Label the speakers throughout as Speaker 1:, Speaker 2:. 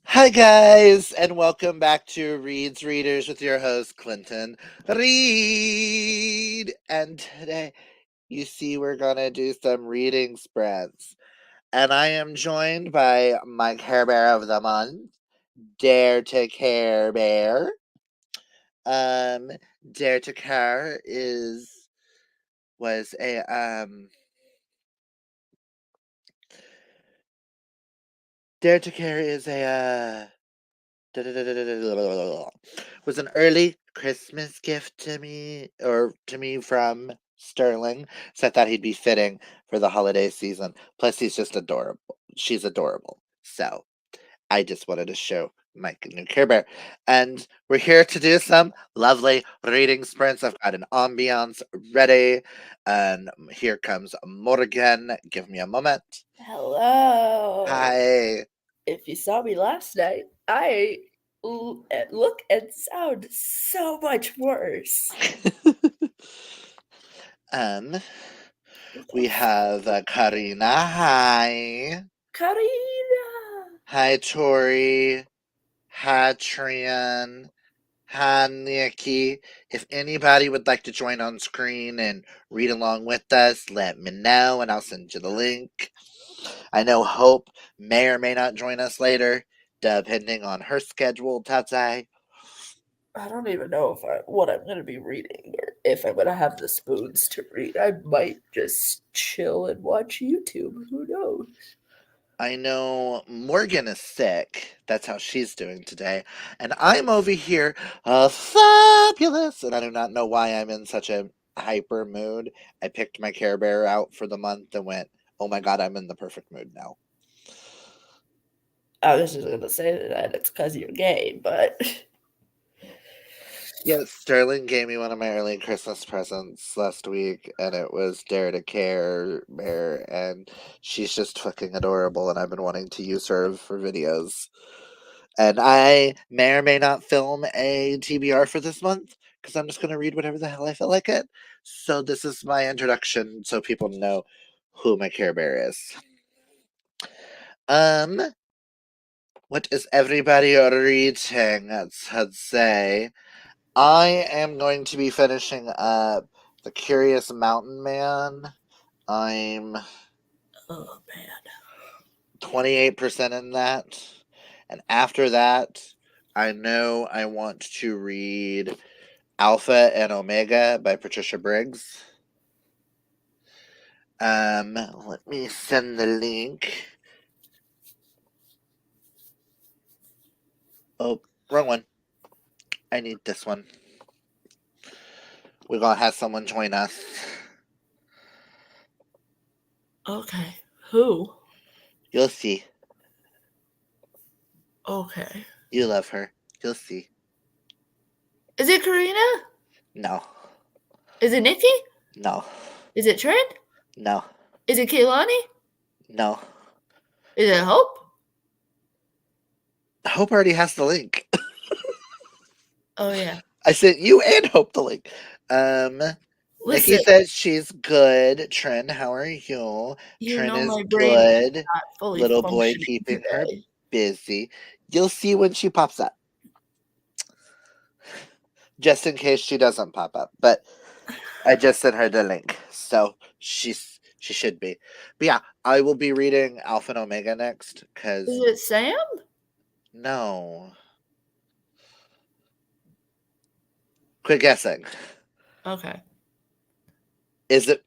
Speaker 1: Hi, guys, and welcome back to Reed's Readers with your host, Clinton Reed. And today, you see, we're going to do some reading sprints. And I am joined by my Care Bear of the Month, Dare to Care Bear. Um, Dare to Care was a, Dare to Care is a, was an early Christmas gift to me from Sterling. So I thought he'd be fitting for the holiday season. Plus, he's just adorable. She's adorable. So I just wanted to show my new Care Bear. And we're here to do some lovely reading sprints. I've got an ambiance ready. And here comes Morgan. Give me a moment.
Speaker 2: Hello.
Speaker 1: Hi.
Speaker 2: If you saw me last night, I look and sound so much worse.
Speaker 1: um,
Speaker 2: Look
Speaker 1: we
Speaker 2: how
Speaker 1: have Karina. Hi.
Speaker 2: Karina.
Speaker 1: Hi, Tori. Hi, Trian. Hi, Nikki. If anybody would like to join on screen and read along with us, let me know and I'll send you the link. I know Hope may or may not join us later, depending on her schedule, Tatsai.
Speaker 2: I don't even know what I'm gonna be reading or if I'm gonna have the spoons to read. I might just chill and watch YouTube. Who knows?
Speaker 1: I know Morgan is sick. That's how she's doing today. And I'm over here, fabulous. And I do not know why I'm in such a hyper mood. I picked my Care Bear out for the month and went, oh my God, I'm in the perfect mood now.
Speaker 2: I was just gonna say that it's because you're gay, but
Speaker 1: Yeah, Sterling gave me one of my early Christmas presents last week, and it was Dare to Care Bear, and she's just fucking adorable, and I've been wanting to use her for videos. And I may or may not film a TBR for this month because I'm just going to read whatever the hell I feel like it. So this is my introduction so people know who my Care Bear is. Um, what is everybody reading? I'd say I am going to be finishing up The Curious Mountain Man. I'm
Speaker 2: oh man.
Speaker 1: 28% in that. And after that, I know I want to read Alpha and Omega by Patricia Briggs. Let me send the link. Oh, wrong one. I need this one. We're gonna have someone join us.
Speaker 2: Okay. Who?
Speaker 1: You'll see.
Speaker 2: Okay.
Speaker 1: You love her. You'll see.
Speaker 2: Is it Karina?
Speaker 1: No.
Speaker 2: Is it Nikki?
Speaker 1: No.
Speaker 2: Is it Trent?
Speaker 1: No.
Speaker 2: Is it Kaylani?
Speaker 1: No.
Speaker 2: Is it Hope?
Speaker 1: Hope already has the link.
Speaker 2: Oh yeah.
Speaker 1: I sent you and Hope the link. Nikki
Speaker 2: Listen,
Speaker 1: says she's good. Trin, how are you?
Speaker 2: you
Speaker 1: Trin
Speaker 2: know
Speaker 1: is
Speaker 2: my brain is
Speaker 1: good.
Speaker 2: not fully
Speaker 1: Little boy
Speaker 2: functioning
Speaker 1: keeping her
Speaker 2: today.
Speaker 1: busy. You'll see when she pops up. Just in case she doesn't pop up. But I just sent her the link. So she should be. But yeah, I will be reading Alpha and Omega next
Speaker 2: Is
Speaker 1: because
Speaker 2: it Sam?
Speaker 1: no. Quit guessing.
Speaker 2: Okay.
Speaker 1: Is it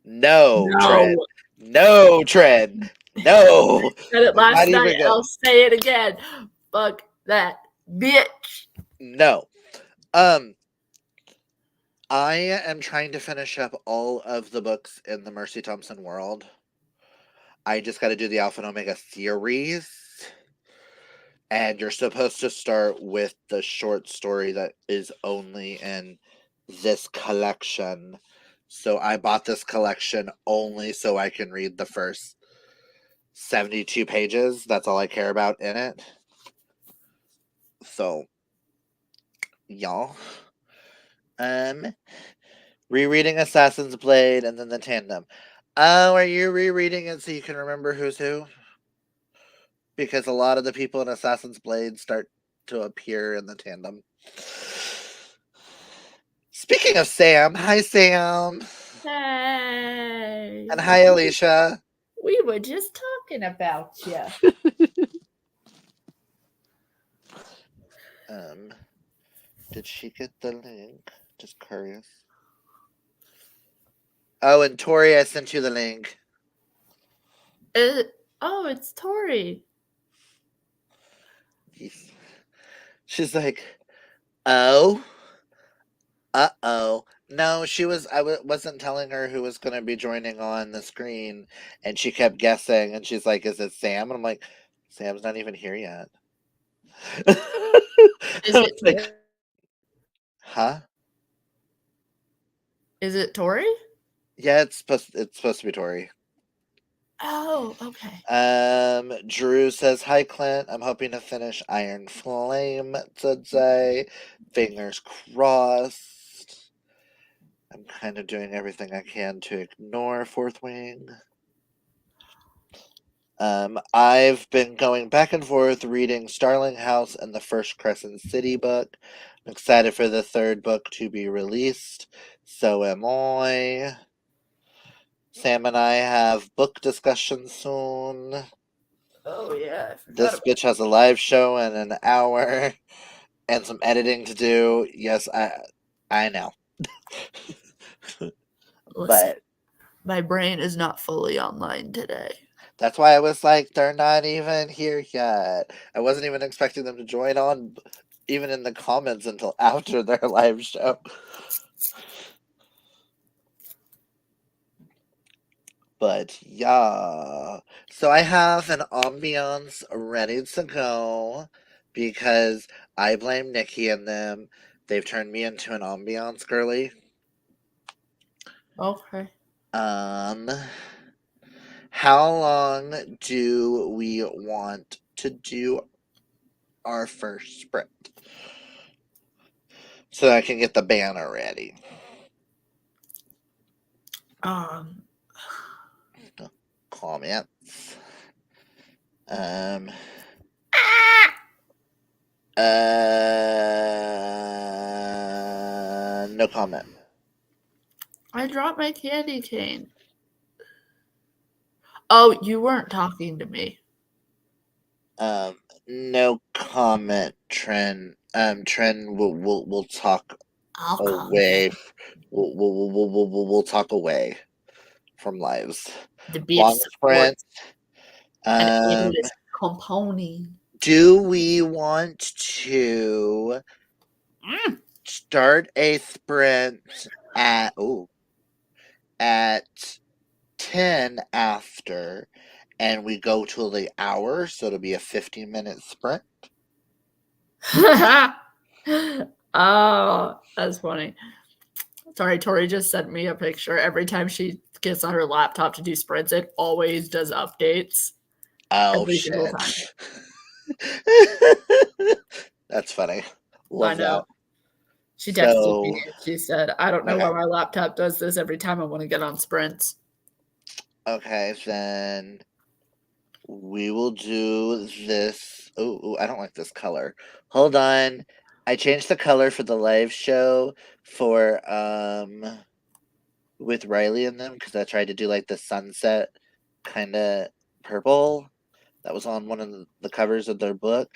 Speaker 1: no, Trin?
Speaker 2: No.
Speaker 1: No, Trin. No.
Speaker 2: Said it
Speaker 1: I'm not
Speaker 2: last night.
Speaker 1: even gonna.
Speaker 2: I'll say it again. Fuck that bitch.
Speaker 1: No. Um, I am trying to finish up all of the books in the Mercy Thompson world. I just got to do the Alpha and Omega series. And you're supposed to start with the short story that is only in this collection. So I bought this collection only so I can read the first 72 pages. That's all I care about in it. So, y'all. Um, Rereading Assassin's Blade and then the tandem. Oh, are you rereading it so you can remember who's who? because a lot of the people in Assassin's Blade start to appear in the tandem. Speaking of Sam, hi Sam.
Speaker 2: Hey.
Speaker 1: And hi Alicia.
Speaker 2: We were just talking about you.
Speaker 1: Did she get the link? Just curious. Oh, and Tori, I sent you the link.
Speaker 2: It's Tori.
Speaker 1: She's like, oh, uh-oh. No, I wasn't telling her who was going to be joining on the screen, and she kept guessing, and she's like, is it Sam? And I'm like, Sam's not even here yet.
Speaker 2: Is it
Speaker 1: like,
Speaker 2: Tori?
Speaker 1: huh?
Speaker 2: Is it Tori?
Speaker 1: Yeah, it's supposed to be Tori.
Speaker 2: Oh, okay.
Speaker 1: Drew says, hi Clint, I'm hoping to finish Iron Flame today. Fingers crossed. I'm kind of doing everything I can to ignore Fourth Wing. I've been going back and forth reading Starling House and the first Crescent City book. I'm excited for the third book to be released. So am I. Sam and I have book discussion soon.
Speaker 2: Oh yeah,
Speaker 1: This bitch has a live show in an hour and some editing to do. Yes, I know.
Speaker 2: Listen,
Speaker 1: but
Speaker 2: my brain is not fully online today.
Speaker 1: that's why I was like, they're not even here yet. I wasn't even expecting them to join on, even in the comments, until after their live show. But yeah. So I have an ambiance ready to go because I blame Nikki and them. They've turned me into an ambiance girly.
Speaker 2: Okay.
Speaker 1: How long do we want to do our first sprint? So I can get the banner ready. Comments. No comment.
Speaker 2: I dropped my candy cane. Oh, you weren't talking to me.
Speaker 1: No comment, Tren. Tren, we'll talk
Speaker 2: I'll
Speaker 1: away. We'll talk away from lives.
Speaker 2: The bitch
Speaker 1: Long sprint.
Speaker 2: supports an endless component.
Speaker 1: Do we want to start a sprint at 10 after, and we go till the hour, so it'll be a 15-minute sprint?
Speaker 2: Oh, that's funny. Sorry, Tori just sent me a picture. Every time she gets on her laptop to do sprints, it always does updates.
Speaker 1: Oh,
Speaker 2: Every
Speaker 1: shit.
Speaker 2: single time.
Speaker 1: That's funny.
Speaker 2: I
Speaker 1: Love
Speaker 2: know.
Speaker 1: that.
Speaker 2: She texted me and she said, I don't know
Speaker 1: Okay.
Speaker 2: why my laptop does this every time I want to get on sprints.
Speaker 1: Okay, then we will do this. Oh, I don't like this color. Hold on. I changed the color for the live show for with Riley and them because I tried to do like the sunset kind of purple that was on one of the covers of their book.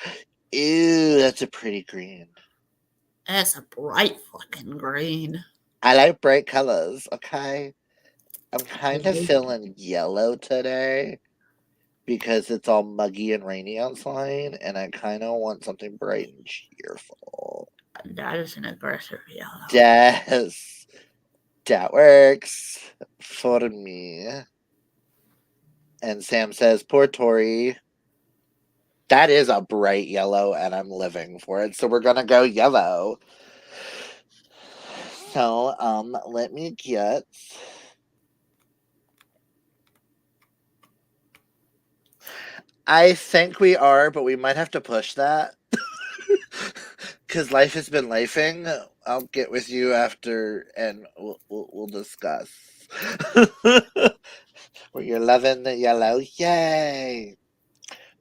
Speaker 1: Ew, that's a pretty green.
Speaker 2: That's a bright fucking green.
Speaker 1: I like bright colors, okay? I'm kind of feeling yellow today because it's all muggy and rainy outside, and I kind of want something bright and cheerful.
Speaker 2: That is an aggressive yellow.
Speaker 1: Yes, that works for me. And Sam says, poor Tori. That is a bright yellow, and I'm living for it. So we're gonna go yellow. So, let me get. I think we are, but we might have to push that. Because life has been lifing. I'll get with you after, and we'll discuss. Well, you're loving the yellow, yay!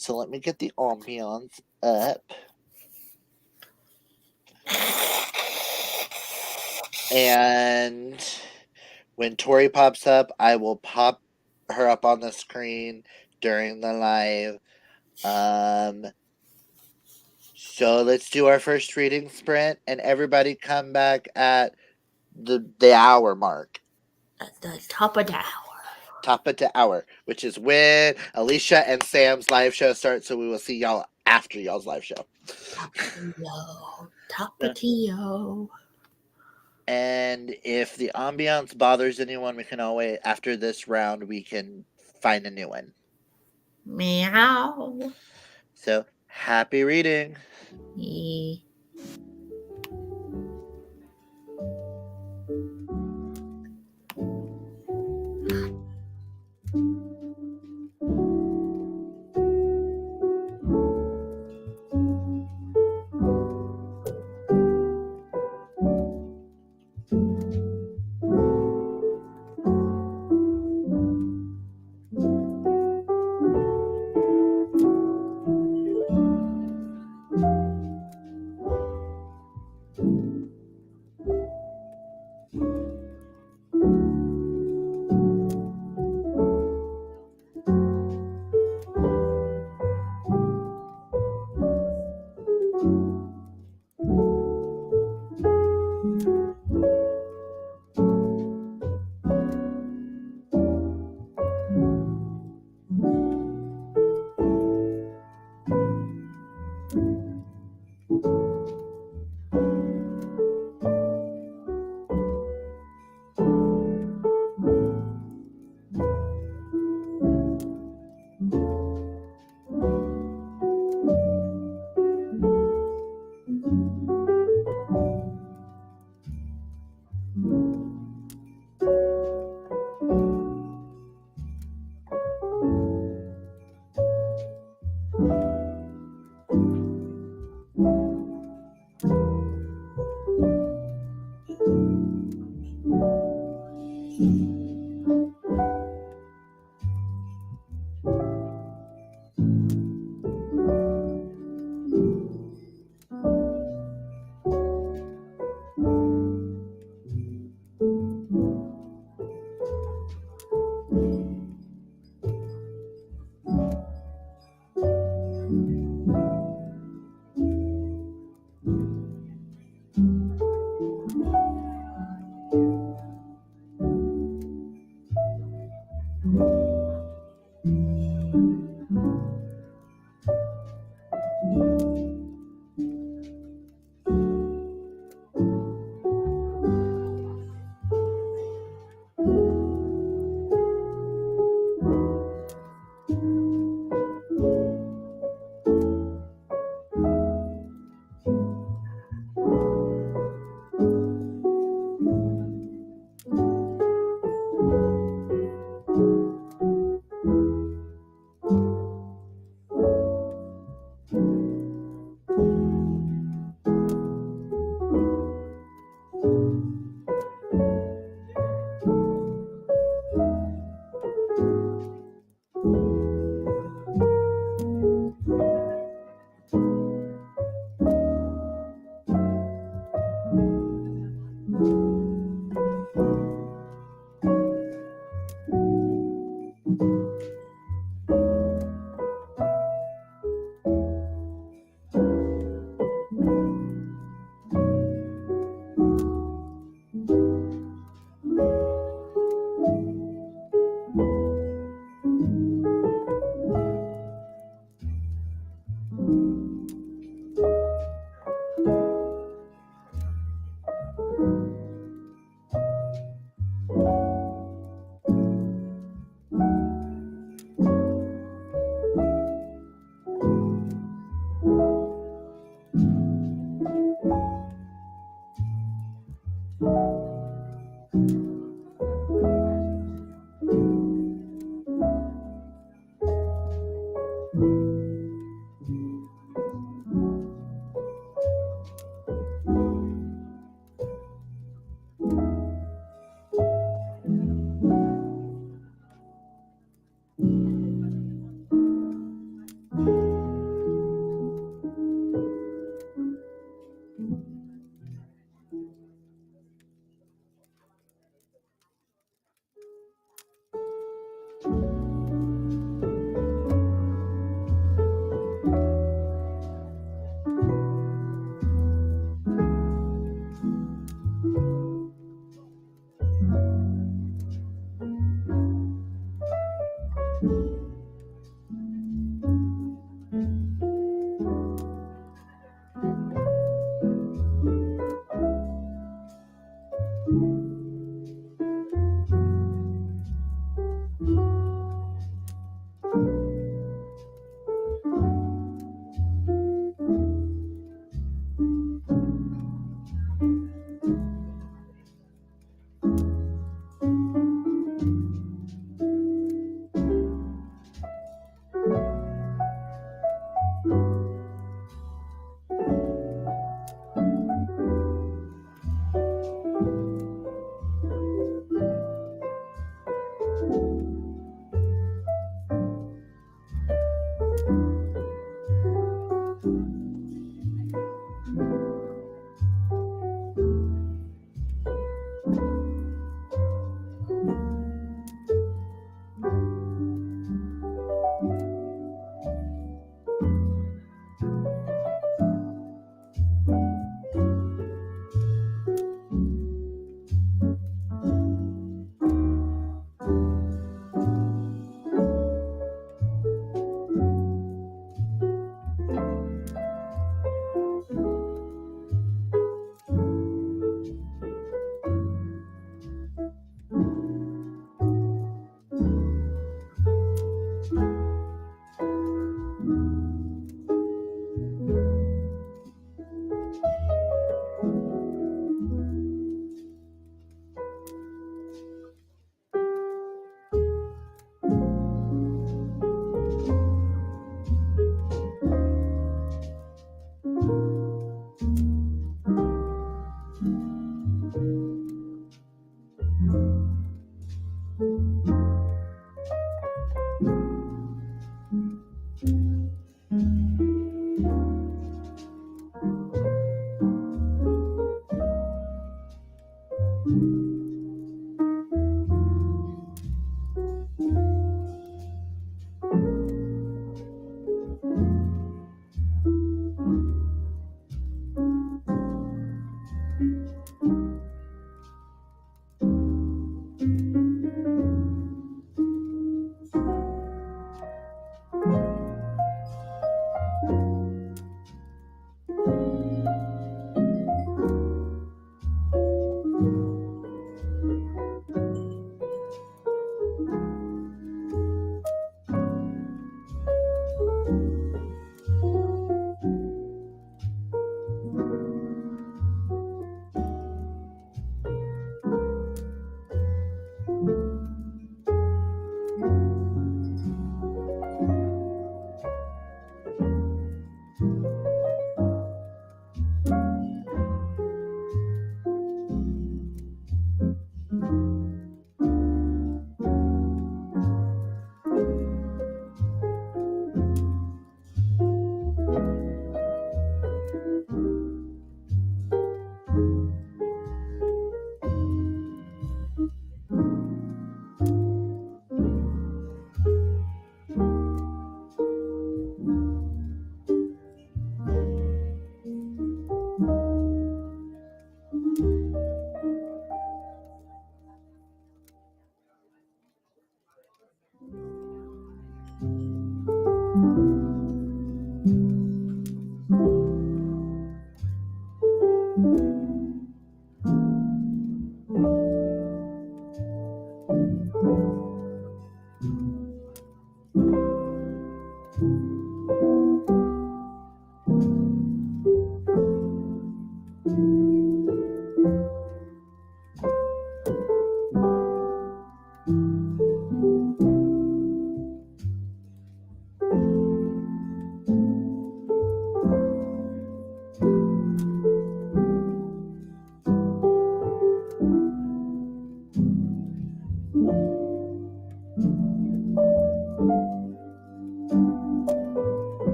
Speaker 1: So let me get the ambiance up. And when Tori pops up, I will pop her up on the screen during the live. So let's do our first reading sprint, and everybody come back at the hour mark.
Speaker 2: At the top of the hour.
Speaker 1: Top of the hour, which is when Alicia and Sam's live show starts. So we will see y'all after y'all's live show.
Speaker 2: Tapatio.
Speaker 1: And if the ambiance bothers anyone, we can always, after this round, we can find a new one.
Speaker 2: Meow.
Speaker 1: So happy reading.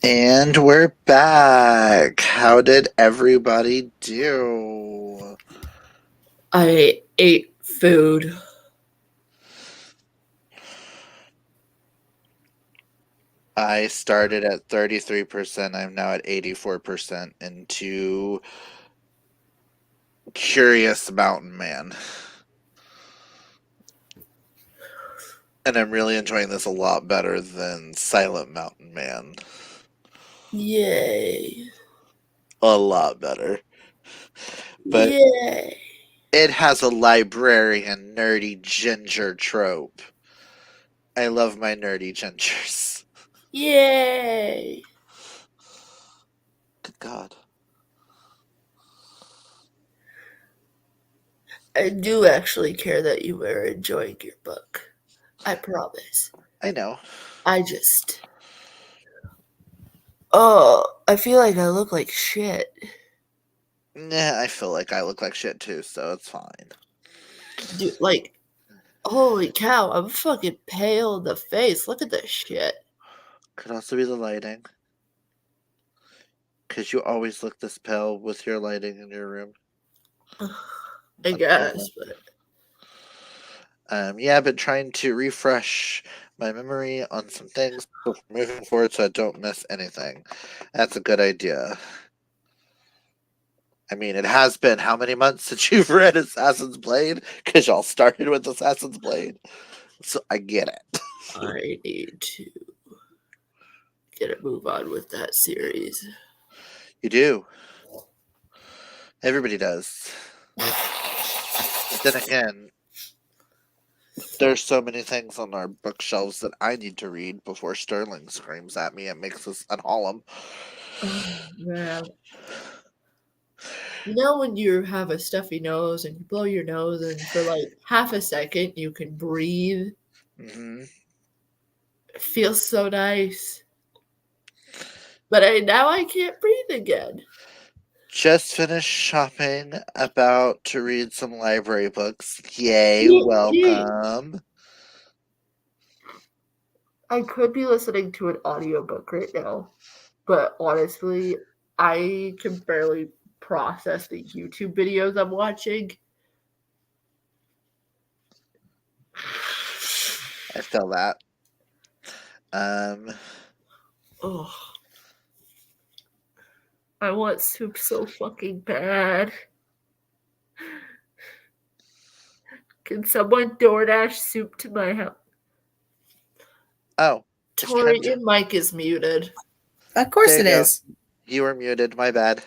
Speaker 1: And we're back. How did everybody do?
Speaker 2: I ate food.
Speaker 1: I started at 33%. I'm now at 84% into Curious Mountain Man. And I'm really enjoying this a lot better than Silent Mountain Man.
Speaker 2: Yay.
Speaker 1: A lot better. But
Speaker 2: Yay.
Speaker 1: it has a librarian nerdy ginger trope. I love my nerdy gingers.
Speaker 2: Yay.
Speaker 1: Good God.
Speaker 2: I do actually care that you were enjoying your book. I promise.
Speaker 1: I know.
Speaker 2: I just. Oh, I feel like I look like shit.
Speaker 1: Nah, I feel like I look like shit too, so it's fine.
Speaker 2: Dude, like, holy cow, I'm fucking pale in the face. Look at this shit.
Speaker 1: Could also be the lighting. Because you always look this pale with your lighting in your room.
Speaker 2: I guess, but
Speaker 1: Yeah, I've been trying to refresh my memory on some things before moving forward so I don't miss anything. That's a good idea. I mean, it has been how many months since you've read Assassin's Blade? Because y'all started with Assassin's Blade. So I get it.
Speaker 2: I need to get a move on with that series.
Speaker 1: You do. Everybody does. But then again, there's so many things on our bookshelves that I need to read before Sterling screams at me and makes us unhaul them.
Speaker 2: Oh, man. You know when you have a stuffy nose and you blow your nose and for like half a second you can breathe?
Speaker 1: Mm-hmm.
Speaker 2: It feels so nice. But now I can't breathe again.
Speaker 1: Just finished shopping, about to read some library books. Yay,
Speaker 2: Yay.
Speaker 1: welcome.
Speaker 2: I could be listening to an audiobook right now, but honestly, I can barely process the YouTube videos I'm watching.
Speaker 1: I feel that. Um,
Speaker 2: Oh, I want soup so fucking bad. Can someone DoorDash soup to my house?
Speaker 1: oh, it's
Speaker 2: Tori,
Speaker 1: time
Speaker 2: your
Speaker 1: to.
Speaker 2: mic is muted.
Speaker 3: Of course
Speaker 1: There
Speaker 3: it
Speaker 1: you go.
Speaker 3: is.
Speaker 1: You were muted, my bad.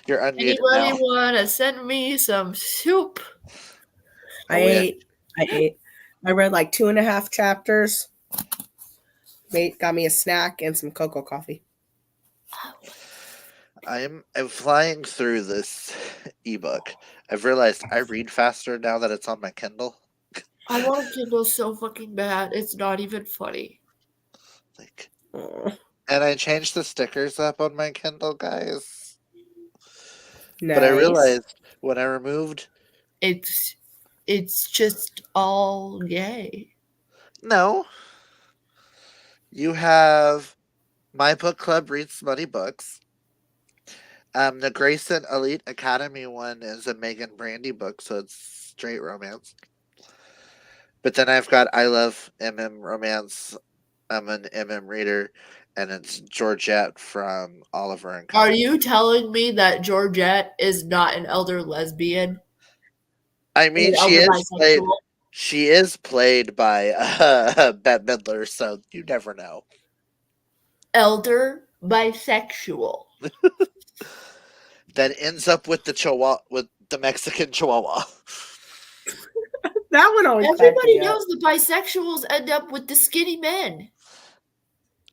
Speaker 1: You're unmuted
Speaker 2: Anybody
Speaker 1: now.
Speaker 2: want to send me some soup?
Speaker 3: I
Speaker 1: Oh, yeah.
Speaker 3: ate. I read like 2.5 chapters. Got me a snack and some cocoa coffee.
Speaker 1: I'm flying through this ebook. I've realized I read faster now that it's on my Kindle.
Speaker 2: I want a Kindle so fucking bad. It's not even funny.
Speaker 1: Like,
Speaker 3: Oh,
Speaker 1: and I changed the stickers up on my Kindle, guys. But I
Speaker 3: nice.
Speaker 1: realized when I removed.
Speaker 2: It's just all gay.
Speaker 1: No, you have my book club reads Smutty books. The Grayson Elite Academy one is a Megan Brandy book, so it's straight romance. But then I've got I Love MM Romance. I'm an MM reader, and it's Georgette from Oliver and
Speaker 2: Are
Speaker 1: Company.
Speaker 2: you telling me that Georgette is not an elder lesbian?
Speaker 1: I mean,
Speaker 2: An
Speaker 1: she
Speaker 2: elder
Speaker 1: is played.
Speaker 2: bisexual?
Speaker 1: She is played by Bette Midler, so you never know.
Speaker 2: Elder bisexual.
Speaker 1: That ends up with the Chihuahua, with the Mexican Chihuahua.
Speaker 3: That one always cracked
Speaker 2: Everybody
Speaker 3: me up.
Speaker 2: knows the bisexuals end up with the skinny men.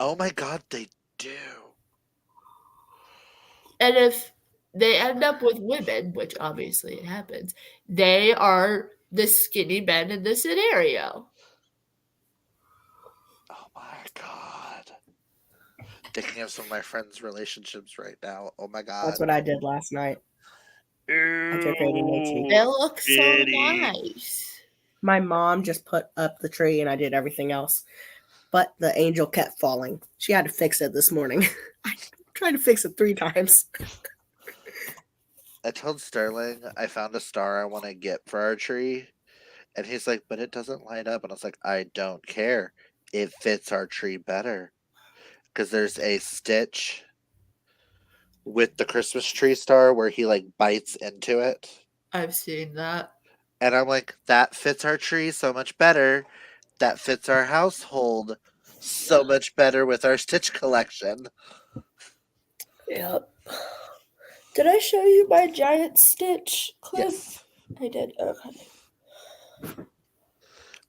Speaker 1: Oh my god, they do.
Speaker 2: And if they end up with women, which obviously it happens, they are the skinny men in the scenario.
Speaker 1: Oh my god. Thinking of some of my friends' relationships right now. Oh my god.
Speaker 3: That's what I did last night. I took ADHD.
Speaker 2: They look so nice.
Speaker 3: My mom just put up the tree and I did everything else. But the angel kept falling. She had to fix it this morning. I tried to fix it 3 times.
Speaker 1: I told Sterling I found a star I want to get for our tree. And he's like, but it doesn't light up. And I was like, I don't care. It fits our tree better. Because there's a stitch with the Christmas tree star where he like bites into it.
Speaker 2: I've seen that.
Speaker 1: And I'm like, that fits our tree so much better. That fits our household so much better with our Stitch collection.
Speaker 2: Yep. Did I show you my giant Stitch clip?
Speaker 1: Yes.
Speaker 2: I did. Okay.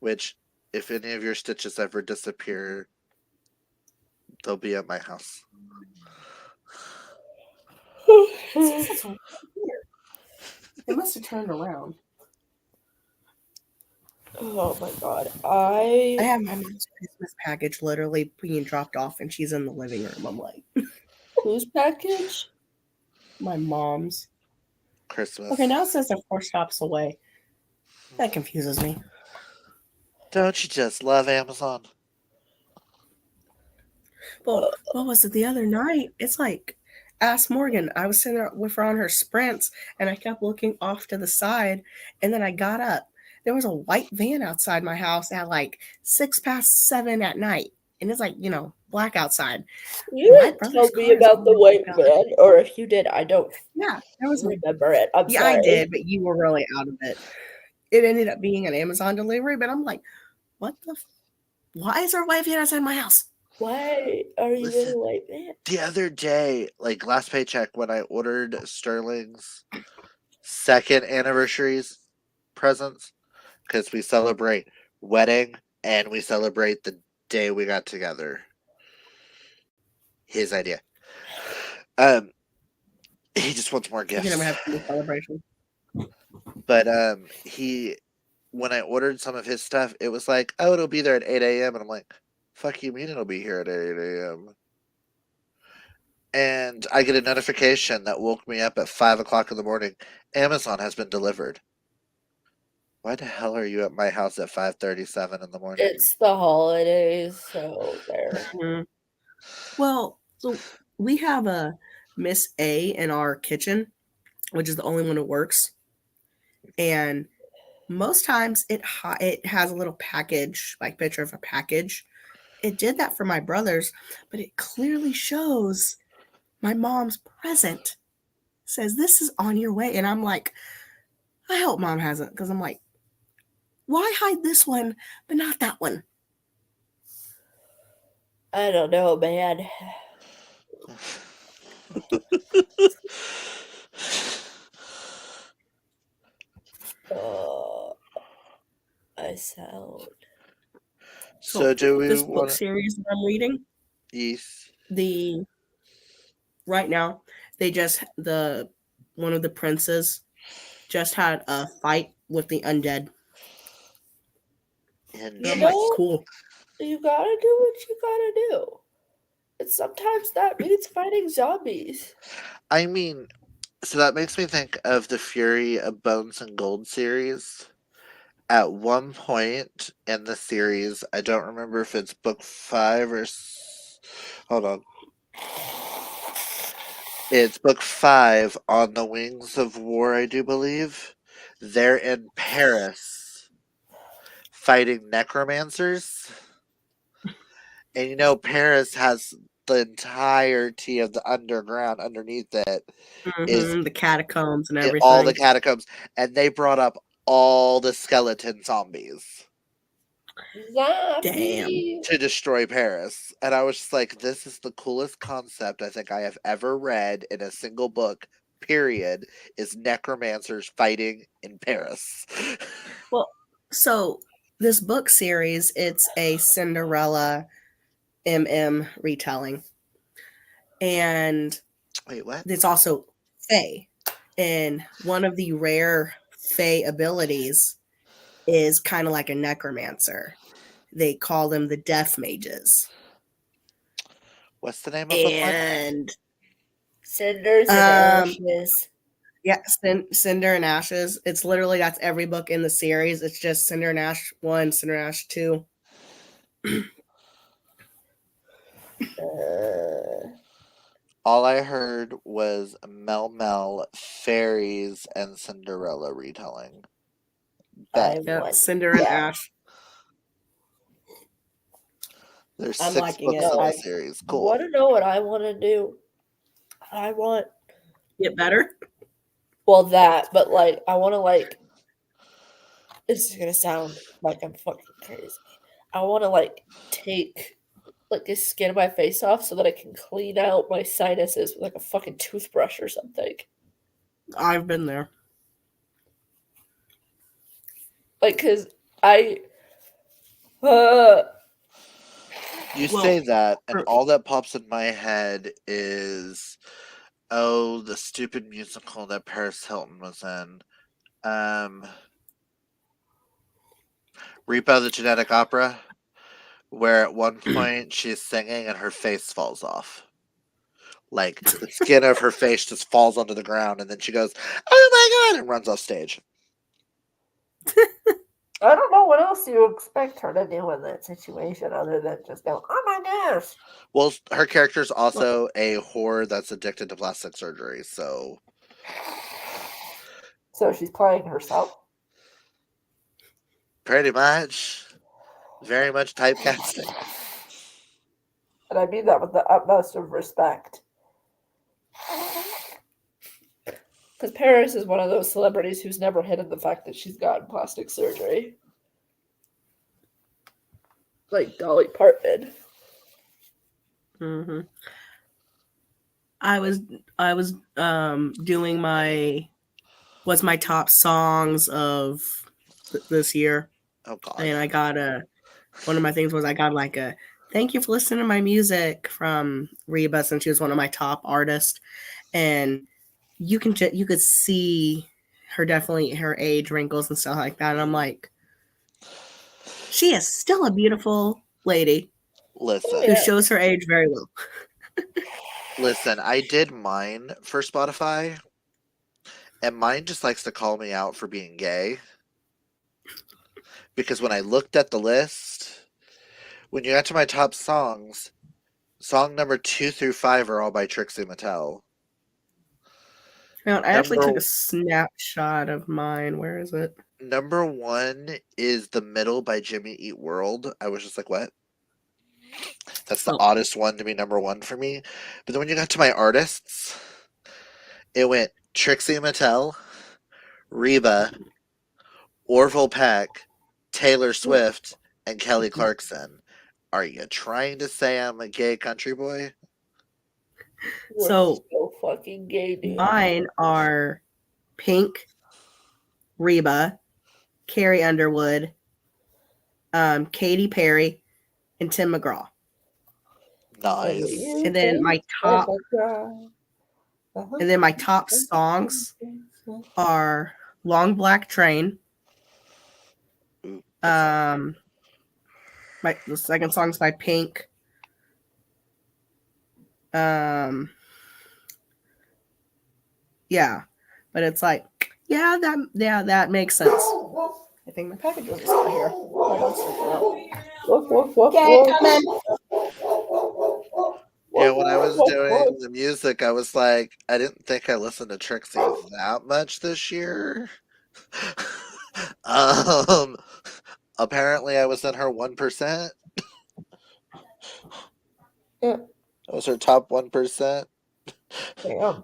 Speaker 1: Which, if any of your Stitches ever disappear, they'll be at my house.
Speaker 3: It must have turned around.
Speaker 2: Oh my god.
Speaker 3: I have my mom's Christmas package literally being dropped off and she's in the living room. I'm like,
Speaker 2: Whose package?
Speaker 3: my mom's.
Speaker 1: Christmas.
Speaker 3: Okay, now it says they're 4 stops away. That confuses me.
Speaker 1: Don't you just love Amazon?
Speaker 3: Well, what was it the other night? It's like Ask Morgan. I was sitting there with her on her sprints, and I kept looking off to the side, and then I got up. There was a white van outside my house at like 7:06 at night, and it's like, black outside.
Speaker 2: You
Speaker 3: My
Speaker 2: didn't
Speaker 3: brother's
Speaker 2: tell me
Speaker 3: car is
Speaker 2: about the
Speaker 3: already
Speaker 2: white
Speaker 3: gone.
Speaker 2: van, or if you did, I don't
Speaker 3: Yeah, there was
Speaker 2: remember it. I'm
Speaker 3: yeah,
Speaker 2: sorry.
Speaker 3: I did, but you were really out of it. It ended up being an Amazon delivery, but I'm like, what the? Why is there a white van outside my house?
Speaker 2: Why are you in
Speaker 1: Listen.
Speaker 2: a white van?
Speaker 1: The other day, like last paycheck, when I ordered Sterling's second anniversary's presents, because we celebrate wedding and we celebrate the day we got together. His idea. He just wants more
Speaker 3: You
Speaker 1: gifts.
Speaker 3: can never have any celebration.
Speaker 1: But when I ordered some of his stuff, it was like, oh, it'll be there at 8 a.m. And I'm like, fuck you mean it'll be here at 8 a.m.? And I get a notification that woke me up at 5 o'clock in the morning. Amazon has been delivered. Why the hell are you at my house at 5:37 in the morning?
Speaker 2: It's the holidays, so there.
Speaker 3: Mhm. Well, so we have a Miss A in our kitchen, which is the only one who works, and most times it has a little package, like picture of a package. It did that for my brothers, but it clearly shows my mom's present. Says this is on your way, and I'm like, I hope mom hasn't, because I'm like, why hide this one but not that one?
Speaker 2: I don't know, man. I sound.
Speaker 1: So do we
Speaker 3: this book
Speaker 1: want to?
Speaker 3: series that I'm reading,
Speaker 1: Yes.
Speaker 3: right now, they just one of the princes just had a fight with the undead.
Speaker 1: And
Speaker 2: You
Speaker 3: I'm like,
Speaker 2: know,
Speaker 3: cool.
Speaker 2: you gotta do what you gotta do. And sometimes that means fighting zombies.
Speaker 1: I mean, so that makes me think of the Fury of Bones and Gold series. At one point in the series, I don't remember if it's book 5 or. Hold on. It's book 5, On the Wings of War, I do believe. They're in Paris fighting necromancers. And Paris has the entirety of the underground underneath it is
Speaker 3: The catacombs and
Speaker 1: all the
Speaker 3: everything.
Speaker 1: catacombs, and they brought up all the skeleton zombies
Speaker 3: Damn.
Speaker 1: to destroy Paris. And I was just like, this is the coolest concept I think I have ever read in a single book, period, is necromancers fighting in Paris.
Speaker 3: Well, so this book series, it's a Cinderella retelling. And
Speaker 1: Wait, what?
Speaker 3: it's also Fae. And one of the rare Fae abilities is kind of like a necromancer. They call them the death mages.
Speaker 1: What's the name of book one?
Speaker 3: And
Speaker 2: Cinders and ashes.
Speaker 3: yeah, Cinder and Ashes. It's literally, that's every book in the series. It's just Cinder and Ash 1, Cinder and Ash 2.
Speaker 1: All I heard was Mel Mel, Fairies, and Cinderella retelling.
Speaker 3: Yep, Cinder and Ash.
Speaker 1: There's
Speaker 3: I'm
Speaker 1: 6
Speaker 3: liking
Speaker 1: books
Speaker 3: it.
Speaker 1: in
Speaker 3: I
Speaker 1: the series. Cool.
Speaker 2: Want to know what I want to do? I want
Speaker 3: get better.
Speaker 2: Well, that, but like, I want to like. This is gonna sound like I'm fucking crazy. I want to like take like the skin of my face off so that I can clean out my sinuses with like a fucking toothbrush or something.
Speaker 3: I've been there.
Speaker 2: Like, cause
Speaker 1: You say that, and all that pops in my head is, the stupid musical that Paris Hilton was in. Repo the Genetic Opera, where at one point she's singing and her face falls off. Like, the skin of her face just falls onto the ground, and then she goes, oh my god, and runs off stage.
Speaker 2: I don't know what else you expect her to do in that situation other than just go, oh my gosh.
Speaker 1: Well, her character's also a whore that's addicted to plastic surgery, so
Speaker 2: So she's playing herself.
Speaker 1: pretty much, very much typecasting.
Speaker 2: And I mean that with the utmost of respect. Because Paris is one of those celebrities who's never hidden the fact that she's gotten plastic surgery. Like Dolly Parton.
Speaker 3: Mm-hmm. I was doing my top songs of this year,
Speaker 1: Oh God.
Speaker 3: and I got one of my things was I got like a thank you for listening to my music from Reba, since she was one of my top artists, and you could see her age wrinkles and stuff like that, and I'm like, she is still a beautiful lady
Speaker 1: Listen,
Speaker 3: who shows her age very well.
Speaker 1: listen, I did mine for Spotify, and mine just likes to call me out for being gay. Because when I looked at the list, when you got to my top songs, song number 2 through 5 are all by Trixie Mattel.
Speaker 3: I actually
Speaker 1: Number-
Speaker 3: took a snapshot of mine. Where is it?
Speaker 1: Number 1 is The Middle by Jimmy Eat World. I was just like, what? That's the oddest one to be number 1 for me. But then when you got to my artists, it went Trixie Mattel, Reba, Orville Peck, Taylor Swift, and Kelly Clarkson. Are you trying to say I'm a gay country boy?
Speaker 3: So
Speaker 2: fucking gay, dude.
Speaker 3: Mine are Pink, Reba, Carrie Underwood, Katy Perry, and Tim McGraw.
Speaker 1: Nice.
Speaker 3: And then my top songs are Long Black Train. The second song's by Pink. Yeah. But it's like, that makes sense. I think my package was still here.
Speaker 2: Okay, come in.
Speaker 1: Yeah, when I was doing the music, I was like, I didn't think I listened to Trixie that much this year. Apparently I was in her 1%.
Speaker 2: Yeah.
Speaker 1: That was her top 1%.
Speaker 2: Damn.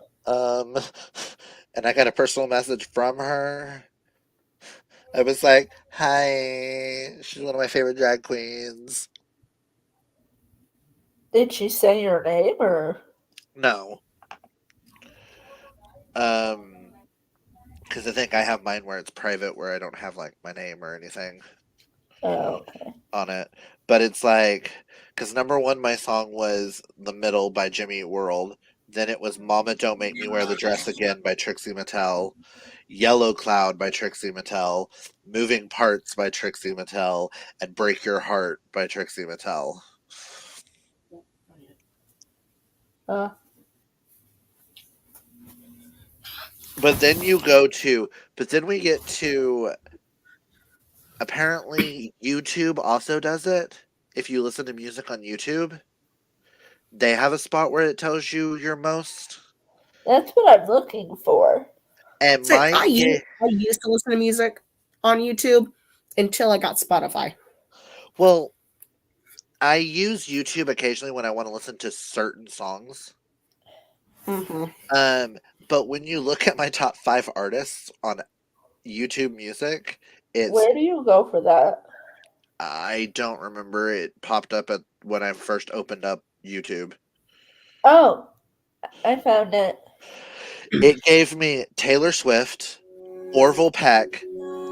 Speaker 1: And I got a personal message from her. I was like, hi, she's one of my favorite drag queens.
Speaker 2: Did she say your name or?
Speaker 1: No. Because I think I have mine where it's private, where I don't have like my name or anything
Speaker 2: Okay.
Speaker 1: on it. But it's like, because number 1, my song was The Middle by Jimmy Eat World. Then it was Mama Don't Make Me Wear the Dress Again by Trixie Mattel. Yellow Cloud by Trixie Mattel. Moving Parts by Trixie Mattel. And Break Your Heart by Trixie Mattel. But then we get to, apparently YouTube also does it. If you listen to music on YouTube, they have a spot where it tells you your most.
Speaker 2: That's what I'm looking for.
Speaker 1: And
Speaker 3: so I used to listen to music on YouTube until I got Spotify.
Speaker 1: Well, I use YouTube occasionally when I want to listen to certain songs.
Speaker 3: Mm-hmm.
Speaker 1: But when you look at my top 5 artists on YouTube Music,
Speaker 2: Where do you go for that?
Speaker 1: I don't remember. It popped up when I first opened up YouTube.
Speaker 2: Oh, I found it.
Speaker 1: It gave me Taylor Swift, Orville Peck,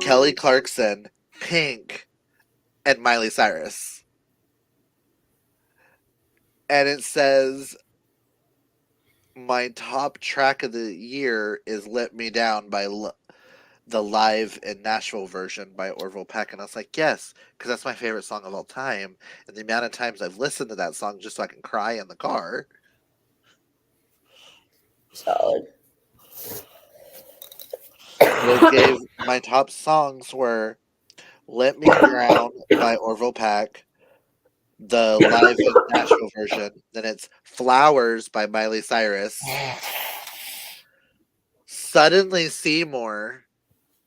Speaker 1: Kelly Clarkson, Pink, and Miley Cyrus. And it says my top track of the year is Let Me Down by the live in Nashville version by Orville Peck. And I was like, yes, because that's my favorite song of all time. And the amount of times I've listened to that song just so I can cry in the car.
Speaker 2: Solid.
Speaker 1: It gave my top songs were Let Me Drown by Orville Peck, the live in Nashville version. Then it's Flowers by Miley Cyrus. Suddenly Seymour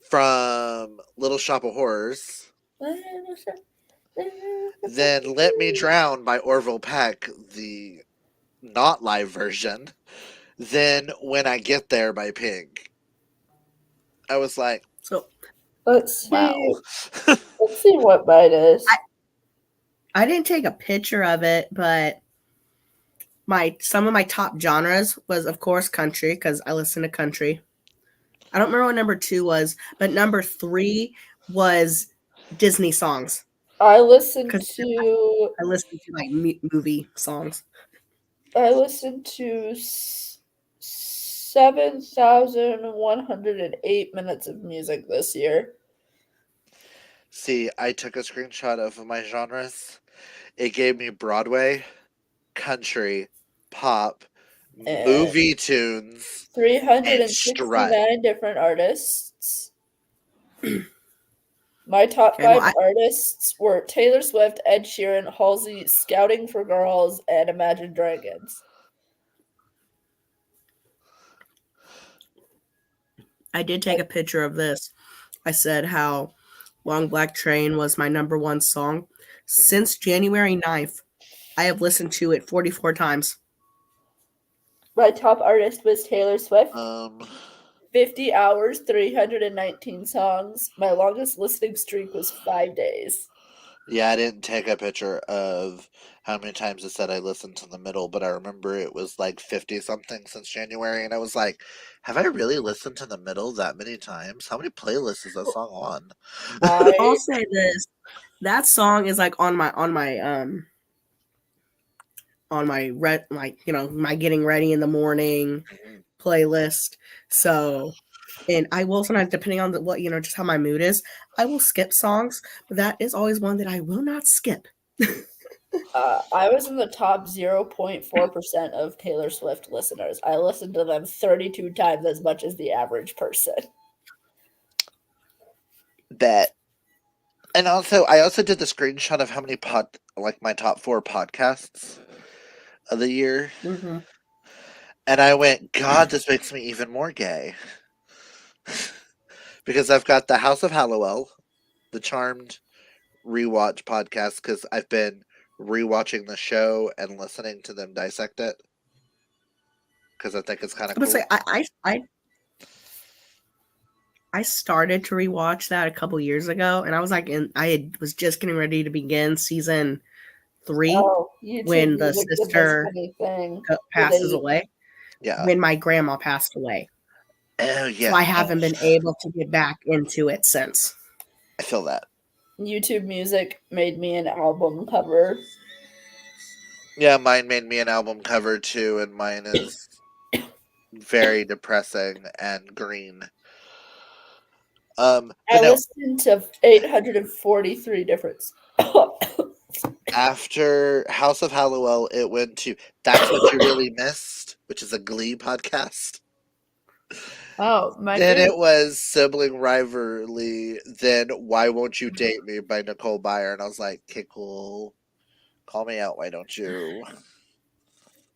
Speaker 1: from Little Shop of Horrors. Then Let Me Drown by Orville Peck, the not live version. Then When I Get There by Pink. I was like,
Speaker 3: So
Speaker 2: Let's see.
Speaker 1: wow.
Speaker 2: Let's see what mine is.
Speaker 3: I didn't take a picture of it, but some of my top genres was, of course, country, because I listen to country. I don't remember what number 2 was, but number 3 was Disney songs.
Speaker 2: I listened
Speaker 3: 'Cause
Speaker 2: to
Speaker 3: I listen to like movie songs.
Speaker 2: 7,108 minutes of music this year.
Speaker 1: See, I took a screenshot of my genres. It gave me Broadway, country, pop, movie tunes, and strut.
Speaker 2: 369 different artists. My top
Speaker 3: Okay, well,
Speaker 2: 5 artists were Taylor Swift, Ed Sheeran, Halsey, Scouting for Girls, and Imagine Dragons.
Speaker 3: I did take a picture of this. I said how Long Black Train was my number 1 song. Since January 9th, I have listened to it 44 times.
Speaker 2: My top artist was Taylor Swift.
Speaker 1: 50
Speaker 2: 50 hours, 319 songs. My longest listening streak was 5 days.
Speaker 1: Yeah, I didn't take a picture of how many times it said I listened to the middle, but I remember it was like 50 something since January, and I was like, have I really listened to the middle that many times? How many playlists is that song on?
Speaker 3: I'll say this. That song is like on my my getting ready in the morning playlist. So, and I will sometimes, depending on just how my mood is, I will skip songs, but that is always one that I will not skip.
Speaker 2: I was in the top 0.4% of Taylor Swift listeners. I listened to them 32 times as much as the average person.
Speaker 1: Bet. And also, I also did the screenshot of how many my top 4 podcasts of the year.
Speaker 3: Mm-hmm.
Speaker 1: And I went, God, this makes me even more gay. Because I've got the House of Hallowell, the Charmed rewatch podcast, because I've been rewatching the show and listening to them dissect it. Because I think it's kind of cool.
Speaker 3: Say, I started to rewatch that a couple years ago, and I was like, was just getting ready to begin season 3 when the sister passes away.
Speaker 1: Yeah.
Speaker 3: When my grandma passed away.
Speaker 1: Oh, yeah.
Speaker 3: So I haven't been able to get back into it since.
Speaker 1: I feel that.
Speaker 2: YouTube Music made me an album cover.
Speaker 1: Yeah, mine made me an album cover too, and mine is very depressing and green.
Speaker 2: I listened to 843 different.
Speaker 1: After House of Hallowell, it went to That's What You Really Missed, which is a Glee podcast.
Speaker 2: Oh, my
Speaker 1: Then it was Sibling Rivalry. Then Why Won't You Date Me by Nicole Byer. And I was like, okay, cool. Call me out, why don't you?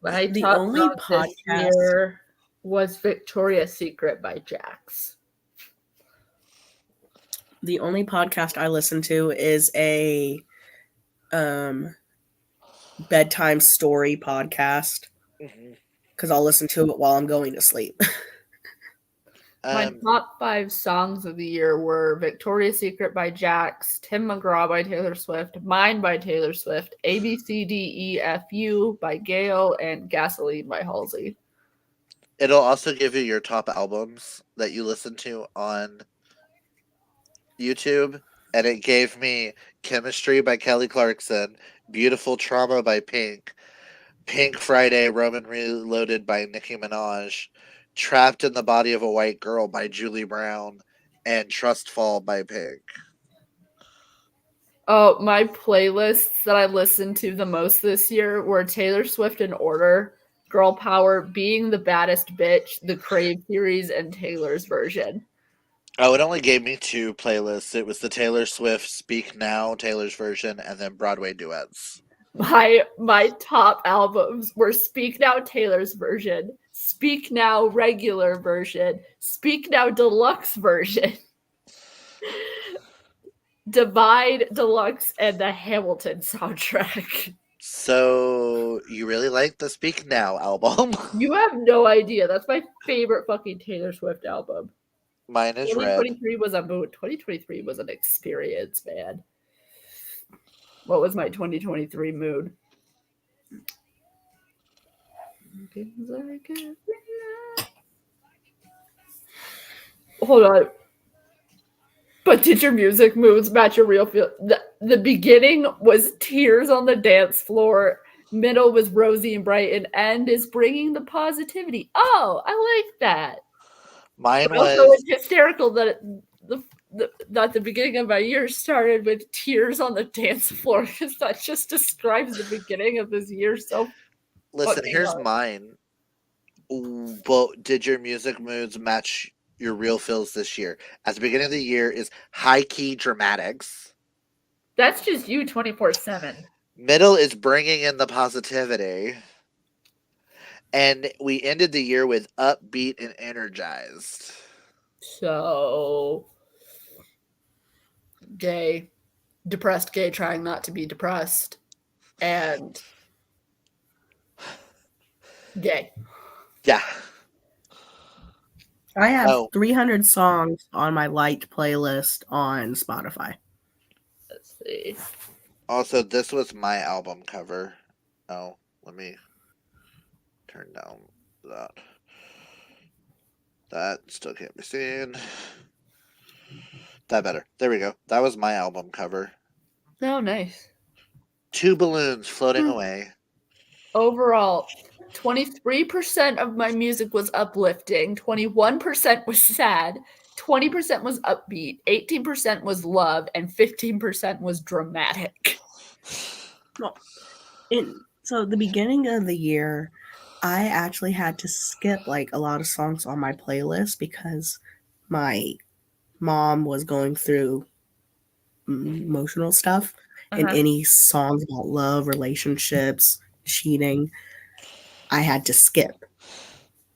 Speaker 4: My
Speaker 3: The
Speaker 4: top
Speaker 3: only
Speaker 4: song this
Speaker 3: podcast
Speaker 4: year was Victoria's Secret by Jax.
Speaker 3: The only podcast I listen to is a bedtime story podcast because I'll listen to it while I'm going to sleep.
Speaker 4: My top 5 songs of the year were Victoria's Secret by Jax, Tim McGraw by Taylor Swift, Mine by Taylor Swift, ABCDEFU by Gail, and Gasoline by Halsey.
Speaker 1: It'll also give you your top albums that you listen to on YouTube, and it gave me Chemistry by Kelly Clarkson, Beautiful Trauma by Pink, Pink Friday, Roman Reloaded by Nicki Minaj, Trapped in the Body of a White Girl by Julie Brown, and Trust Fall by Pink.
Speaker 2: Oh, my playlists that I listened to the most this year were Taylor Swift in order, Girl Power, Being the Baddest Bitch, the Crave series, and Taylor's version.
Speaker 1: Oh, it only gave me 2 playlists. It was the Taylor Swift Speak Now, Taylor's version, and then Broadway duets.
Speaker 4: My top albums were Speak Now Taylor's version, Speak Now regular version, Speak Now deluxe version, Divide deluxe, and the Hamilton soundtrack.
Speaker 1: So you really like the Speak Now album?
Speaker 4: You have no idea. That's my favorite fucking Taylor Swift album.
Speaker 1: Mine is red.
Speaker 4: 2023 was a mood. 2023 was an experience, man. What was my 2023 mood? Hold on. But did your music moods match your real feel? The beginning was tears on the dance floor. Middle was rosy and bright, and end is bringing the positivity. Oh, I like that.
Speaker 1: Mine
Speaker 4: But also,
Speaker 1: was
Speaker 4: it's hysterical that that the beginning of my year started with tears on the dance floor, because that just describes the beginning of this year so.
Speaker 1: listen,
Speaker 4: fucking
Speaker 1: here's
Speaker 4: hard.
Speaker 1: mine. But did your music moods match your real feels this year? At the beginning of the year is high key dramatics.
Speaker 4: That's just you 24/7.
Speaker 1: Middle is bringing in the positivity. And we ended the year with upbeat and energized.
Speaker 4: So gay, depressed gay trying not to be depressed, and gay.
Speaker 1: Yeah.
Speaker 3: I have
Speaker 1: Oh.
Speaker 3: 300 songs on my liked playlist on Spotify.
Speaker 4: Let's see.
Speaker 1: Also, this was my album cover. Oh, let me turn down that. That still can't be seen. That better. There we go. That was my album cover.
Speaker 4: Oh, nice.
Speaker 1: 2 balloons floating away.
Speaker 4: Overall, 23% of my music was uplifting, 21% was sad, 20% was upbeat, 18% was love, and 15% was dramatic.
Speaker 3: So the beginning of the year, I actually had to skip like a lot of songs on my playlist because my mom was going through emotional stuff, and any songs about love, relationships, cheating, I had to skip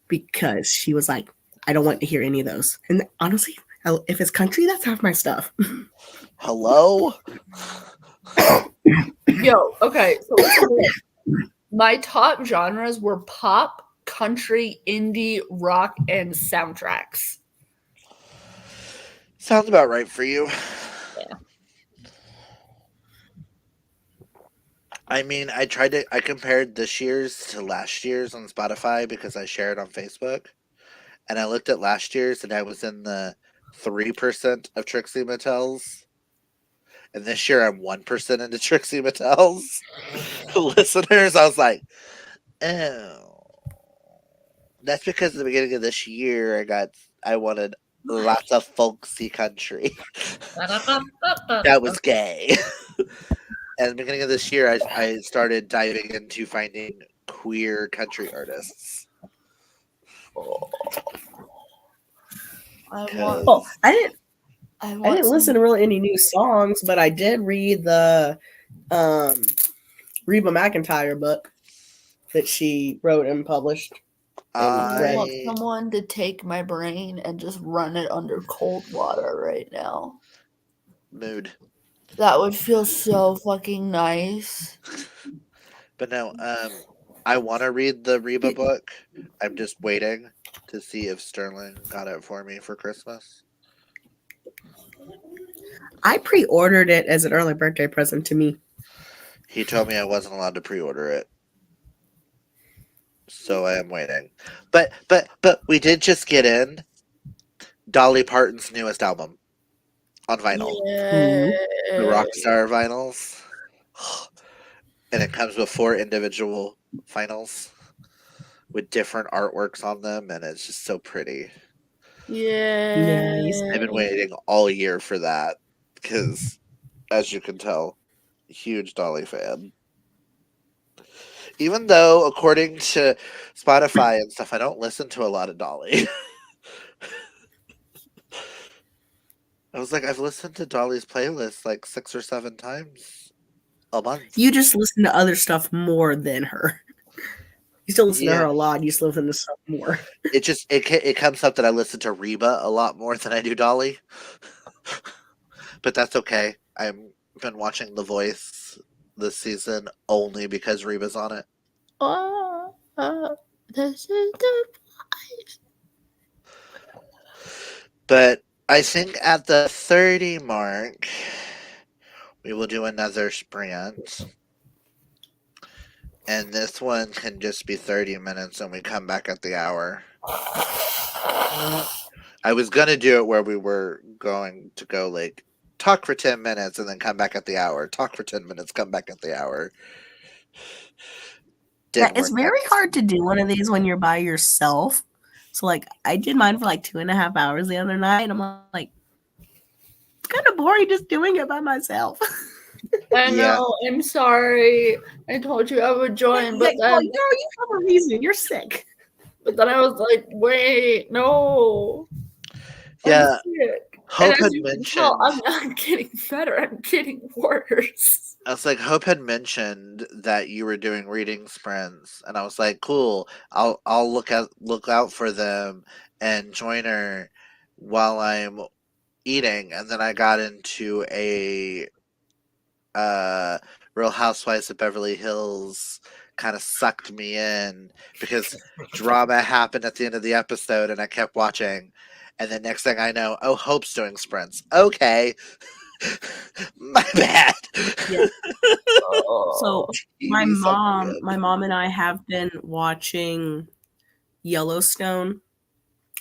Speaker 3: because she was like, I don't want to hear any of those. And honestly, if it's country, that's half my stuff.
Speaker 1: Hello?
Speaker 4: Yo, okay, so listen to this. My top genres were pop, country, indie, rock, and soundtracks.
Speaker 1: Sounds about right for you.
Speaker 4: Yeah.
Speaker 1: I mean, I compared this year's to last year's on Spotify because I share it on Facebook. And I looked at last year's and I was in the 3% of Trixie Mattel's. And this year I'm 1% into Trixie Mattel's listeners. I was like, oh. That's because at the beginning of this year I wanted lots of folksy country. That was gay. At the beginning of this year I started diving into finding queer country artists.
Speaker 3: I didn't listen to really any new songs, but I did read the Reba McEntire book that she wrote and published.
Speaker 4: I want someone to take my brain and just run it under cold water right now.
Speaker 1: Mood.
Speaker 4: That would feel so fucking nice.
Speaker 1: But no, I want to read the Reba book. I'm just waiting to see if Sterling got it for me for Christmas.
Speaker 3: I pre-ordered it as an early birthday present to me.
Speaker 1: He told me I wasn't allowed to pre-order it. So I am waiting. But we did just get in Dolly Parton's newest album on vinyl.
Speaker 4: Yeah.
Speaker 1: The Rockstar vinyls. And it comes with 4 individual vinyls with different artworks on them, and it's just so pretty.
Speaker 4: Yeah.
Speaker 3: Nice.
Speaker 1: I've been waiting all year for that because, as you can tell, huge Dolly fan. Even though, according to Spotify and stuff, I don't listen to a lot of Dolly. I was like, I've listened to Dolly's playlist like 6 or 7 times a month.
Speaker 3: You just listen to other stuff more than her. You still listen to her
Speaker 1: Yeah.
Speaker 3: a lot. You just listen to stuff more.
Speaker 1: It comes up that I listen to Reba a lot more than I do Dolly. But that's okay. I've been watching The Voice this season only because Reba's on it.
Speaker 4: This is the
Speaker 1: But I think at the 30 mark, we will do another sprint. And this one can just be 30 minutes and we come back at the hour. I was going to do it where we were going to go like talk for 10 minutes and then come back at the hour. Talk for 10 minutes, come back at the hour. Didn't
Speaker 3: It's
Speaker 1: work
Speaker 3: very
Speaker 1: out.
Speaker 3: hard to do one of these when you're by yourself. So, like, I did mine for like 2.5 hours the other night. I'm like, it's kind of boring just doing it by myself.
Speaker 4: I
Speaker 1: Yeah.
Speaker 4: know. I'm sorry. I told you I would join, but
Speaker 3: Like, well,
Speaker 4: then,
Speaker 3: you have a reason. You're sick.
Speaker 4: but then I was like, wait, no.
Speaker 1: Yeah.
Speaker 4: I'm sick.
Speaker 1: Hope
Speaker 4: And as
Speaker 1: had
Speaker 4: you can tell,
Speaker 1: mentioned.
Speaker 4: I'm not getting better. I'm getting worse.
Speaker 1: I was like, Hope had mentioned that you were doing reading sprints, and I was like, cool. I'll look out for them and join her while I'm eating. And then I got into a Real Housewives of Beverly Hills kind of sucked me in because drama happened at the end of the episode, and I kept watching. And then next thing I know, oh, Hope's doing sprints. Okay. My bad.
Speaker 3: Yeah. So my
Speaker 1: TV sucked me
Speaker 3: mom and I have been watching Yellowstone.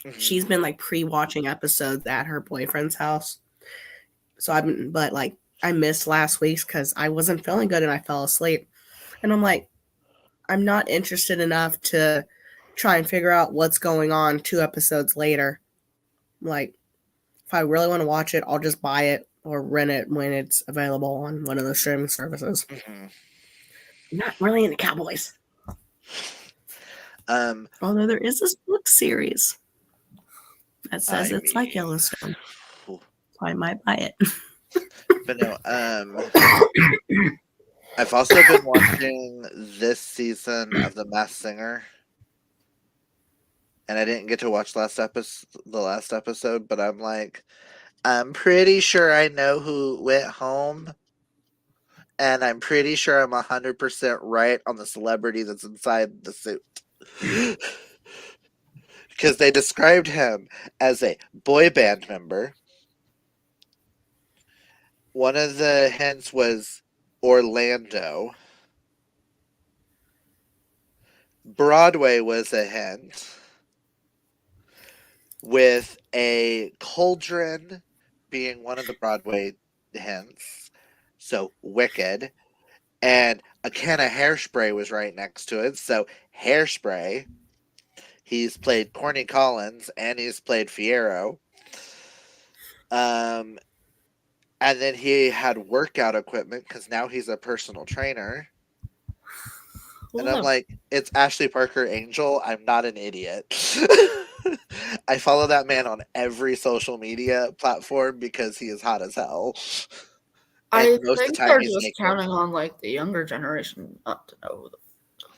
Speaker 1: in. Mhm.
Speaker 3: She's been like pre-watching episodes at her boyfriend's house. So but like I missed last week's because I wasn't feeling good and I fell asleep. And I'm like, I'm not interested enough to try and figure out what's going on 2 episodes later. Like, if I really want to watch it, I'll just buy it or rent it when it's available on one of the streaming services.
Speaker 1: Mhm.
Speaker 3: I'm not really into Cowboys. Although there is this book series that says it's like Yellowstone. So I might buy it.
Speaker 1: But no, I've also been watching this season of The Masked Singer, and I didn't get to watch the last episode, but I'm like, I'm pretty sure I know who went home, and I'm pretty sure I'm 100% right on the celebrity that's inside the suit. Because they described him as a boy band member. One of the hints was Orlando. Broadway was a hint, with a cauldron being one of the Broadway hints. So Wicked. And a can of hairspray was right next to it. So Hairspray. He's played Corny Collins and he's played Fierro. And then he had workout equipment because now he's a personal trainer. And I'm like, it's Ashley Parker Angel. I'm not an idiot. I follow that man on every social media platform because he is hot as hell.
Speaker 4: I
Speaker 1: And most of the
Speaker 4: think
Speaker 1: time
Speaker 4: they're
Speaker 1: he's
Speaker 4: just
Speaker 1: naked.
Speaker 4: counting on like the younger generation not to know who the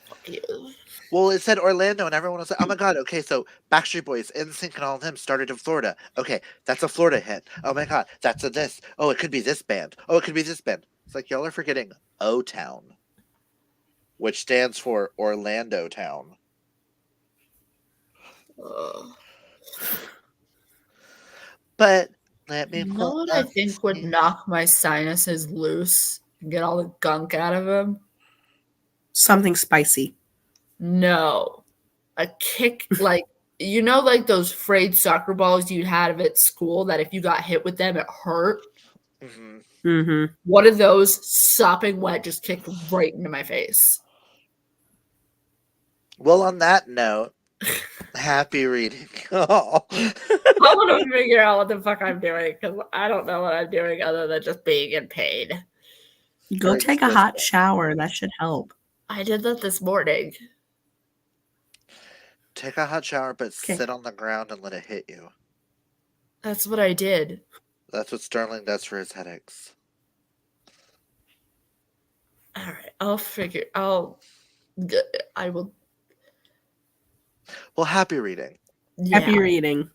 Speaker 4: fuck he is.
Speaker 1: Well, it said Orlando, and everyone was like, oh my god, okay, so Backstreet Boys, NSYNC, and all of them started in Florida. Okay, that's a Florida hit. Oh my god, that's a this. Oh, it could be this band. Oh, it could be this band. It's like, y'all are forgetting O-Town, which stands for Orlando Town. But let me
Speaker 4: You know
Speaker 1: pull
Speaker 4: what I
Speaker 1: up
Speaker 4: think would
Speaker 1: the-
Speaker 4: knock my sinuses loose and get all the gunk out of them?
Speaker 3: Something spicy.
Speaker 4: No. A kick, like, you know, like those frayed soccer balls you had at school that if you got hit with them, it hurt?
Speaker 1: Mhm.
Speaker 3: Mm-hmm.
Speaker 4: One of those sopping wet just kicked right into my face.
Speaker 1: Well, on that note, happy reading. Oh.
Speaker 4: I want to figure out what the fuck I'm doing because I don't know what I'm doing other than just being in pain.
Speaker 3: Go
Speaker 1: Or
Speaker 3: take a
Speaker 1: just-
Speaker 3: hot shower. That should help.
Speaker 4: I did that this morning.
Speaker 1: Take a hot shower, but
Speaker 3: Okay.
Speaker 1: sit on the ground and let it hit you.
Speaker 4: That's what I did.
Speaker 1: That's what Sterling does for his headaches.
Speaker 4: All right, I will.
Speaker 1: Well, happy reading.
Speaker 4: Yeah.
Speaker 3: Happy reading.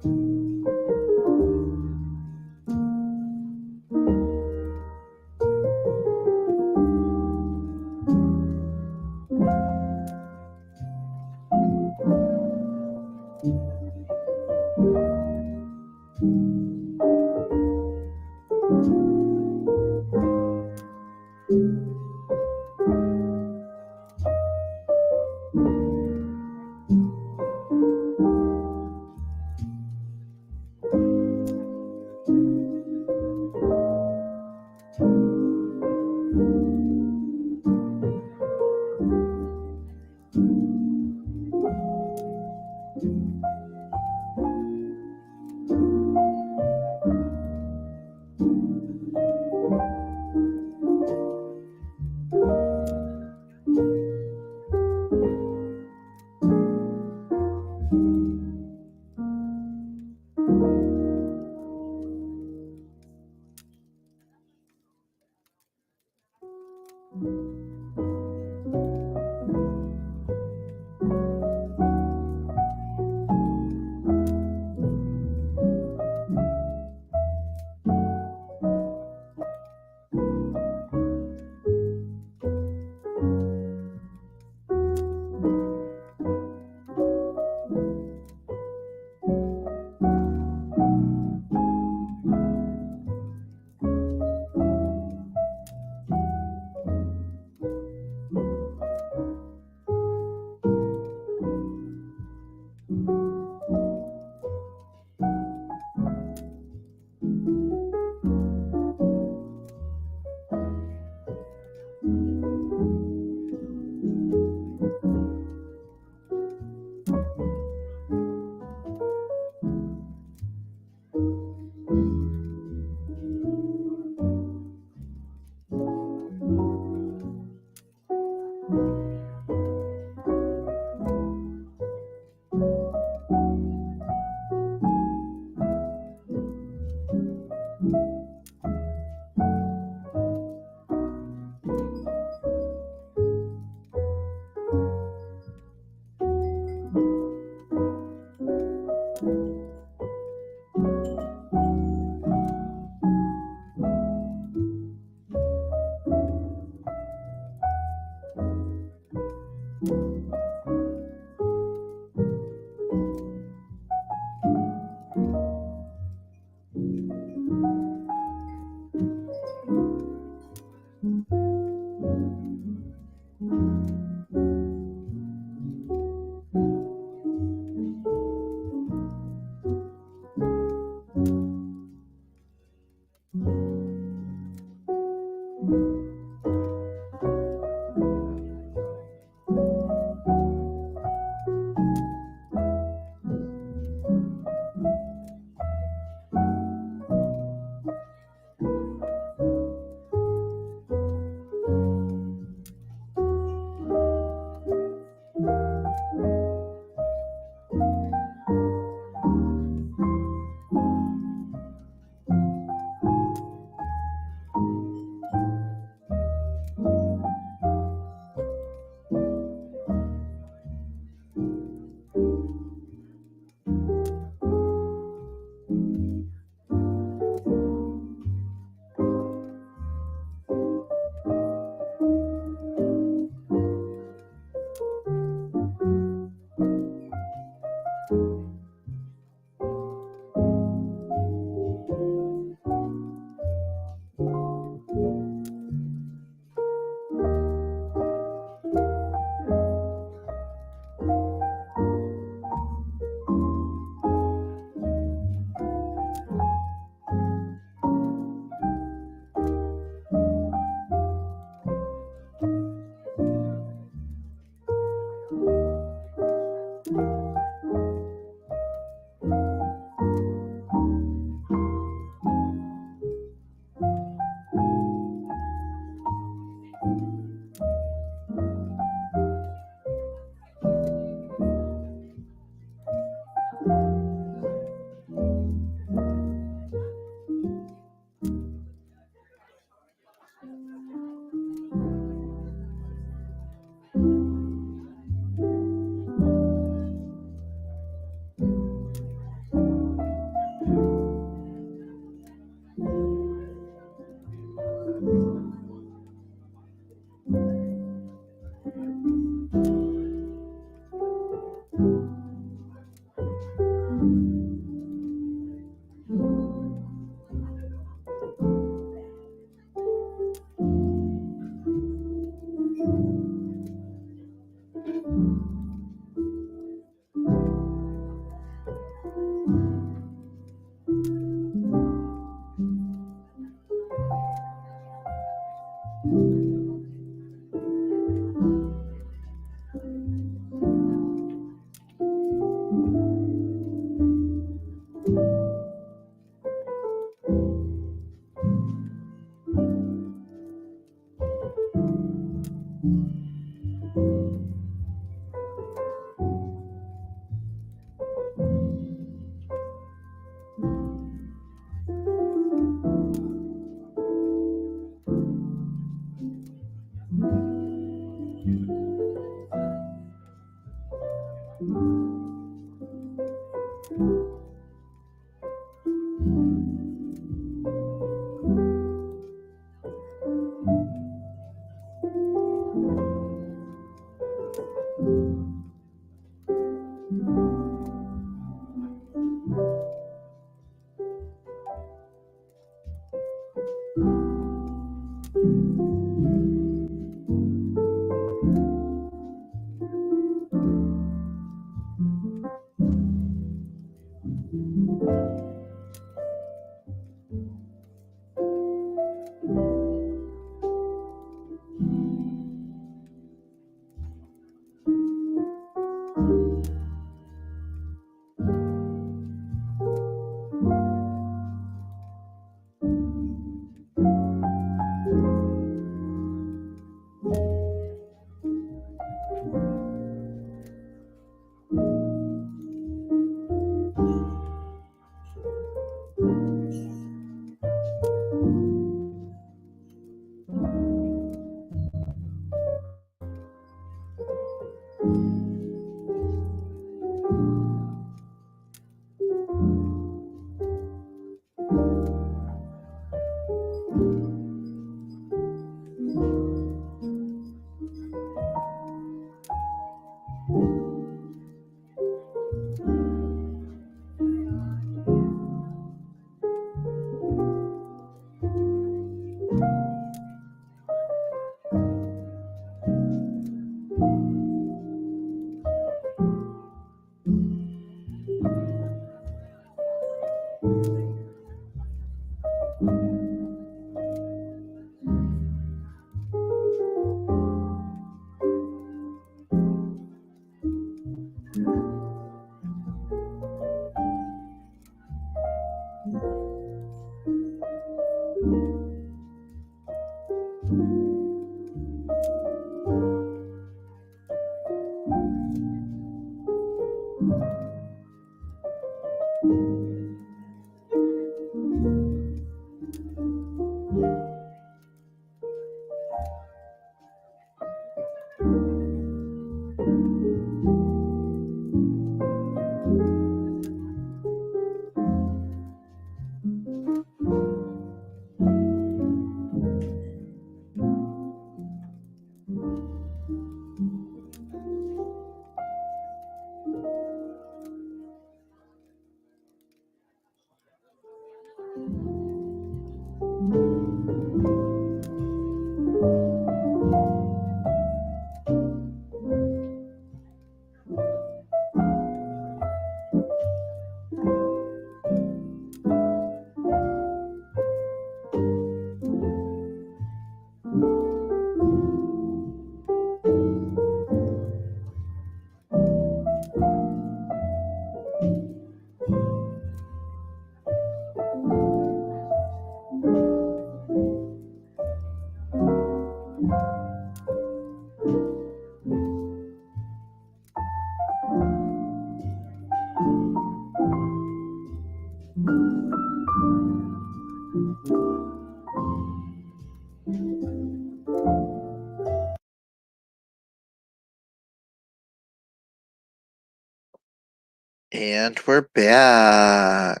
Speaker 1: And we're back.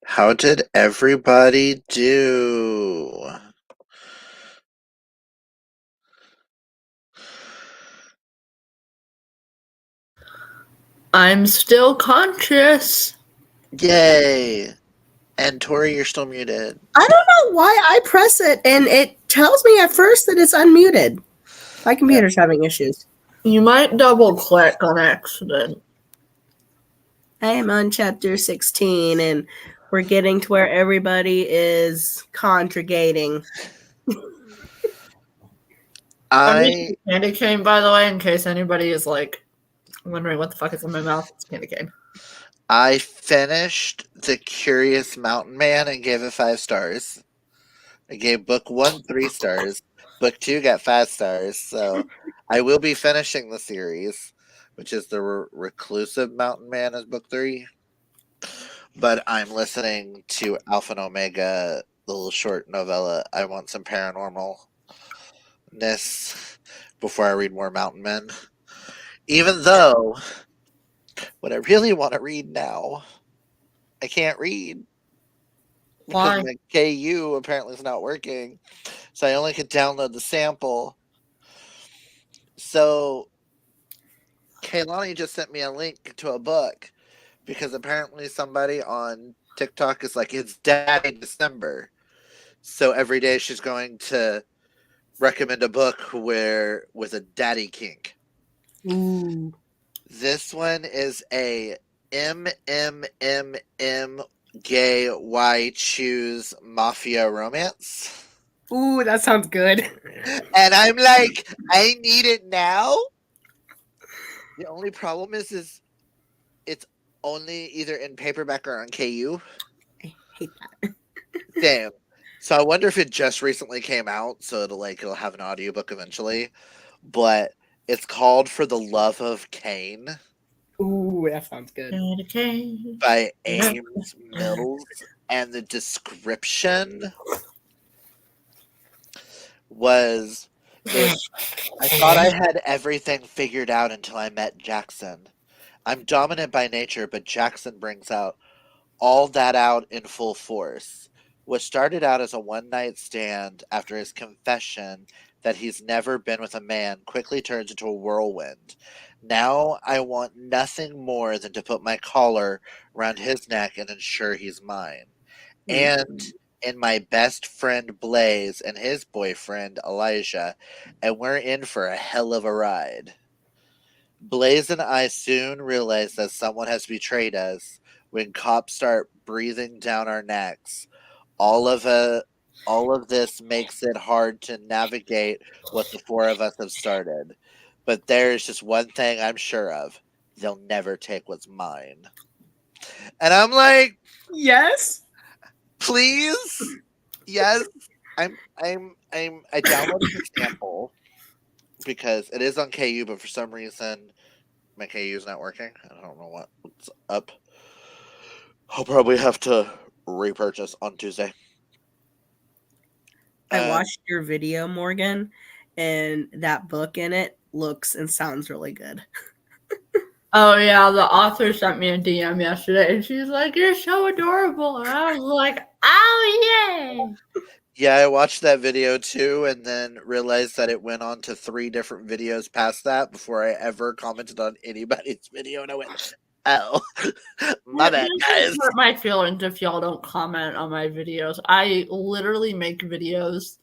Speaker 1: How did everybody do?
Speaker 4: I'm still conscious.
Speaker 1: Yay! And Tori, you're still muted.
Speaker 3: I don't know why I press it and it tells me at first that it's unmuted. My computer's having issues.
Speaker 4: You might double click on accident.
Speaker 3: I am on chapter 16 and we're getting to where everybody is conjugating.
Speaker 4: I'm
Speaker 1: I
Speaker 4: eating candy cane, by the way, in case anybody is like wondering what the fuck is in my mouth. It's candy cane.
Speaker 1: I finished The Curious Mountain Man and gave it 5 stars. I gave book 1 3 stars. Book 2 got 5 stars. So I will be finishing the series, which is The Reclusive Mountain Man is book 3. But I'm listening to Alpha and Omega, the little short novella. I want some paranormalness before I read more Mountain Men. Even though what I really want to read now, I can't read.
Speaker 4: Why?
Speaker 1: Because my KU apparently is not working. So I only could download the sample. So Kaylani just sent me a link to a book because apparently somebody on TikTok is like, it's Daddy December. So every day she's going to recommend a book where with a daddy kink.
Speaker 3: Ooh.
Speaker 1: This one is a gay Y choose mafia romance.
Speaker 3: Ooh, that sounds good.
Speaker 1: And I'm like, I need it now. The only problem is it's only either in paperback or on KU.
Speaker 3: I hate that.
Speaker 1: Damn. So I wonder if it just recently came out, so it'll have an audiobook eventually. But it's called For the Love of Cain
Speaker 3: Ooh, that sounds good.
Speaker 1: by Ames Mills, and the description was I thought I had everything figured out until I met Jackson. I'm dominant by nature, but Jackson brings out all that out in full force. What started out as a one-night stand after his confession that he's never been with a man quickly turns into a whirlwind. Now I want nothing more than to put my collar around his neck and ensure he's mine. And in my best friend Blaze and his boyfriend Elijah, and we're in for a hell of a ride. Blaze and I soon realize that someone has betrayed us when cops start breathing down our necks. All of this makes it hard to navigate what the four of us have started. But there's just one thing I'm sure of. They'll never take what's mine. And I'm like,
Speaker 3: Yes.
Speaker 1: please? Yes? I downloaded the sample because it is on KU, but for some reason my KU is not working. I don't know what's up. I'll probably have to repurchase on Tuesday.
Speaker 3: I watched your video, Morgan, and that book in it looks and sounds really good.
Speaker 4: Oh yeah, the author sent me a DM yesterday, and she's like, "You're so adorable," and I was like, "Oh yay!"
Speaker 1: Yeah, I watched that video too, and then realized that it went on to 3 different videos past that before I ever commented on anybody's video, and I went, "Oh, my bad,
Speaker 4: It
Speaker 1: guys."
Speaker 4: doesn't hurt my feelings if y'all don't comment on my videos. I literally make videos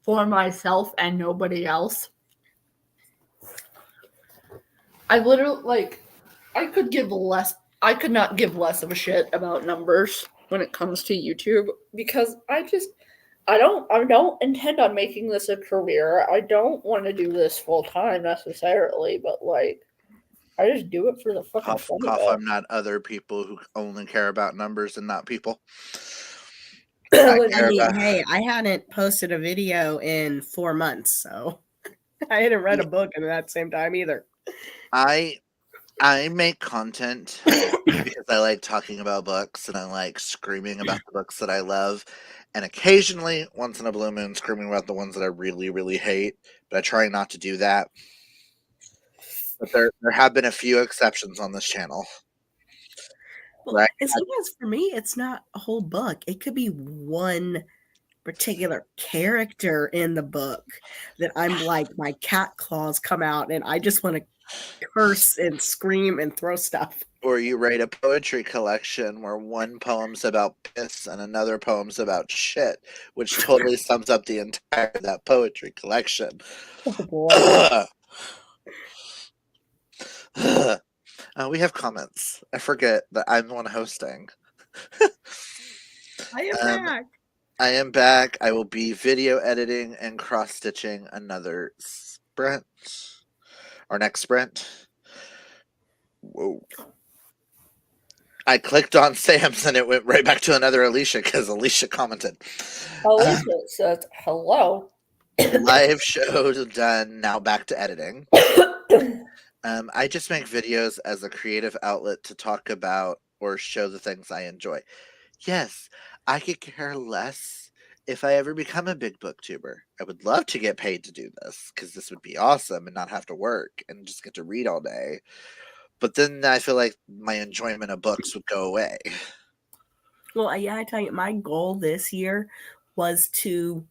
Speaker 4: for myself and nobody else. I literally I could not give less of a shit about numbers when it comes to YouTube because I don't intend on making this a career. I don't want to do this full time necessarily, but I just do it for the fucking
Speaker 1: Cough,
Speaker 4: fun
Speaker 1: cough,
Speaker 4: of it.
Speaker 1: I'm not other people who only care about numbers and not people.
Speaker 3: I
Speaker 1: care
Speaker 3: mean,
Speaker 1: about-
Speaker 3: hey, I hadn't posted a video in 4 months, so I hadn't read a book in that same time either.
Speaker 1: I make content because I like talking about books and I like screaming about the books that I love, and occasionally, once in a blue moon, screaming about the ones that I really, really hate. But I try not to do that. But there have been a few exceptions on this channel.
Speaker 3: Well,
Speaker 1: Right.
Speaker 3: and sometimes for me, it's not a whole book. It could be one particular character in the book that I'm like, my cat claws come out and I just want to curse and scream and throw stuff.
Speaker 1: Or you write a poetry collection where one poem's about piss and another poem's about shit, which totally sums up the entire that poetry collection.
Speaker 2: Oh, boy.
Speaker 1: We have comments. I forget that I'm the one hosting.
Speaker 3: I am back.
Speaker 1: I am back. I will be video editing and cross stitching another sprint. Our next sprint. Whoa. I clicked on Sam's and it went right back to another Alicia because Alicia commented.
Speaker 2: Alicia says hello.
Speaker 1: Live show done. Now back to editing. I just make videos as a creative outlet to talk about or show the things I enjoy. Yes, I could care less if I ever become a big booktuber. I would love to get paid to do this because this would be awesome and not have to work and just get to read all day. But then I feel like my enjoyment of books would go away.
Speaker 3: Well, yeah, I tell you, my goal this year was to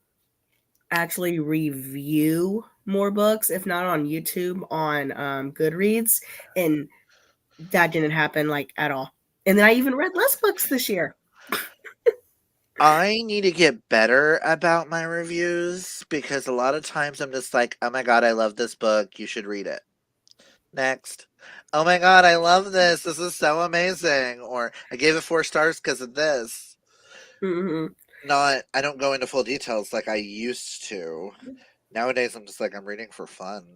Speaker 3: actually review more books, if not on YouTube, on Goodreads, and that didn't happen at all. And then I even read less books this year.
Speaker 1: I need to get better about my reviews because a lot of times I'm just like, oh my god, I love this book. You should read it. Next. Oh my god, I love this. This is so amazing. Or I gave it 4 stars because of this.
Speaker 3: Mm-hmm.
Speaker 1: I don't go into full details like I used to. Nowadays, I'm just like, I'm reading for fun.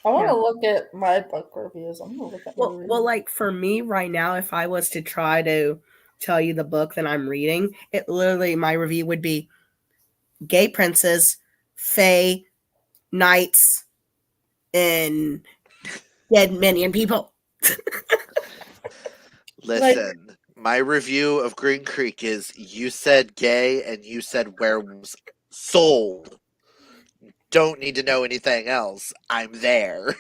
Speaker 2: I want
Speaker 3: Yeah.
Speaker 2: to look at my book reviews. I'm gonna look at my
Speaker 3: Well, for me right now, if I was to try to tell you the book that I'm reading, it literally, my review would be gay princes, fae, knights, and dead minion people.
Speaker 1: Listen, my review of Green Creek is you said gay and you said werewolves. Sold. Don't need to know anything else. I'm there.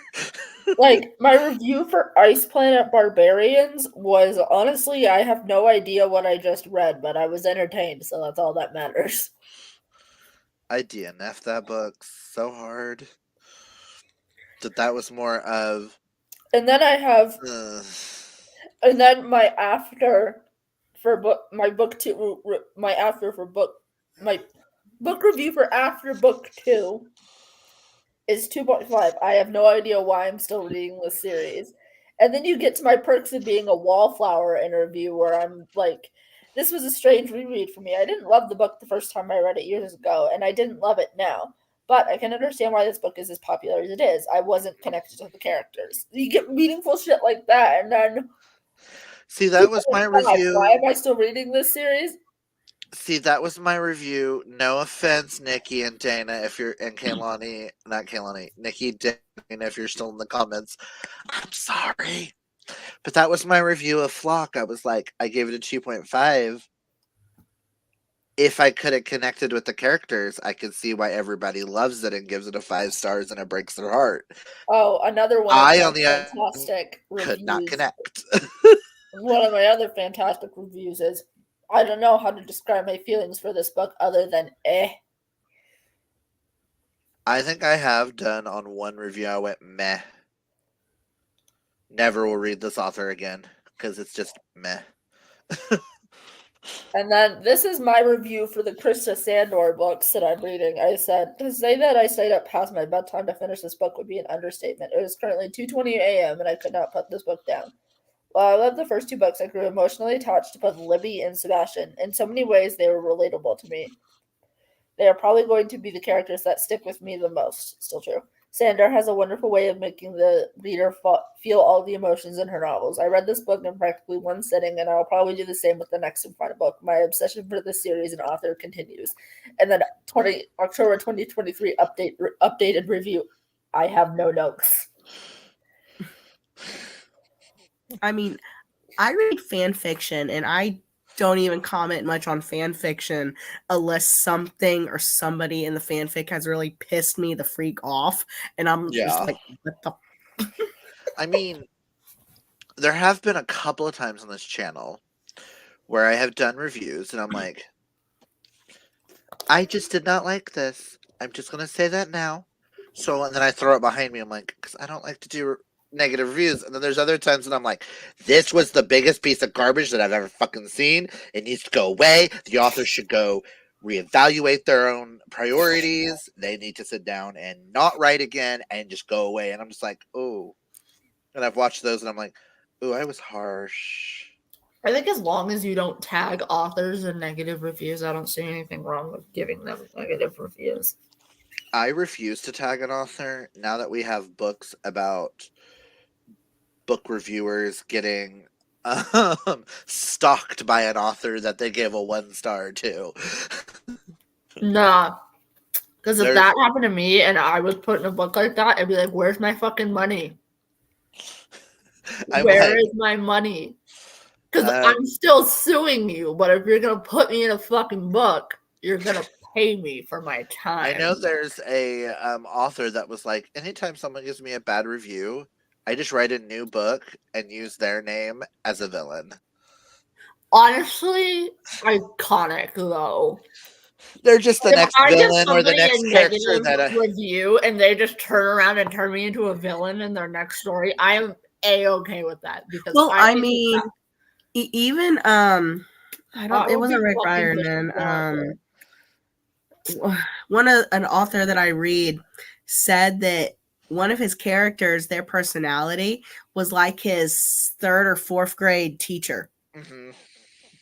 Speaker 2: my review for Ice Planet Barbarians was honestly, I have no idea what I just read, but I was entertained, so that's all that matters.
Speaker 1: I DNF'd that book so hard that was more of.
Speaker 2: And then I have, and then my after for book, my book two, my after for book, my book review for after book 2 is 2.5. I have no idea why I'm still reading this series. And then you get to my perks of being a wallflower interview where I'm like, this was a strange reread for me. I didn't love the book the first time I read it years ago, and I didn't love it now. But I can understand why this book is as popular as it is. I wasn't connected to the characters. You get meaningful shit like that, and then
Speaker 1: See, that was my review.
Speaker 2: why am I still reading this series?
Speaker 1: See, that was my review. No offense, Nikki and Dana, if you're and Kaylani, not Kaylani, Nikki, Dana, if you're still in the comments. I'm sorry. But that was my review of Flock. I was like, I gave it a 2.5. If I could have connected with the characters, I could see why everybody loves it and gives it a 5 stars and it breaks their heart.
Speaker 2: Oh, another one of
Speaker 1: I,
Speaker 2: my
Speaker 1: on the other,
Speaker 2: fantastic
Speaker 1: could not
Speaker 2: reviews.
Speaker 1: connect.
Speaker 2: One of my other fantastic reviews is, I don't know how to describe my feelings for this book other than eh.
Speaker 1: I think I have done on one review, I went meh. Never will read this author again because it's just meh.
Speaker 2: And then this is my review for the Krista Sandor books that I'm reading. I said, to say that I stayed up past my bedtime to finish this book would be an understatement. It is currently 2:20 a.m. and I could not put this book down. While I loved the first 2 books, I grew emotionally attached to both Libby and Sebastian. In so many ways, they were relatable to me. They are probably going to be the characters that stick with me the most. Still true. Sandor has a wonderful way of making the reader feel all the emotions in her novels. I read this book in practically one sitting, and I'll probably do the same with the next important book. My obsession for this series and author continues. And then October 2023 updated review. I have no notes.
Speaker 3: I mean, I read fan fiction and I don't even comment much on fan fiction unless something or somebody in the fanfic has really pissed me the freak off. And I'm just
Speaker 1: Yeah.
Speaker 3: like, what the?
Speaker 1: I mean, there have been a couple of times on this channel where I have done reviews and I'm like, I just did not like this. I'm just going to say that now. So, and then I throw it behind me. I'm like, because I don't like to do negative reviews. And then there's other times when I'm like, this was the biggest piece of garbage that I've ever fucking seen. It needs to go away. The author should go reevaluate their own priorities. They need to sit down and not write again and just go away. And I'm just like, oh. And I've watched those and I'm like, oh, I was harsh.
Speaker 4: I think as long as you don't tag authors in negative reviews, I don't see anything wrong with giving them negative reviews.
Speaker 1: I refuse to tag an author now that we have books about book reviewers getting stalked by an author that they gave a 1 star to.
Speaker 4: Nah. Because if
Speaker 1: There's-
Speaker 4: that happened to me and I was put in a book like that, I'd be like, where's my fucking money? Where is my money? Because I'm still suing you, but if you're going to put me in a fucking book, you're going to pay me for my time.
Speaker 1: I know there's a author that was like, anytime someone gives me a bad review, I just write a new book and use their name as a villain.
Speaker 4: Honestly, iconic though.
Speaker 1: They're just the next villain or the next character that
Speaker 4: review, and they just turn around and turn me into a villain in their next story. I am a-okay with that because
Speaker 3: I mean, even I don't. It wasn't Rick Riordan. An author that I read said that one of his characters, their personality was like his 3rd or 4th grade teacher.
Speaker 1: Mm-hmm.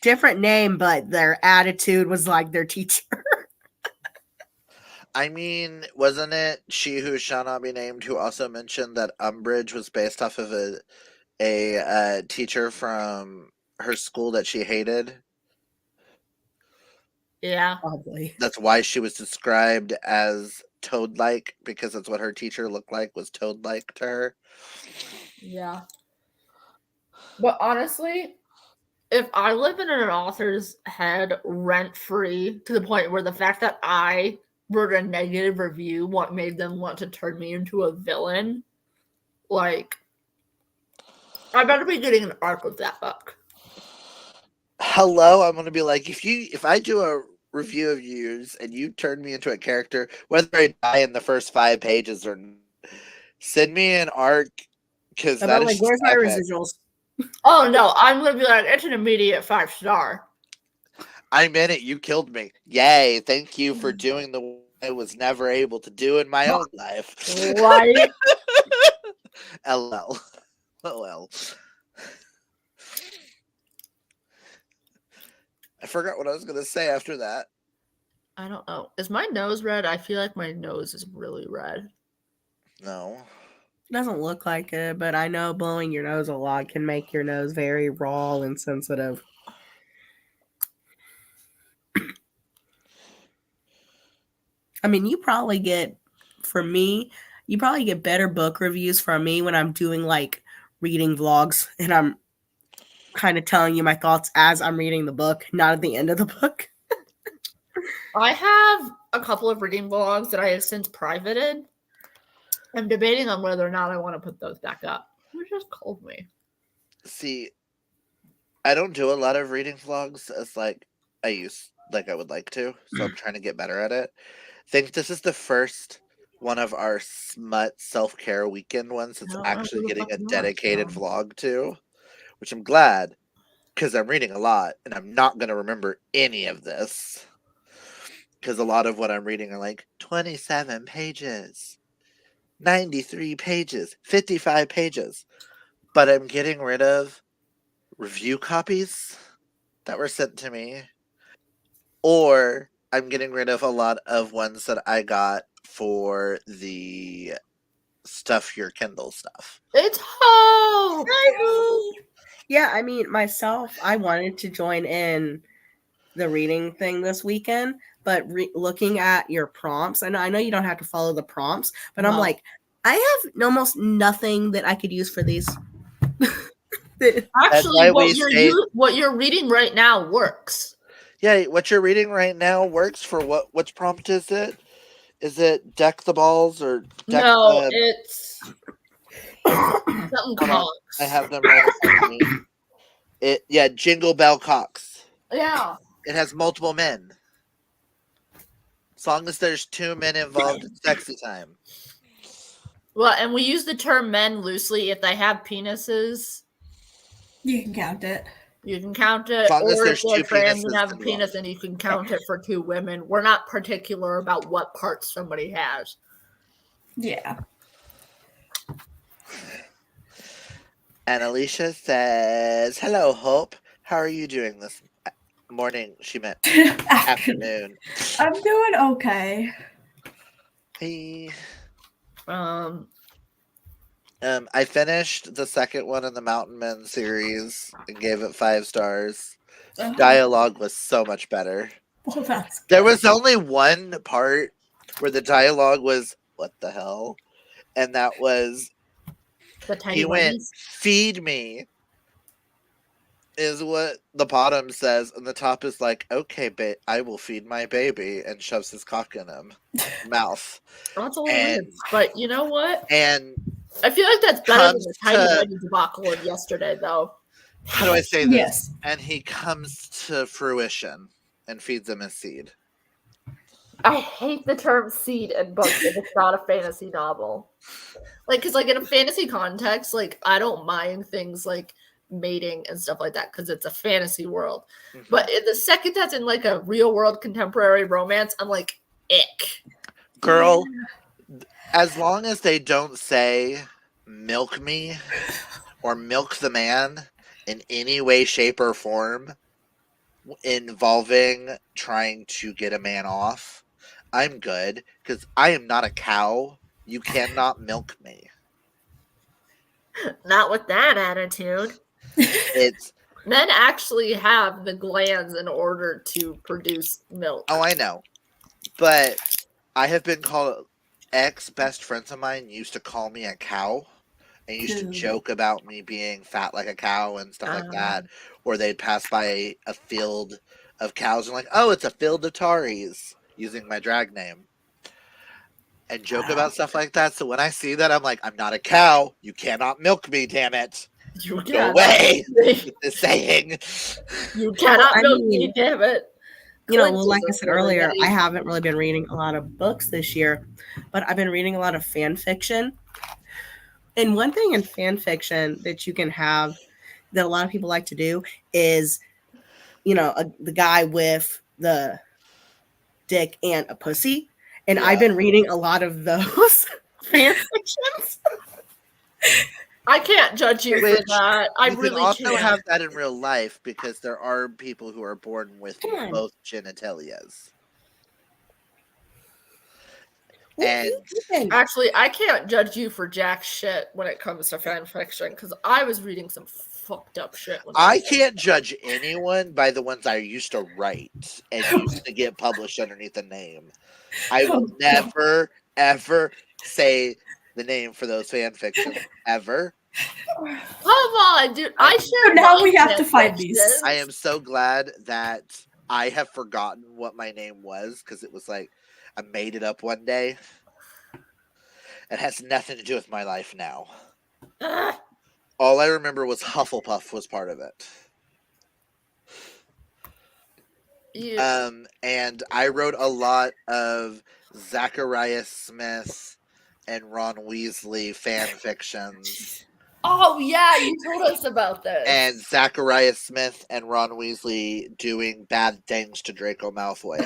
Speaker 3: Different name, but their attitude was like their teacher.
Speaker 1: I mean, wasn't it She Who Shall Not Be Named who also mentioned that Umbridge was based off of a teacher from her school that she hated?
Speaker 4: Yeah.
Speaker 3: Probably.
Speaker 1: That's why she was described as toad-like, because that's what her teacher looked like, was toad-like to her.
Speaker 4: Yeah. But honestly, if I live in an author's head rent-free to the point where the fact that I wrote a negative review made them want to turn me into a villain, like, I better be getting an arc with that book.
Speaker 1: Hello, I'm gonna be like, if I do a review of yours and you turn me into a character, whether I die in the first 5 pages or not, send me an arc, because that is
Speaker 3: like, where's my residuals?
Speaker 4: Oh no, I'm gonna be like, it's an immediate 5-star.
Speaker 1: I'm in it. You killed me. Yay! Thank you for doing the one I was never able to do in my own life.
Speaker 4: Right?
Speaker 1: LL. LL. I forgot what I was gonna say after that.
Speaker 4: I don't know. Is my nose red? I feel like my nose is really red.
Speaker 1: No.
Speaker 3: Doesn't look like it, but I know blowing your nose a lot can make your nose very raw and sensitive. I mean, you probably get better book reviews from me when I'm doing like reading vlogs and I'm kind of telling you my thoughts as I'm reading the book, not at the end of the book.
Speaker 4: I have a couple of reading vlogs that I have since privated. I'm debating on whether or not I want to put those back up. Who just called me?
Speaker 1: See, I don't do a lot of reading vlogs as I would like to, so I'm trying to get better at it. Think this is the first one of our smut self-care weekend ones that's
Speaker 4: No,
Speaker 1: actually
Speaker 4: who the
Speaker 1: getting
Speaker 4: fuck
Speaker 1: a
Speaker 4: you are,
Speaker 1: dedicated
Speaker 4: so.
Speaker 1: vlog to, which I'm glad because I'm reading a lot and I'm not going to remember any of this because a lot of what I'm reading are like 27 pages, 93 pages, 55 pages, but I'm getting rid of review copies that were sent to me, or I'm getting rid of a lot of ones that I got for the stuff your Kindle stuff.
Speaker 4: It's Hope!
Speaker 3: Yeah, I mean, myself, I wanted to join in the reading thing this weekend, but looking at your prompts, and I know you don't have to follow the prompts, but I'm
Speaker 4: No.
Speaker 3: like, I have almost nothing that I could use for these.
Speaker 4: Actually,
Speaker 1: why we say-
Speaker 4: what you're reading right now works.
Speaker 1: Yeah, what you're reading right now works for what? Which prompt is it? Is it deck the balls or deck
Speaker 4: No,
Speaker 1: the?
Speaker 4: it's something
Speaker 1: Hold on,
Speaker 4: Cox.
Speaker 1: I have them right in front of me. Jingle Bell Cox.
Speaker 4: Yeah.
Speaker 1: It has multiple men. As long as there's 2 men involved, it's sexy time.
Speaker 4: Well, and we use the term men loosely. If they have penises,
Speaker 5: You can count it.
Speaker 4: you can count it.
Speaker 1: As long as
Speaker 4: Or if
Speaker 1: there's
Speaker 4: they're
Speaker 1: two
Speaker 4: trans and
Speaker 1: penises
Speaker 4: have a penis,
Speaker 1: involved.
Speaker 4: and you can count it for 2 women. We're not particular about what parts somebody has.
Speaker 5: Yeah.
Speaker 1: And Alicia says, "Hello, Hope. How are you doing this morning?" She meant afternoon.
Speaker 5: I'm doing okay.
Speaker 1: Hey.
Speaker 4: I
Speaker 1: I finished the second one in the Mountain Men series and gave it 5 stars. Dialogue was so much better.
Speaker 5: Well, that's
Speaker 1: There
Speaker 5: good.
Speaker 1: was only one part where the dialogue was, "What the hell?" And that was,
Speaker 4: the tiny
Speaker 1: he went,
Speaker 4: bunnies.
Speaker 1: "Feed me," is what the bottom says, and the top is like, "Okay, I will feed my baby," and shoves his cock in him mouth.
Speaker 4: That's a little weird. But you know what?
Speaker 1: And
Speaker 4: I feel like that's better than
Speaker 1: comes
Speaker 4: the tiny
Speaker 1: to-
Speaker 4: bunny debacle of yesterday, though.
Speaker 1: how do I say this?
Speaker 5: Yes.
Speaker 1: And he comes to fruition and feeds him his seed.
Speaker 4: I hate the term seed in books if it's not a fantasy novel. Because in a fantasy context, I don't mind things like mating and stuff like that because it's a fantasy world.
Speaker 1: Mhm.
Speaker 4: But the second that's in a real world contemporary romance, I'm like, ick.
Speaker 1: Girl, as long as they don't say milk me or milk the man in any way, shape, or form involving trying to get a man off, I'm good because I am not a cow. You cannot milk me.
Speaker 4: Not with that attitude.
Speaker 1: It's
Speaker 4: Men actually have the glands in order to produce milk.
Speaker 1: Oh, I know, but I have been called. Ex-best friends of mine used to call me a cow and used to
Speaker 5: Ooh.
Speaker 1: joke about me being fat like a cow and stuff like that. Or they'd pass by a field of cows and "Oh, it's a field of Taris," using my drag name. And joke about stuff like that. So when I see that, I'm like, I'm not a cow. You cannot milk me, damn it.
Speaker 4: You
Speaker 1: Go
Speaker 4: cannot
Speaker 1: away
Speaker 4: milk
Speaker 1: with this saying.
Speaker 4: You cannot
Speaker 3: I
Speaker 4: milk
Speaker 3: mean,
Speaker 4: me, damn it.
Speaker 3: Like I said earlier, I haven't really been reading a lot of books this year, but I've been reading a lot of fan fiction. And one thing in fan fiction that you can have that a lot of people like to do is, the guy with the dick and a pussy. And
Speaker 1: Yeah.
Speaker 3: I've been reading a lot of those fan fictions.
Speaker 4: I can't judge you for that. I
Speaker 1: You can
Speaker 4: really
Speaker 1: also
Speaker 4: can't.
Speaker 1: have that in real life because there are people who are born with
Speaker 3: Come on.
Speaker 1: both genitalias.
Speaker 3: What are
Speaker 1: And
Speaker 3: you doing?
Speaker 4: Actually, I can't judge you for jack shit when it comes to fan fiction because I was reading some fucked up shit. When
Speaker 1: I
Speaker 4: was young.
Speaker 1: can't judge anyone by the ones I used to write and used to get published underneath a name. I will
Speaker 5: Oh,
Speaker 1: never, ever say the name for those fan fictions ever.
Speaker 4: Come on, dude. I
Speaker 5: So
Speaker 4: share.
Speaker 5: now
Speaker 4: my
Speaker 5: we have to
Speaker 4: fan
Speaker 5: find these.
Speaker 4: fictions.
Speaker 1: I am so glad that I have forgotten what my name was because it was like I made it up one day. It has nothing to do with my life now.
Speaker 4: Ah,
Speaker 1: All I remember was Hufflepuff was part of it.
Speaker 4: you,
Speaker 1: And I wrote a lot of Zachariah Smith and Ron Weasley fan fictions.
Speaker 4: oh yeah, you told us about this.
Speaker 1: And Zachariah Smith and Ron Weasley doing bad things to Draco Malfoy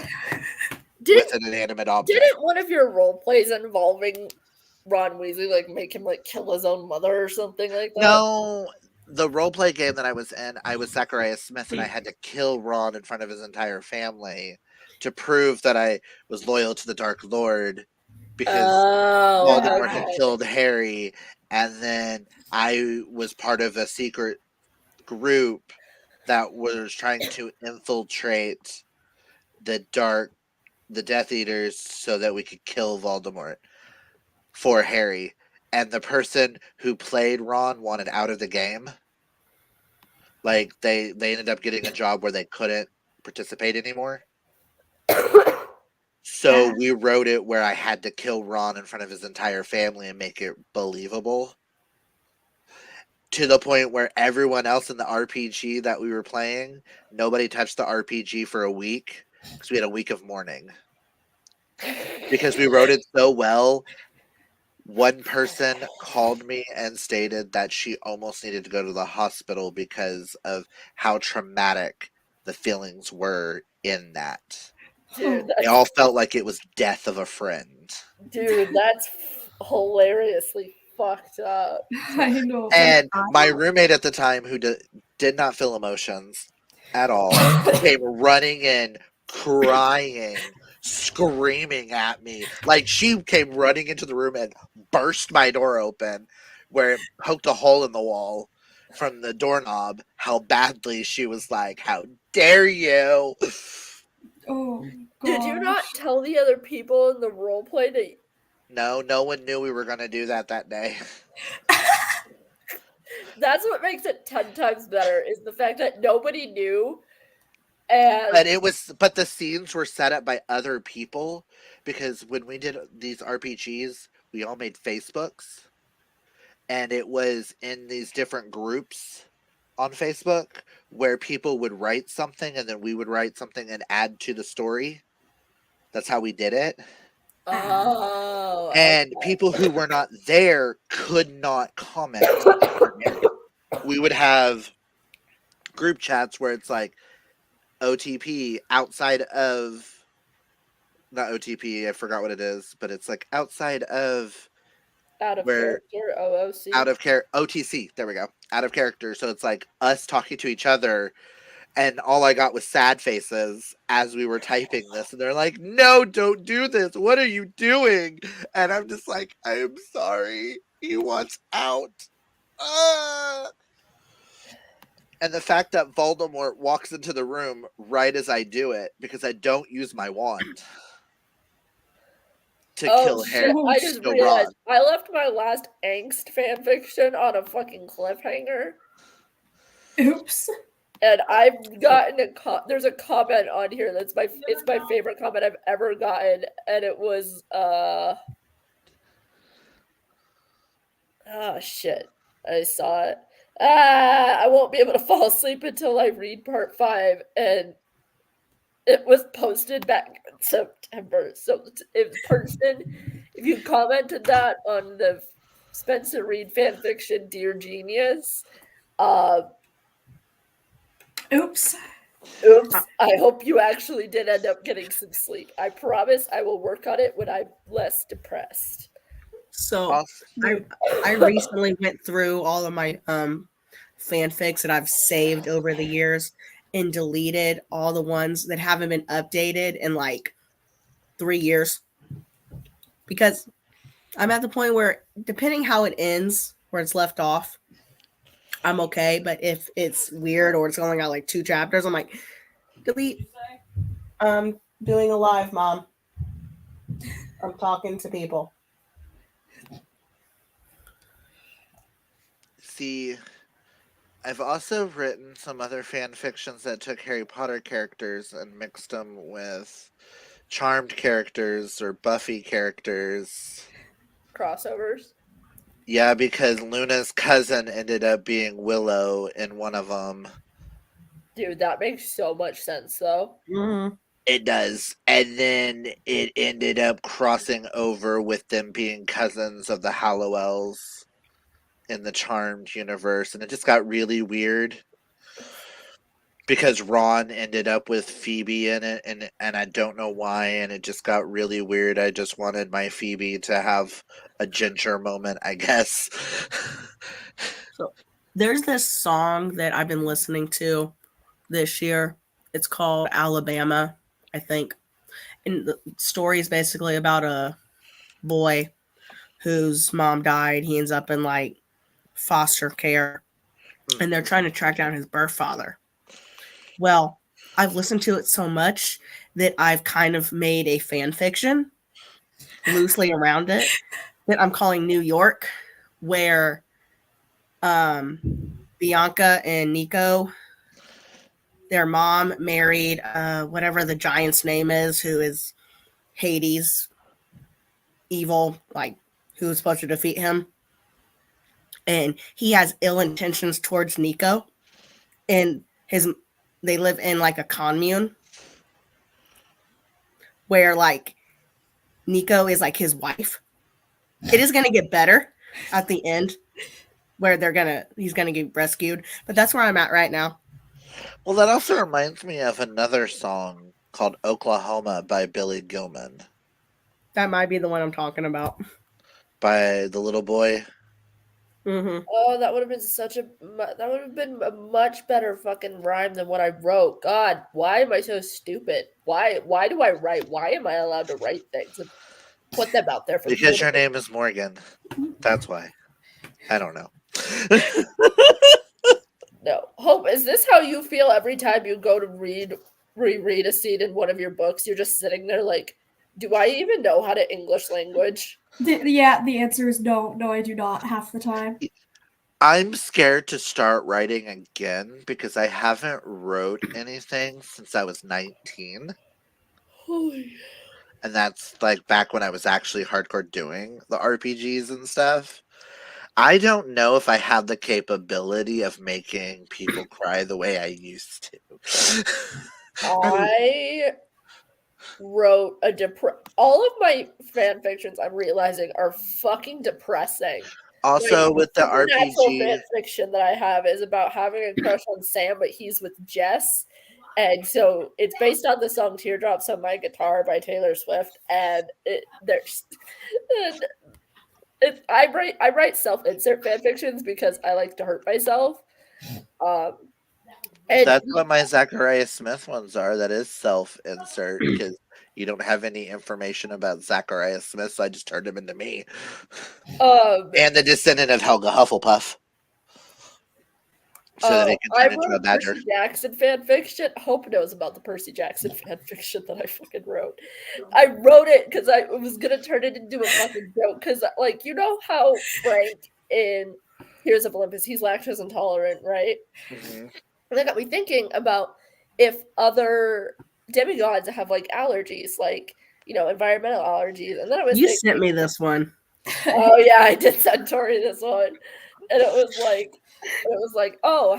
Speaker 1: with an inanimate object.
Speaker 2: Didn't one of your role plays involving Ron Weasley like make him like kill his own mother or something like that?
Speaker 1: No, the roleplay game that I was in, I was Zachariah Smith and I had to kill Ron in front of his entire family to prove that I was loyal to the Dark Lord because
Speaker 2: Oh,
Speaker 1: Voldemort had
Speaker 2: okay.
Speaker 1: killed Harry, and then I was part of a secret group that was trying to infiltrate the Death Eaters so that we could kill Voldemort for Harry. And the person who played Ron wanted out of the game. Like they ended up getting a job where they couldn't participate anymore. So we wrote it where I had to kill Ron in front of his entire family and make it believable. To the point where everyone else in the RPG that we were playing, nobody touched the RPG for a week because we had a week of mourning. Because we wrote it so well, one person called me and stated that she almost needed to go to the hospital because of how traumatic the feelings were in that.
Speaker 2: Dude,
Speaker 1: They all felt like it was death of a friend.
Speaker 2: that's hilariously fucked up.
Speaker 5: I know.
Speaker 1: And my roommate at the time, who did not feel emotions at all, came running in, crying, screaming at me. Like she came running into the room and burst my door open, where it poked a hole in the wall from the doorknob. How badly she was like, "How dare you!"
Speaker 5: Oh,
Speaker 2: Did you not
Speaker 5: gosh.
Speaker 2: tell the other people in the role play that
Speaker 1: No one knew we were gonna do that day.
Speaker 2: that's what makes it 10 times better is the fact that nobody knew and
Speaker 1: But the scenes were set up by other people because when we did these RPGs, we all made Facebooks, and it was in these different groups on Facebook where people would write something and then we would write something and add to the story. That's how we did it.
Speaker 2: oh,
Speaker 1: And people who were not there could not comment. We would have group chats where it's like OTP outside of not OTP, I forgot what it is, but it's like outside of
Speaker 2: out of
Speaker 1: where
Speaker 2: character OOC.
Speaker 1: out of character OTC, there we go. Out of character. So it's like us talking to each other, and all I got was sad faces as we were typing this, and they're like, "No, don't do this. What are you doing?" And I'm just like, "I am sorry. He wants out." And the fact that Voldemort walks into the room right as I do it, because I don't use my wand to kill Harry.
Speaker 2: I just
Speaker 1: Kill
Speaker 2: realized
Speaker 1: Ron.
Speaker 2: I left my last angst fanfiction on a fucking cliffhanger.
Speaker 5: Oops.
Speaker 2: And I've gotten there's a comment on here that's it's my favorite comment I've ever gotten, and it was oh shit, I saw it. I won't be able to fall asleep until I read part 5, and it was posted back in September. So if you commented that on the Spencer Reed fanfiction Dear Genius,
Speaker 5: Oops.
Speaker 2: oops, I hope you actually did end up getting some sleep. I promise I will work on it when I'm less depressed.
Speaker 3: So I recently went through all of my fanfics that I've saved over the years and deleted all the ones that haven't been updated in like 3 years. Because I'm at the point where, depending how it ends, where it's left off, I'm okay. But if it's weird or it's only got like 2 chapters, I'm like, delete. I'm doing a live, Mom. I'm talking to people.
Speaker 1: See, I've also written some other fan fictions that took Harry Potter characters and mixed them with Charmed characters or Buffy characters.
Speaker 2: Crossovers.
Speaker 1: Yeah, because Luna's cousin ended up being Willow in one of them.
Speaker 2: Dude, that makes so much sense, though.
Speaker 3: Mm-hmm.
Speaker 1: It does. And then it ended up crossing over with them being cousins of the Hallowells in the Charmed universe. And it just got really weird because Ron ended up with Phoebe in it. And I don't know why. And it just got really weird. I just wanted my Phoebe to have a ginger moment, I guess.
Speaker 3: So there's this song that I've been listening to this year. It's called Alabama, I think. And the story is basically about a boy whose mom died. He ends up in like foster care, and they're trying to track down his birth father. Well, I've listened to it so much that I've kind of made a fan fiction loosely around it that I'm calling New York, where Bianca and Nico, their mom married whatever the giant's name is, who is Hades, evil, like who was supposed to defeat him. And he has ill intentions towards Nico. And they live in like a commune where like Nico is like his wife. It is gonna get better at the end where he's gonna get rescued. But that's where I'm at right now.
Speaker 1: Well, that also reminds me of another song called Oklahoma by Billy Gilman
Speaker 3: That might be the one I'm talking about.
Speaker 1: by the little boy.
Speaker 3: Mm-hmm.
Speaker 2: Oh, that would have been a much better fucking rhyme than what I wrote. God, why am I so stupid? Why do I write? Why am I allowed to write things and put them out there for
Speaker 1: Because
Speaker 2: people
Speaker 1: your
Speaker 2: to-
Speaker 1: name is Morgan. That's why. I don't know.
Speaker 2: No. Hope, is this how you feel every time you go to reread a scene in one of your books? You're just sitting there like, do I even know how to English language?
Speaker 5: The answer is no. No, I do not half the time.
Speaker 1: I'm scared to start writing again because I haven't wrote anything since I was 19. And that's like back when I was actually hardcore doing the RPGs and stuff. I don't know if I have the capability of making people cry the way I used to.
Speaker 2: I wrote all of my fan fictions, I'm realizing, are fucking depressing.
Speaker 1: Also,
Speaker 2: Like,
Speaker 1: with the
Speaker 2: supernatural
Speaker 1: RPG,
Speaker 2: fan fiction that I have is about having a crush on Sam, but he's with Jess. And so it's based on the song Teardrops on My Guitar by Taylor Swift. And I write self-insert fan fictions because I like to hurt myself. And
Speaker 1: that's what my Zachariah Smith ones are. That is self-insert because you don't have any information about Zachariah Smith, so I just turned him into me. And the descendant of Helga Hufflepuff. So that he can
Speaker 2: I
Speaker 1: turn into a
Speaker 2: wrote
Speaker 1: badger.
Speaker 2: Percy Jackson fan fiction. Hope knows about the Percy Jackson fan fiction that I fucking wrote. I wrote it because I was gonna turn it into a fucking joke. Because, like, you know how Frank in Heroes of Olympus, he's lactose intolerant, right?
Speaker 1: Mm-hmm.
Speaker 2: And that got me thinking about if other demigods have like allergies, like, you know, environmental allergies. And then I was
Speaker 3: You
Speaker 2: thinking,
Speaker 3: sent me this one.
Speaker 2: oh yeah, I did send Tori this one, and it was like, oh,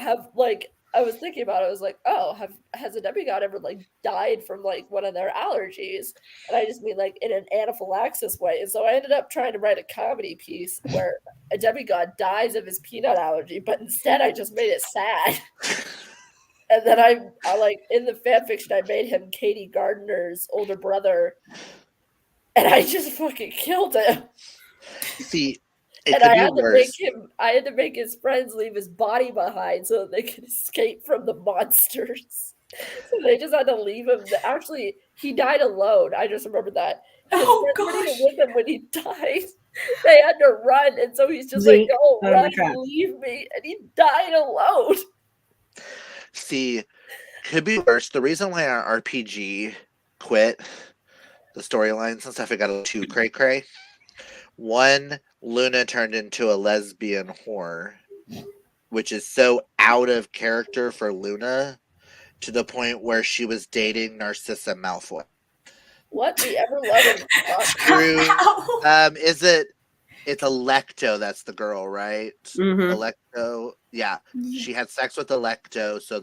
Speaker 2: I was thinking about it. I was like, oh, has a demigod ever like died from like one of their allergies? And I just mean like in an anaphylaxis way. And so I ended up trying to write a comedy piece where a demigod dies of his peanut allergy, but instead I just made it sad. And then I like in the fan fiction I made him Katie Gardner's older brother, and I just fucking killed him.
Speaker 1: See, it
Speaker 2: And
Speaker 1: could
Speaker 2: I
Speaker 1: be
Speaker 2: had to
Speaker 1: worse.
Speaker 2: I had to make his friends leave his body behind so that they could escape from the monsters. So they just had to leave him. Actually, he died alone. I just remember that. His
Speaker 5: Oh
Speaker 2: friends weren't even
Speaker 5: gosh.
Speaker 2: with him when he died. They had to run, and so he's just like,
Speaker 3: See?
Speaker 2: "Don't
Speaker 3: None of
Speaker 2: run,
Speaker 3: the traps.
Speaker 2: leave me," and he died alone.
Speaker 1: See, could be worse. The reason why our RPG quit, the storylines and stuff, it got a little too cray cray. One, Luna turned into a lesbian whore, which is so out of character for Luna to the point where she was dating Narcissa Malfoy.
Speaker 2: What the ever loving fuck?
Speaker 1: Through,
Speaker 5: Ow.
Speaker 1: is it? It's Electo. That's the girl, right?
Speaker 3: Mhm.
Speaker 1: Electo. Yeah, she had sex with Electo so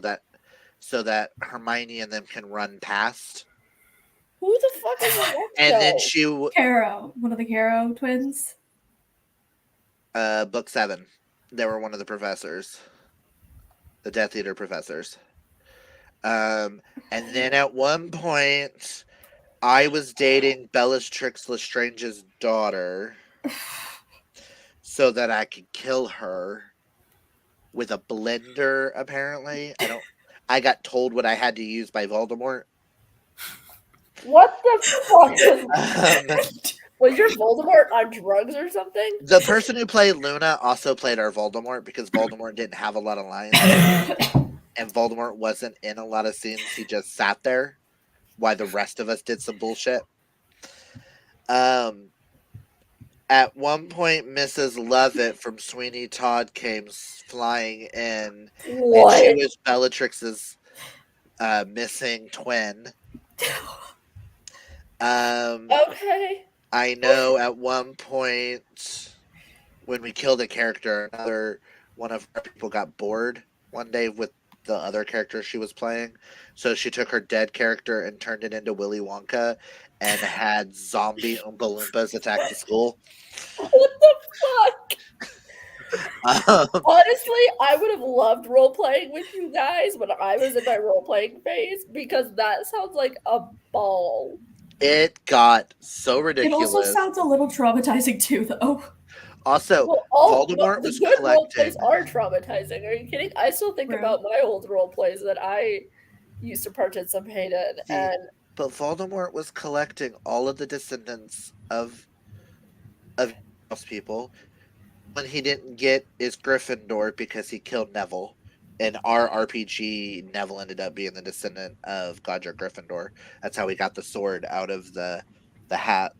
Speaker 1: that Hermione and them can run past.
Speaker 2: Who the fuck is
Speaker 1: And then
Speaker 2: Electro?
Speaker 5: Caro, one of the Caro twins.
Speaker 1: book 7, they were one of the professors, the Death Eater professors. And then at one point, I was dating Bellatrix Lestrange's daughter so that I could kill her with a blender. Apparently, I got told what I had to use by Voldemort.
Speaker 2: What the fuck?
Speaker 1: Um,
Speaker 2: Was your Voldemort on drugs or something?
Speaker 1: the person who played Luna also played our Voldemort because Voldemort didn't have a lot of lines. And Voldemort wasn't in a lot of scenes. He just sat there while the rest of us did some bullshit. At one point, Mrs. Lovett from Sweeney Todd came flying in,
Speaker 2: What?
Speaker 1: and she was Bellatrix's missing twin.
Speaker 2: Okay.
Speaker 1: I know at one point when we killed a character, another one of our people got bored one day with the other character she was playing. So she took her dead character and turned it into Willy Wonka and had zombie Oompa Loompas attack the school.
Speaker 2: What the fuck?
Speaker 1: Um,
Speaker 2: Honestly, I would have loved role playing with you guys when I was in my role playing phase because that sounds like a ball.
Speaker 1: it got so
Speaker 5: It
Speaker 1: ridiculous.
Speaker 5: also sounds a little traumatizing too, though.
Speaker 1: Also,
Speaker 2: Well,
Speaker 1: Voldemort
Speaker 2: the
Speaker 1: was
Speaker 2: good role
Speaker 1: collecting.
Speaker 2: plays are traumatizing. Are you kidding? I still think
Speaker 5: True.
Speaker 2: about my old role plays that I used to participate in,
Speaker 1: See,
Speaker 2: and
Speaker 1: But Voldemort was collecting all of the descendants of house people. When he didn't get is Gryffindor because he killed Neville. In our RPG, Neville ended up being the descendant of Godric Gryffindor. That's how he got the sword out of the hat.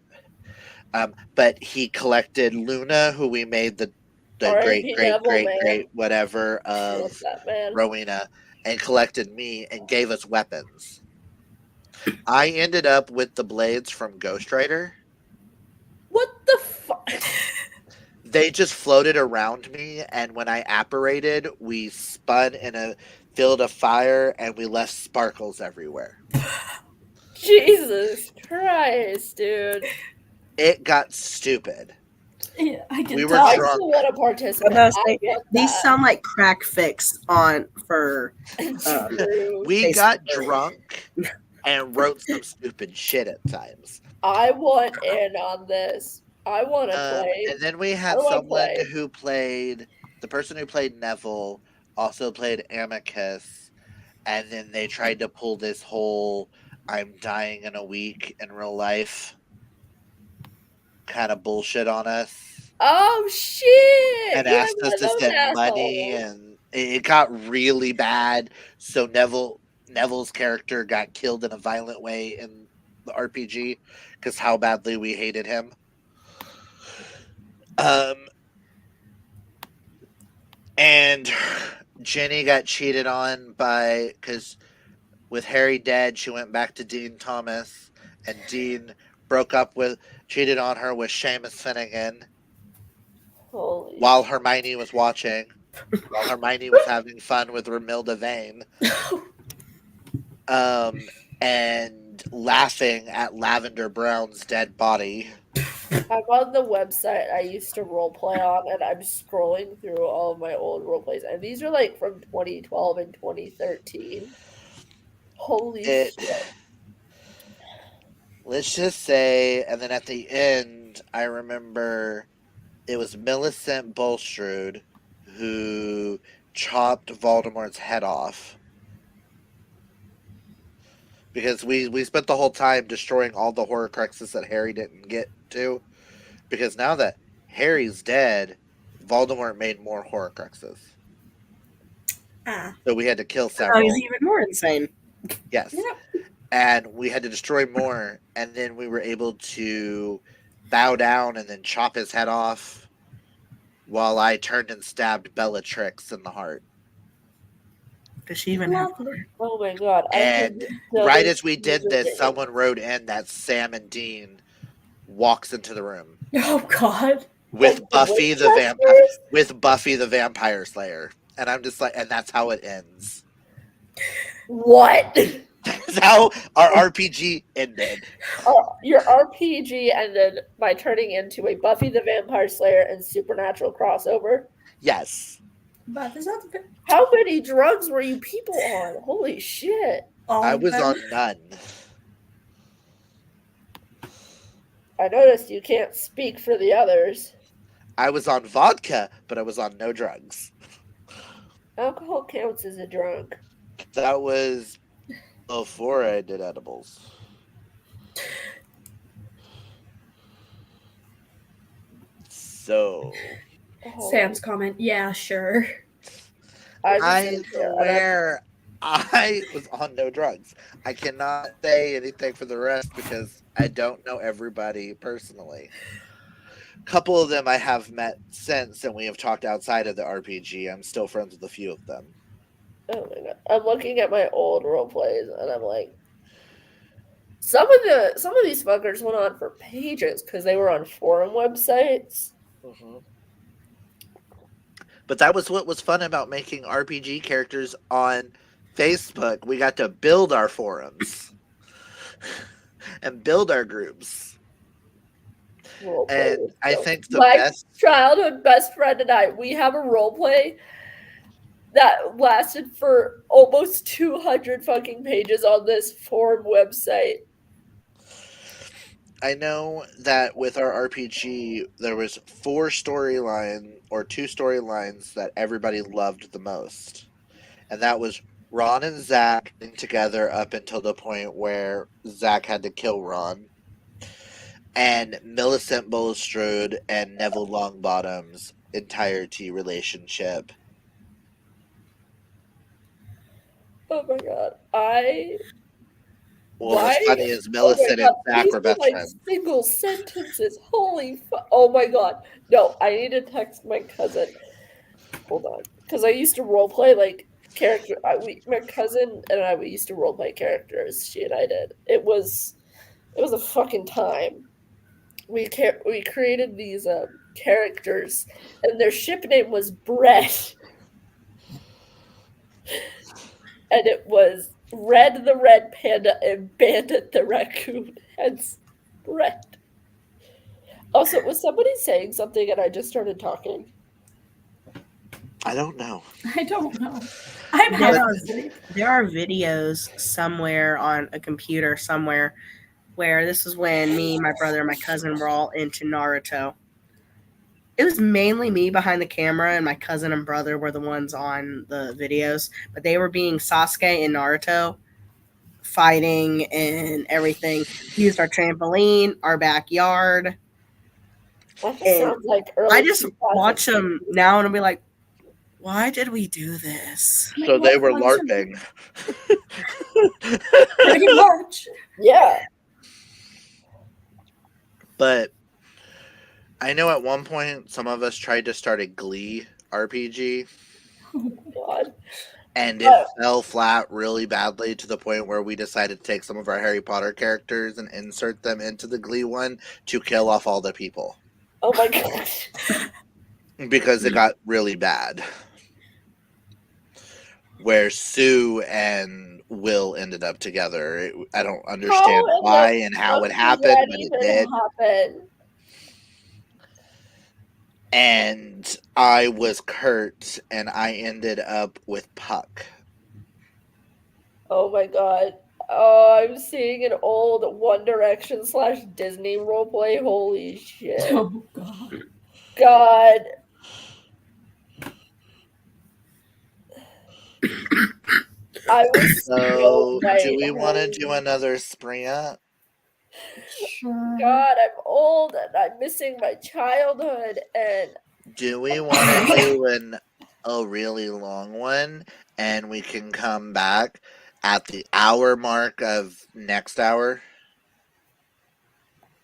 Speaker 1: But he collected Luna, who we made the great
Speaker 2: R.I.P. Neville, man.
Speaker 1: great whatever
Speaker 2: Fuck
Speaker 1: of
Speaker 2: that man.
Speaker 1: Rowena, and collected me and gave us weapons. I ended up with the blades from Ghost Rider.
Speaker 2: What the fuck?
Speaker 1: They just floated around me, and when I apparated, we spun in a field of fire, and we left sparkles everywhere.
Speaker 2: Jesus Christ, dude.
Speaker 1: It got stupid.
Speaker 5: Yeah, I can
Speaker 1: We were
Speaker 5: tell.
Speaker 2: I
Speaker 1: drunk.
Speaker 2: still want to
Speaker 3: I
Speaker 2: participate.
Speaker 3: was about to
Speaker 2: I
Speaker 3: say,
Speaker 2: get
Speaker 3: these
Speaker 2: that.
Speaker 3: sound like crack fix for
Speaker 2: True.
Speaker 1: We
Speaker 3: Facebook.
Speaker 1: got drunk and wrote some stupid shit at times.
Speaker 2: I want in on this. I want to play.
Speaker 1: And then we had
Speaker 2: How do I
Speaker 1: someone
Speaker 2: play?
Speaker 1: who played, the person who played Neville also played Amicus, and then they tried to pull this whole I'm dying in a week in real life kind of bullshit on us.
Speaker 2: Oh shit!
Speaker 1: And
Speaker 2: You
Speaker 1: asked
Speaker 2: have
Speaker 1: us
Speaker 2: one
Speaker 1: to
Speaker 2: of those
Speaker 1: send money,
Speaker 2: assholes.
Speaker 1: and it got really bad. So Neville's character got killed in a violent way in the RPG because how badly we hated him. And Jenny got cheated on because with Harry dead, she went back to Dean Thomas, and Dean cheated on her with Seamus Finnegan
Speaker 2: Holy
Speaker 1: while Hermione was watching, while Hermione was having fun with Romilda Vane, and laughing at Lavender Brown's dead body.
Speaker 2: I'm on the website I used to roleplay on, and I'm scrolling through all of my old roleplays, and these are like from 2012 and 2013. Holy shit.
Speaker 1: Let's just say, and then at the end, I remember it was Millicent Bulstrode who chopped Voldemort's head off. because we spent the whole time destroying all the Horcruxes that Harry didn't get to. Because now that Harry's dead, Voldemort made more Horcruxes,
Speaker 5: Ah.
Speaker 1: so we had to kill
Speaker 3: Oh,
Speaker 1: several.
Speaker 3: he's even more insane.
Speaker 1: Yes, and we had to destroy more, and then we were able to bow down and then chop his head off, while I turned and stabbed Bellatrix in the heart.
Speaker 3: Does she even have
Speaker 5: Lovely.
Speaker 2: Oh my god.
Speaker 1: And right as we did this, someone wrote in that Sam and Dean walks into the room
Speaker 5: Oh God.
Speaker 1: with
Speaker 2: Like the
Speaker 1: Buffy the vampire,
Speaker 2: Winchesters?
Speaker 1: with Buffy the Vampire Slayer, and I'm just like, and that's how it ends.
Speaker 2: What?
Speaker 1: That's how our RPG ended.
Speaker 2: Your RPG ended by turning into a Buffy the Vampire Slayer and Supernatural crossover.
Speaker 1: Yes,
Speaker 5: But there's not
Speaker 2: How many drugs were you people on? Holy shit.
Speaker 5: all
Speaker 1: I
Speaker 5: of
Speaker 1: was
Speaker 5: them.
Speaker 1: on none.
Speaker 2: I noticed you can't speak for the others.
Speaker 1: I was on vodka, but I was on no drugs.
Speaker 2: Alcohol counts as a drug.
Speaker 1: That was before I did edibles. So
Speaker 2: Oh,
Speaker 5: Sam's comment. Yeah, sure.
Speaker 1: I swear I was on no drugs. I cannot say anything for the rest because I don't know everybody personally. A couple of them I have met since, and we have talked outside of the RPG. I'm still friends with a few of them.
Speaker 2: Oh my god. I'm looking at my old role plays and I'm like, some of these fuckers went on for pages because they were on forum websites.
Speaker 1: Mm-hmm. But that was what was fun about making RPG characters on Facebook. We got to build our forums and build our groups.
Speaker 2: Role play
Speaker 1: And
Speaker 2: was
Speaker 1: I
Speaker 2: so-
Speaker 1: think the
Speaker 2: my
Speaker 1: best.
Speaker 2: childhood best friend and I, we have a role play that lasted for almost 200 fucking pages on this forum website.
Speaker 1: I know that with our RPG, there was two storylines that everybody loved the most. And that was Ron and Zach getting together up until the point where Zach had to kill Ron. And Millicent Bulstrode and Neville Longbottom's entirety relationship.
Speaker 2: Oh my god.
Speaker 1: Well,
Speaker 2: Why?
Speaker 1: what's funny is Millicent and Zach
Speaker 2: These
Speaker 1: were
Speaker 2: are
Speaker 1: best
Speaker 2: like
Speaker 1: friends.
Speaker 2: single sentences. Holy oh my god. No, I need to text my cousin. Hold on. Because I used to role play like character. My cousin and I, we used to role play characters. She and I did. It was a fucking time. We created these characters, and their ship name was Brett, and it was Red the Red Panda and Bandit the Raccoon. Hence, Brett. Also, was somebody saying something and I just started talking?
Speaker 1: I don't know.
Speaker 5: I don't know. I'm
Speaker 3: There
Speaker 5: half
Speaker 3: are,
Speaker 5: asleep.
Speaker 3: there are videos somewhere on a computer somewhere where this is when me, my brother, and my cousin were all into Naruto. It was mainly me behind the camera, and my cousin and brother were the ones on the videos. But they were being Sasuke and Naruto, fighting and everything. We used our trampoline, our backyard.
Speaker 2: That just
Speaker 3: And
Speaker 2: sounds like early.
Speaker 3: I just
Speaker 2: 2000s.
Speaker 3: watch them now and I'll be like, why did we do this?
Speaker 1: So they were
Speaker 5: What fun
Speaker 1: LARPing.
Speaker 5: Pretty much.
Speaker 2: Yeah.
Speaker 1: But I know at one point some of us tried to start a Glee RPG,
Speaker 2: God.
Speaker 1: and it fell flat really badly to the point where we decided to take some of our Harry Potter characters and insert them into the Glee one to kill off all the people
Speaker 2: Oh my gosh.
Speaker 1: because it got really bad. Where Sue and Will ended up together. I don't understand why and how it happened, but it did.
Speaker 2: Happen?
Speaker 1: And I was Kurt, and I ended up with Puck.
Speaker 2: Oh my god. Oh, I'm seeing an old One Direction / Disney roleplay. Holy shit.
Speaker 5: Oh God.
Speaker 2: God. I was
Speaker 1: So,
Speaker 2: right.
Speaker 1: do we want to
Speaker 2: Holy
Speaker 1: do another sprint?
Speaker 5: Sure.
Speaker 2: God, I'm old and I'm missing my childhood and
Speaker 1: Do we want to do a really long one, and we can come back at the hour mark of next hour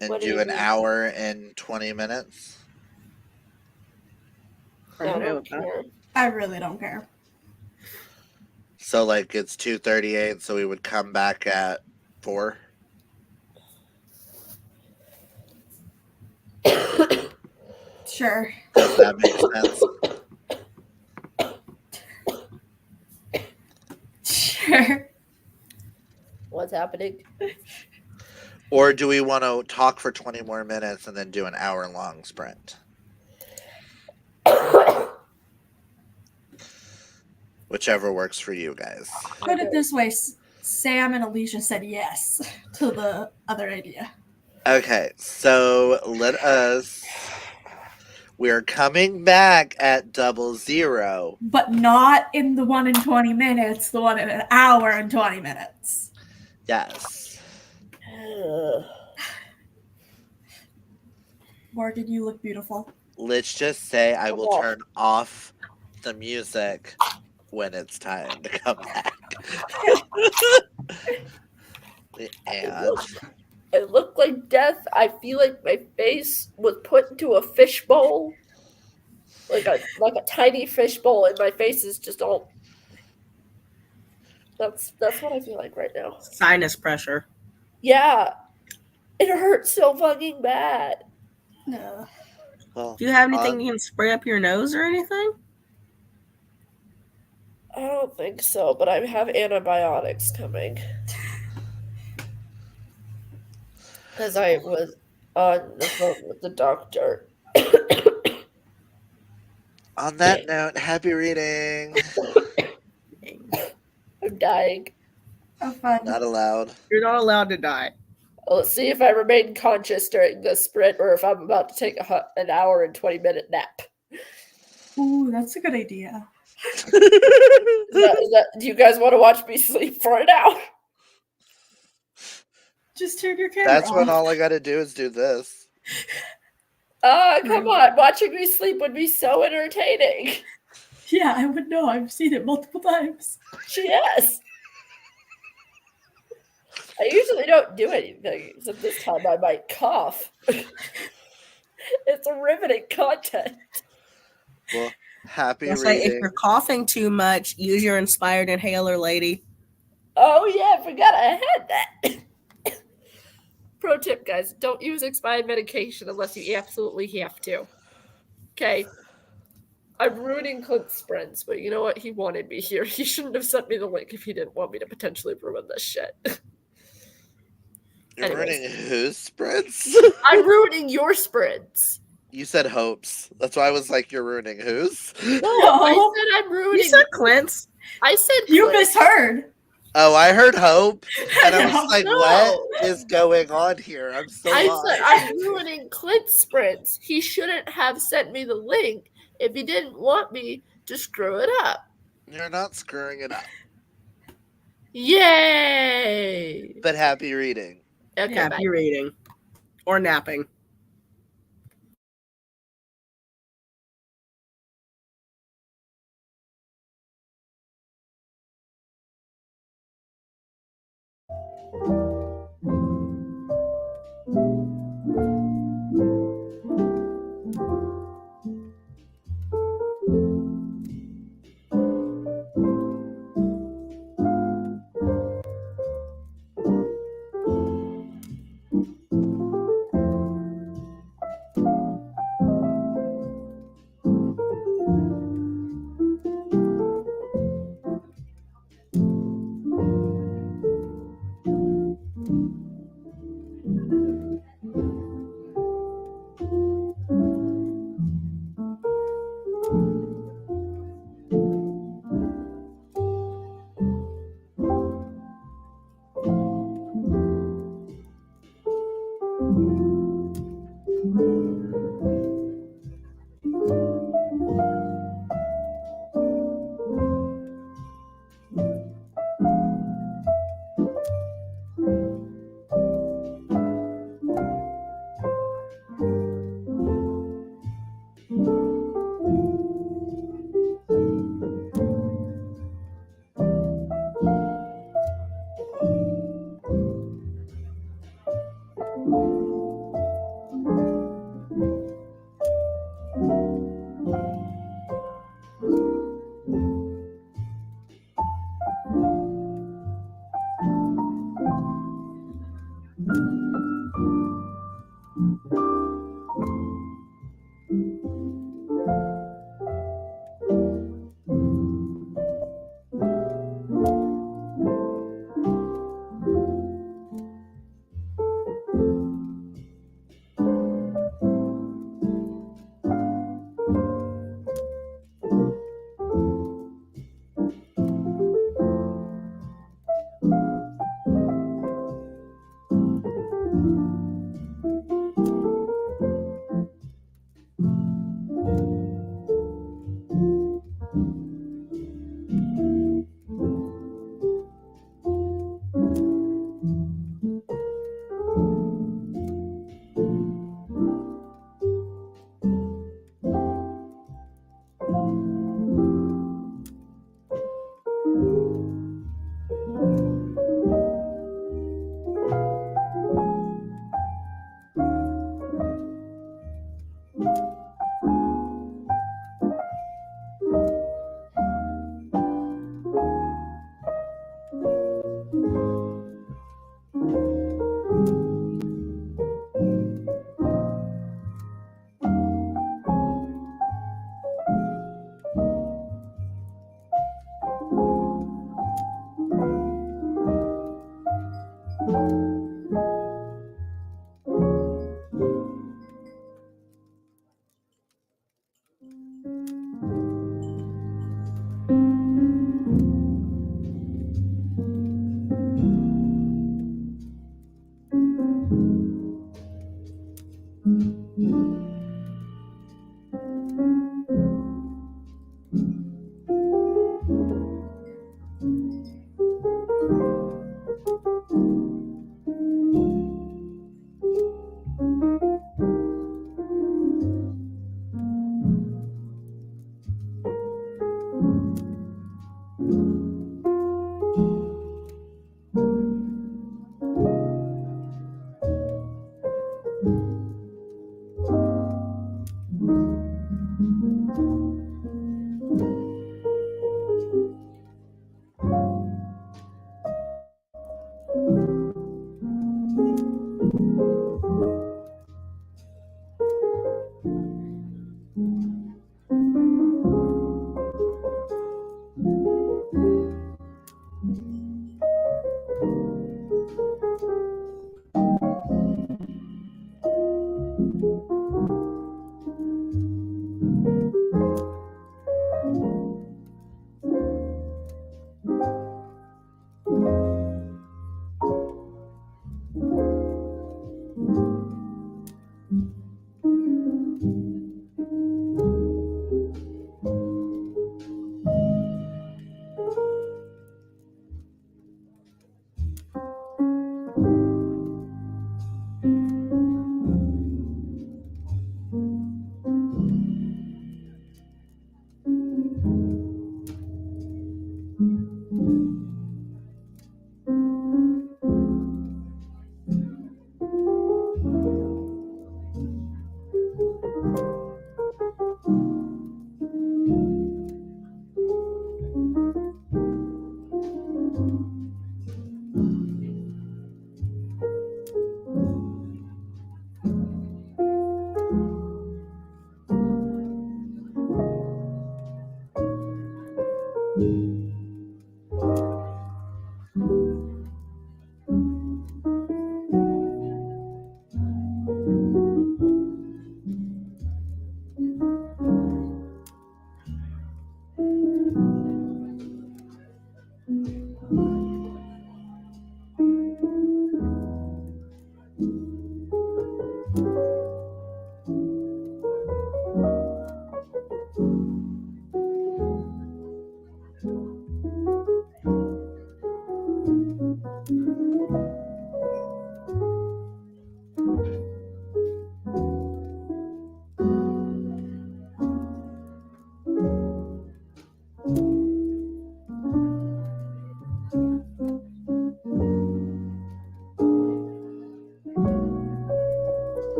Speaker 1: and
Speaker 2: What do
Speaker 1: do
Speaker 2: you
Speaker 1: an
Speaker 2: mean?
Speaker 1: hour and 20 minutes?
Speaker 3: I'm
Speaker 2: I
Speaker 3: okay
Speaker 2: don't
Speaker 3: with that.
Speaker 2: care.
Speaker 5: I really don't care.
Speaker 1: So, like, it's 2:38, so we would come back at 4.
Speaker 5: Sure.
Speaker 1: Does that make sense?
Speaker 5: Sure.
Speaker 2: What's happening?
Speaker 1: Or do we want to talk for 20 more minutes and then do an hour-long sprint? Whichever works for you guys.
Speaker 5: Put it this way, Sam and Alicia said yes to the other idea.
Speaker 1: Okay, so we're coming back at 00.
Speaker 5: But not in the 1 in 20 minutes, the one in an hour and 20 minutes.
Speaker 1: Yes.
Speaker 5: Morgan, you look beautiful.
Speaker 1: Let's just say I will
Speaker 2: Come on.
Speaker 1: turn off the music when it's time to come back. And
Speaker 2: It looked like death. I feel like my face was put into a fishbowl. Like a tiny fishbowl, and my face is just all. That's what I feel like right now.
Speaker 3: Sinus pressure.
Speaker 2: Yeah, it hurts so fucking bad.
Speaker 5: No.
Speaker 1: well,
Speaker 3: Do you have anything you can spray up your nose or anything?
Speaker 2: I don't think so, but I have antibiotics coming. Because I was on the phone with the doctor.
Speaker 1: on that note, happy reading.
Speaker 2: I'm dying.
Speaker 5: Oh, fun.
Speaker 1: Not allowed.
Speaker 3: You're not allowed to die.
Speaker 2: Well, let's see if I remain conscious during the sprint or if I'm about to take an hour and 20-minute nap.
Speaker 5: Ooh, that's a good idea.
Speaker 2: Do you guys want to watch me sleep for an hour?
Speaker 5: Just turn your camera
Speaker 1: That's when
Speaker 5: off.
Speaker 1: all I gotta do is do this.
Speaker 2: Come on. Watching me sleep would be so entertaining.
Speaker 5: Yeah, I would know. I've seen it multiple times.
Speaker 2: Yes. I usually don't do anything, except this time I might cough. It's a riveting content.
Speaker 1: Well, happy
Speaker 3: It's like if
Speaker 1: reading.
Speaker 3: you're coughing too much, use your inspired inhaler, lady.
Speaker 2: Oh yeah, I forgot I had that. Pro tip, guys, don't use expired medication unless you absolutely have to. Okay. I'm ruining Clint's sprints, but you know what? He wanted me here. He shouldn't have sent me the link if he didn't want me to potentially ruin this shit.
Speaker 1: You're
Speaker 2: anyways.
Speaker 1: ruining whose sprints?
Speaker 2: I'm ruining your sprints.
Speaker 1: You said hopes. That's why I was like, you're ruining whose?
Speaker 2: No,
Speaker 5: No.
Speaker 2: I said I'm ruining.
Speaker 3: You said Clint's.
Speaker 2: I said
Speaker 5: You
Speaker 2: Clint's.
Speaker 5: misheard.
Speaker 1: Oh, I heard hope. And I
Speaker 5: No.
Speaker 1: was like,
Speaker 2: No.
Speaker 1: what is going on here? I'm so
Speaker 2: I
Speaker 1: lost.
Speaker 2: said I'm ruining Clint's sprints. He shouldn't have sent me the link if he didn't want me to screw it up.
Speaker 1: You're not screwing it up.
Speaker 2: Yay!
Speaker 1: But happy reading.
Speaker 2: Okay,
Speaker 3: Yeah,
Speaker 2: bye.
Speaker 3: you're reading. Or napping.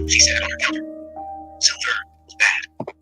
Speaker 6: She said on her counter. Silver was bad.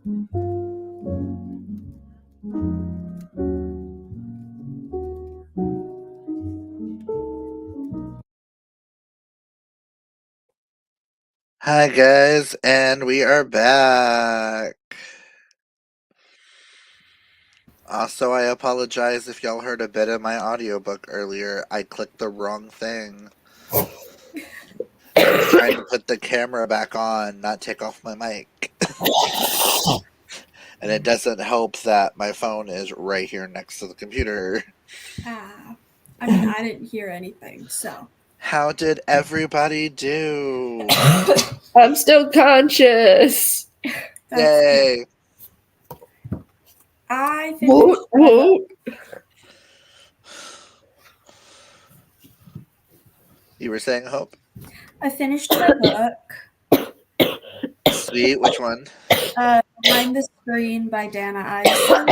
Speaker 1: Hi guys, and we are back. Also, I apologize if y'all heard a bit of my audiobook earlier. I clicked the wrong thing. I was trying to put the camera back on, not take off my mic. And it doesn't help that my phone is right here next to the computer.
Speaker 5: I mean, I didn't hear anything, so.
Speaker 1: How did everybody do?
Speaker 4: I'm still conscious.
Speaker 1: Yay!
Speaker 5: I
Speaker 4: Woot,
Speaker 5: finished my book.
Speaker 4: woot.
Speaker 1: You were saying, Hope?
Speaker 5: I finished my book.
Speaker 1: Sweet, which one?
Speaker 5: Behind the Screen by Dana Ison.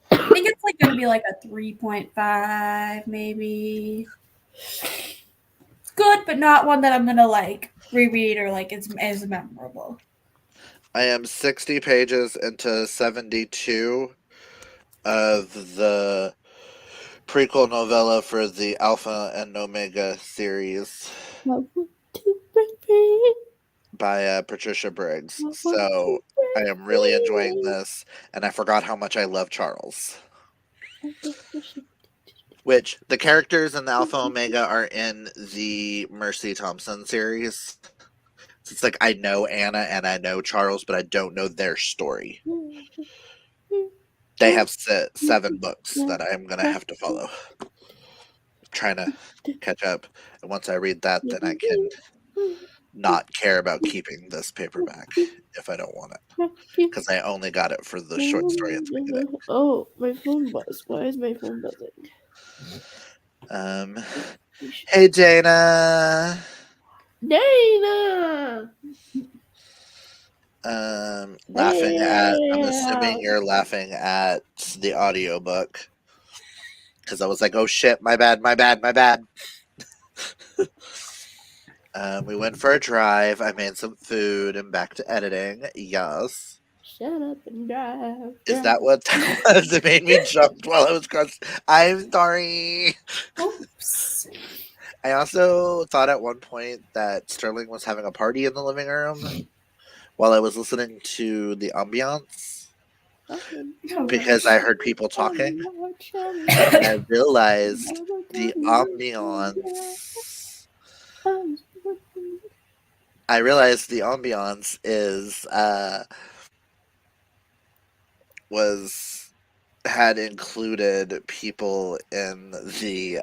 Speaker 5: I think it's like gonna be like a 3.5, maybe. It's good, but not one that I'm gonna like reread or like it's as memorable.
Speaker 1: I am 60 pages into 72 of the prequel novella for the Alpha and Omega series by Patricia Briggs. So I am really enjoying this, and I forgot how much I love Charles. Which the characters in the Alpha Omega are in the Mercy Thompson series. So it's like I know Anna and I know Charles, but I don't know their story. They have 7 books that I'm gonna have to follow. Trying to catch up, and once I read that, then I can not care about keeping this paperback if I don't want it, because I only got it for the short story at the beginning.
Speaker 4: Oh, my phone buzzed. Why is my phone buzzing?
Speaker 1: Hey Dana.
Speaker 4: Dana!
Speaker 1: Laughing at. I'm assuming you're laughing at the audiobook. Because I was like, oh shit, my bad. We went for a drive. I made some food and back to editing. Yes.
Speaker 4: Shut up and drive.
Speaker 1: Is that what that was? It made me jump while I was crossing. I'm sorry.
Speaker 5: Oops.
Speaker 1: I also thought at one point that Sterling was having a party in the living room while I was listening to the ambiance. Because I heard people talking, and I realized the ambiance. I realized the ambiance is had included people in the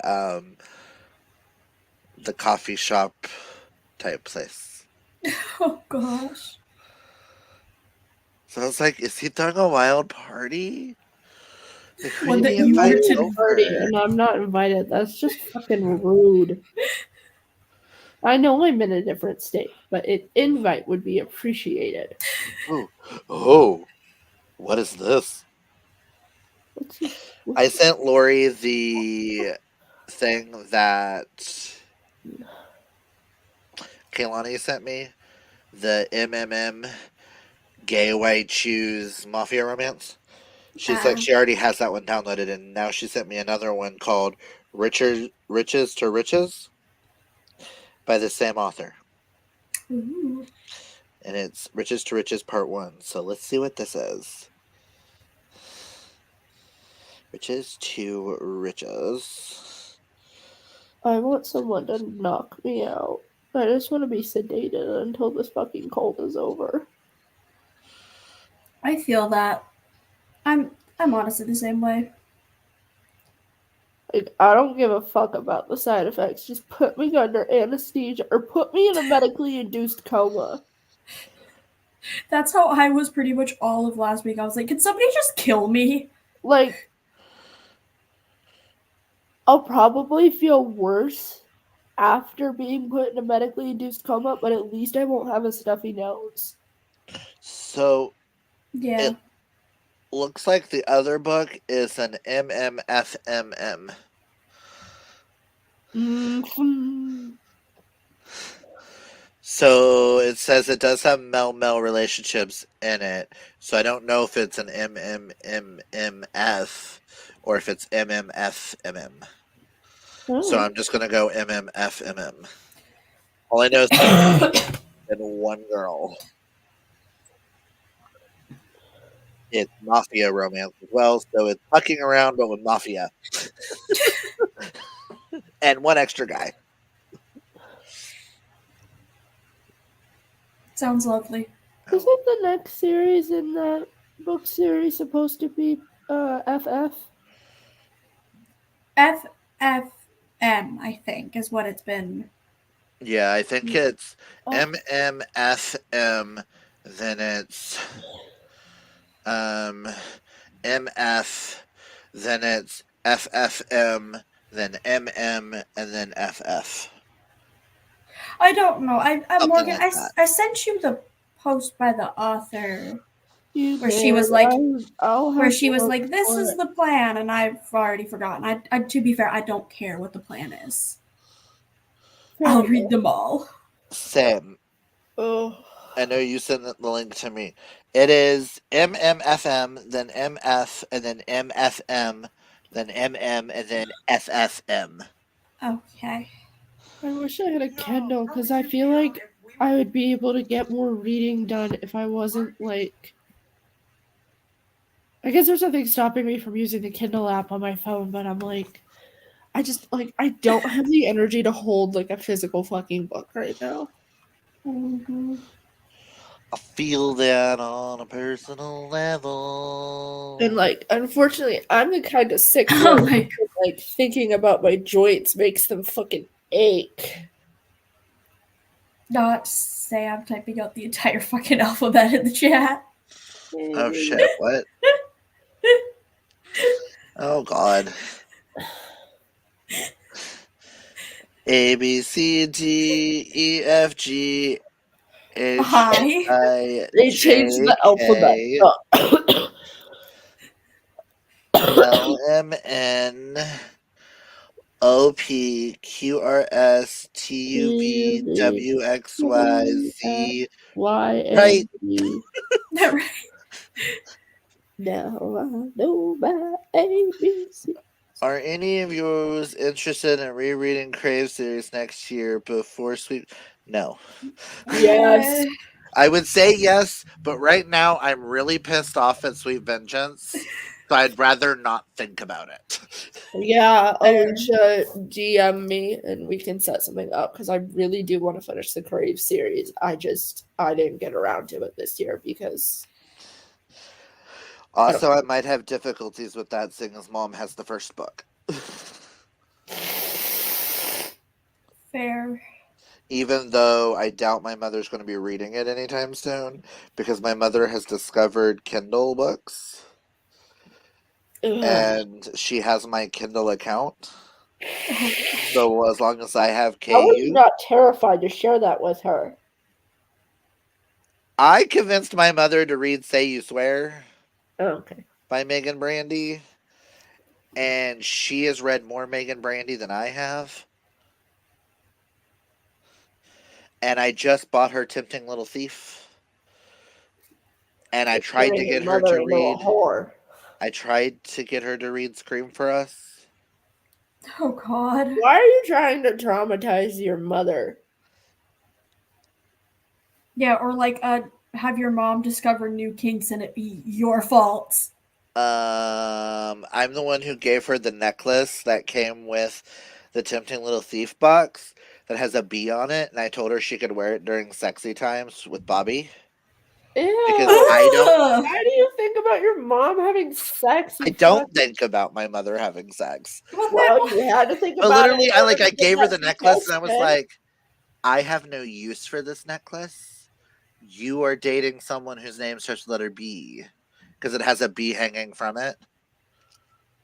Speaker 1: coffee shop type place.
Speaker 5: Oh gosh.
Speaker 1: So I was like, is he throwing a wild party? Like, who
Speaker 5: One
Speaker 1: did
Speaker 5: that
Speaker 1: he
Speaker 5: you
Speaker 1: invite
Speaker 5: were to
Speaker 1: over?
Speaker 4: Party and I'm not invited. That's just fucking rude. I know I'm in a different state, but an invite would be appreciated.
Speaker 1: Oh, what is this? I sent Lori the thing that Kaylani sent me, the MMM Gay White Shoes Mafia Romance. She's like, she already has that one downloaded, and now she sent me another one called Riches to Riches by the same author.
Speaker 5: Ooh.
Speaker 1: And it's Riches to Riches Part 1. So let's see what this is. Riches to Riches.
Speaker 4: I want someone to knock me out. I just want to be sedated until this fucking cold is over.
Speaker 5: I feel that. I'm honestly the same way.
Speaker 4: Like, I don't give a fuck about the side effects. Just put me under anesthesia or put me in a medically induced coma.
Speaker 5: That's how I was pretty much all of last week. I was like, can somebody just kill me?
Speaker 4: Like, I'll probably feel worse after being put in a medically induced coma, but at least I won't have a stuffy nose.
Speaker 1: So
Speaker 5: Yeah.
Speaker 1: it looks like the other book is an MMFMM. So it says it does have male-male relationships in it. So I don't know if it's an MMMMF or if it's MMFMM. So I'm just gonna go MMFMM. All I know is and one girl. It's mafia romance as well, so it's fucking around but with mafia. And one extra guy.
Speaker 5: Sounds lovely.
Speaker 4: Isn't the next series in that book series supposed to be FF?
Speaker 5: FFM, I think, is what it's been.
Speaker 1: Yeah, I think it's
Speaker 4: Oh.
Speaker 1: MMFM, then it's MF, then it's FFM, then MM, and then FF.
Speaker 5: I don't know. I
Speaker 1: Something
Speaker 5: Morgan,
Speaker 1: like that.
Speaker 5: I sent you the post by the author
Speaker 4: You
Speaker 5: where she was like,
Speaker 4: I'll
Speaker 5: where
Speaker 4: have
Speaker 5: she
Speaker 4: to
Speaker 5: was
Speaker 4: look
Speaker 5: like, "This
Speaker 4: for
Speaker 5: is
Speaker 4: it.
Speaker 5: the plan," and I've already forgotten. I to be fair, I don't care what the plan is. I'll read them all.
Speaker 1: Same.
Speaker 4: Oh.
Speaker 1: I know you sent the link to me. It is MMFM, then MF, and then MFM, then MM, and then FFM.
Speaker 5: Okay.
Speaker 4: I wish I had a Kindle because I feel like I would be able to get more reading done if I wasn't like. I guess there's nothing stopping me from using the Kindle app on my phone, but I'm like, I just like I don't have the energy to hold like a physical fucking book right now.
Speaker 5: Mm-hmm.
Speaker 1: I feel that on a personal level.
Speaker 4: And like, unfortunately, I'm the kind of sick
Speaker 5: Oh
Speaker 4: one
Speaker 5: my
Speaker 4: that, like thinking about my joints makes them fucking ache.
Speaker 5: Not say I'm typing out the entire fucking alphabet in the chat.
Speaker 1: Oh shit, what? Oh god. A B C D E F G H
Speaker 5: Hi.
Speaker 1: I
Speaker 4: They
Speaker 1: J
Speaker 4: changed the alphabet.
Speaker 1: K L M N O P Q R S T U V W X Y Z.
Speaker 4: Y and
Speaker 1: Right.
Speaker 4: B.
Speaker 5: Right.
Speaker 4: Now I know my ABC.
Speaker 1: Are any of yours interested in rereading Crave series next year before Sweet? No.
Speaker 4: Yes.
Speaker 1: I would say yes, but right now I'm really pissed off at Sweet Vengeance, so I'd rather not think about it.
Speaker 4: Yeah, Alicia, DM me and we can set something up because I really do want to finish the Crave series. I didn't get around to it this year because
Speaker 1: Also, I might have difficulties with that, seeing as Mom has the first book.
Speaker 5: Fair.
Speaker 1: Even though I doubt my mother's going to be reading it anytime soon, because my mother has discovered Kindle books, and she has my Kindle account. So as long as I have
Speaker 4: How are you
Speaker 1: KU,
Speaker 4: not terrified to share that with her?
Speaker 1: I convinced my mother to read Say You Swear
Speaker 4: Oh, okay.
Speaker 1: by Megan Brandy, and she has read more Megan Brandy than I have. And I just bought her Tempting Little Thief. And I tried to get her to read.
Speaker 4: Whore.
Speaker 1: I tried to get her to read Scream for Us.
Speaker 5: Oh God.
Speaker 4: Why are you trying to traumatize your mother?
Speaker 5: Yeah, or like have your mom discover new kinks and it be your fault.
Speaker 1: I'm the one who gave her the necklace that came with the Tempting Little Thief box that has a bee on it, and I told her she could wear it during sexy times with Bobby.
Speaker 4: Ew.
Speaker 1: Because I don't.
Speaker 4: Why do you think about your mom having sex?
Speaker 1: I don't think about my mother having sex.
Speaker 4: Well, you had to think
Speaker 1: But
Speaker 4: about
Speaker 1: literally,
Speaker 4: it.
Speaker 1: I gave her the necklace, and I was like, I have no use for this necklace. You are dating someone whose name starts with the letter B, because it has a bee hanging from it.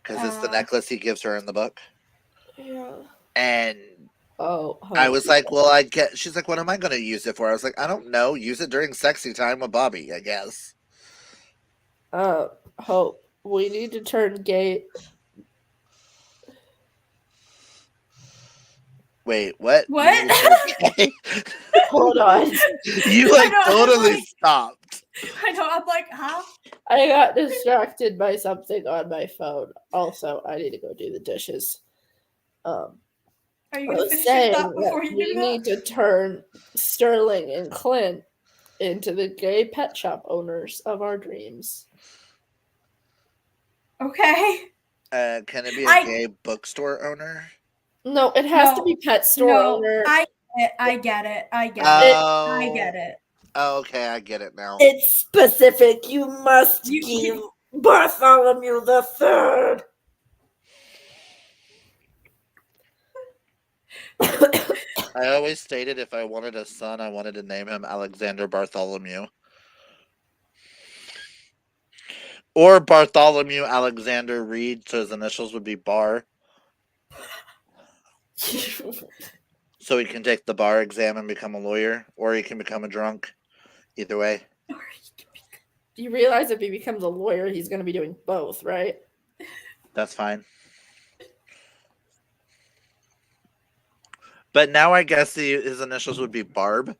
Speaker 1: Because it's the necklace he gives her in the book.
Speaker 4: Yeah.
Speaker 1: And
Speaker 4: Oh,
Speaker 1: I was like, well, I get. She's like, what am I going to use it for? I was like, I don't know. Use it during sexy time with Bobby, I guess.
Speaker 4: Hope, we need to turn gay.
Speaker 1: Wait, what?
Speaker 5: What?
Speaker 1: Okay.
Speaker 4: Hold on.
Speaker 1: You
Speaker 5: I
Speaker 1: like
Speaker 5: know, I'm
Speaker 1: totally
Speaker 5: like-
Speaker 1: stopped.
Speaker 5: I know. I'm like, huh?
Speaker 4: I got distracted by something on my phone. Also, I need to go do the dishes.
Speaker 5: Are you
Speaker 4: I
Speaker 5: gonna
Speaker 4: was
Speaker 5: finish your
Speaker 4: saying
Speaker 5: thought before
Speaker 4: that
Speaker 5: you
Speaker 4: we
Speaker 5: do that?
Speaker 4: need to turn Sterling and Clint into the gay pet shop owners of our dreams.
Speaker 5: Okay.
Speaker 1: Can it be a
Speaker 5: I-
Speaker 1: gay bookstore owner?
Speaker 4: No, it has to
Speaker 5: No,
Speaker 4: be pet store
Speaker 5: No,
Speaker 4: owner.
Speaker 5: I get it. I get it.
Speaker 1: Oh,
Speaker 5: I get it.
Speaker 1: Oh, okay, I get it now.
Speaker 4: It's specific. You must
Speaker 5: You-
Speaker 4: give Bartholomew the Third.
Speaker 1: I always stated if I wanted a son, I wanted to name him Alexander Bartholomew. Or Bartholomew Alexander Reed, so his initials would be Bar. So he can take the bar exam and become a lawyer, or he can become a drunk. Either way.
Speaker 4: You realize if he becomes a lawyer, he's going to be doing both, right?
Speaker 1: That's fine. But now I guess his initials would be Barb.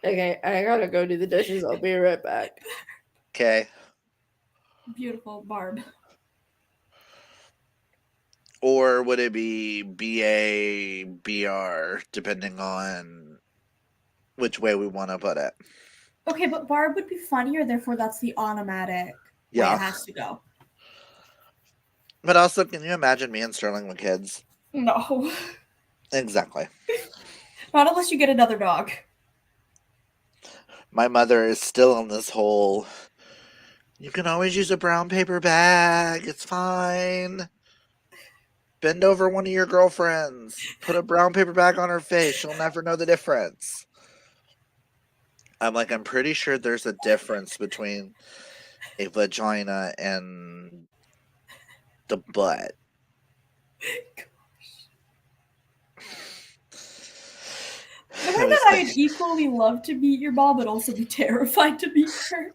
Speaker 4: Okay, I gotta go do the dishes. I'll be right back.
Speaker 1: Okay.
Speaker 5: Beautiful Barb.
Speaker 1: Or would it be BABR, depending on which way we want to put it?
Speaker 5: Okay, but Barb would be funnier, therefore that's the automatic way
Speaker 1: Yeah.
Speaker 5: it has to go.
Speaker 1: But also, can you imagine me and Sterling with kids?
Speaker 5: No.
Speaker 1: Exactly.
Speaker 5: Not unless you get another dog.
Speaker 1: My mother is still on this whole, you can always use a brown paper bag. It's fine. Bend over one of your girlfriends. Put a brown paper bag on her face. She'll never know the difference. I'm like, I'm pretty sure there's a difference between a vagina and the butt.
Speaker 5: The way that I'd equally love to meet your mom, but also be terrified to meet her.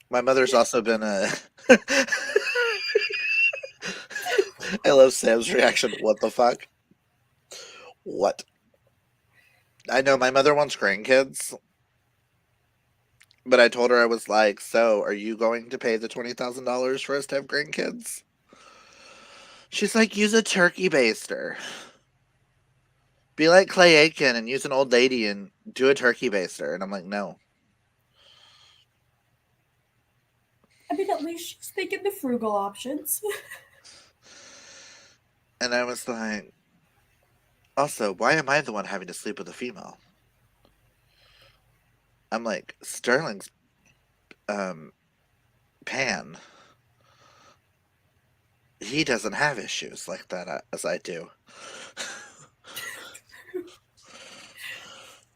Speaker 1: My mother's also been a. I love Sam's reaction. What the fuck? What? I know my mother wants grandkids, but I told her I was like, so are you going to pay the $20,000 for us to have grandkids? She's like, use a turkey baster. Be like Clay Aiken and use an old lady and do a turkey baster. And I'm like, no.
Speaker 5: I mean, at least she's thinking the frugal options.
Speaker 1: And I was like, also, why am I the one having to sleep with a female? I'm like, Sterling's pan. He doesn't have issues like that as I do.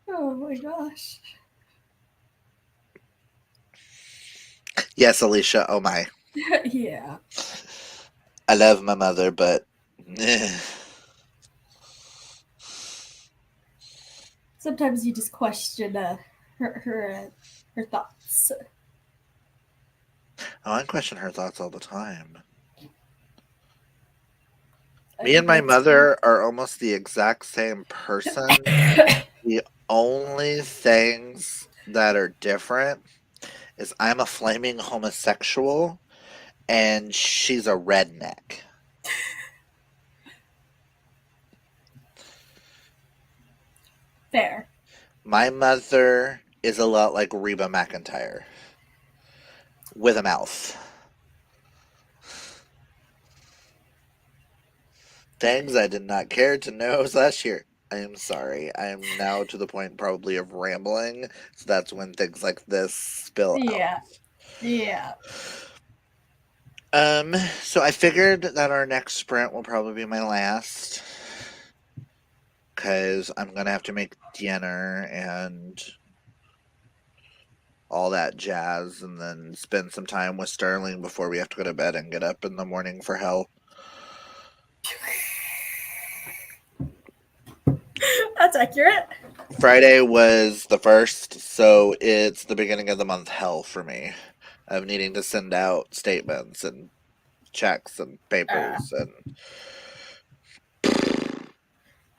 Speaker 5: Oh my gosh.
Speaker 1: Yes, Alicia, oh my.
Speaker 5: Yeah.
Speaker 1: I love my mother, but
Speaker 5: Sometimes you just question her thoughts.
Speaker 1: oh, I question her thoughts all the time. Me and my mother are almost the exact same person. The only things that are different is I'm a flaming homosexual and she's a redneck.
Speaker 5: Fair.
Speaker 1: My mother is a lot like Reba McEntire with a mouth. Things I did not care to know last year. I am sorry. I am now to the point probably of rambling. So that's when things like this spill
Speaker 5: Yeah.
Speaker 1: out.
Speaker 5: Yeah.
Speaker 1: So I figured that our next sprint will probably be my last. Because I'm going to have to make dinner and all that jazz. And then spend some time with Sterling before we have to go to bed and get up in the morning for hell.
Speaker 5: That's accurate.
Speaker 1: Friday was the 1st, so it's the beginning of the month hell for me of needing to send out statements and checks and papers and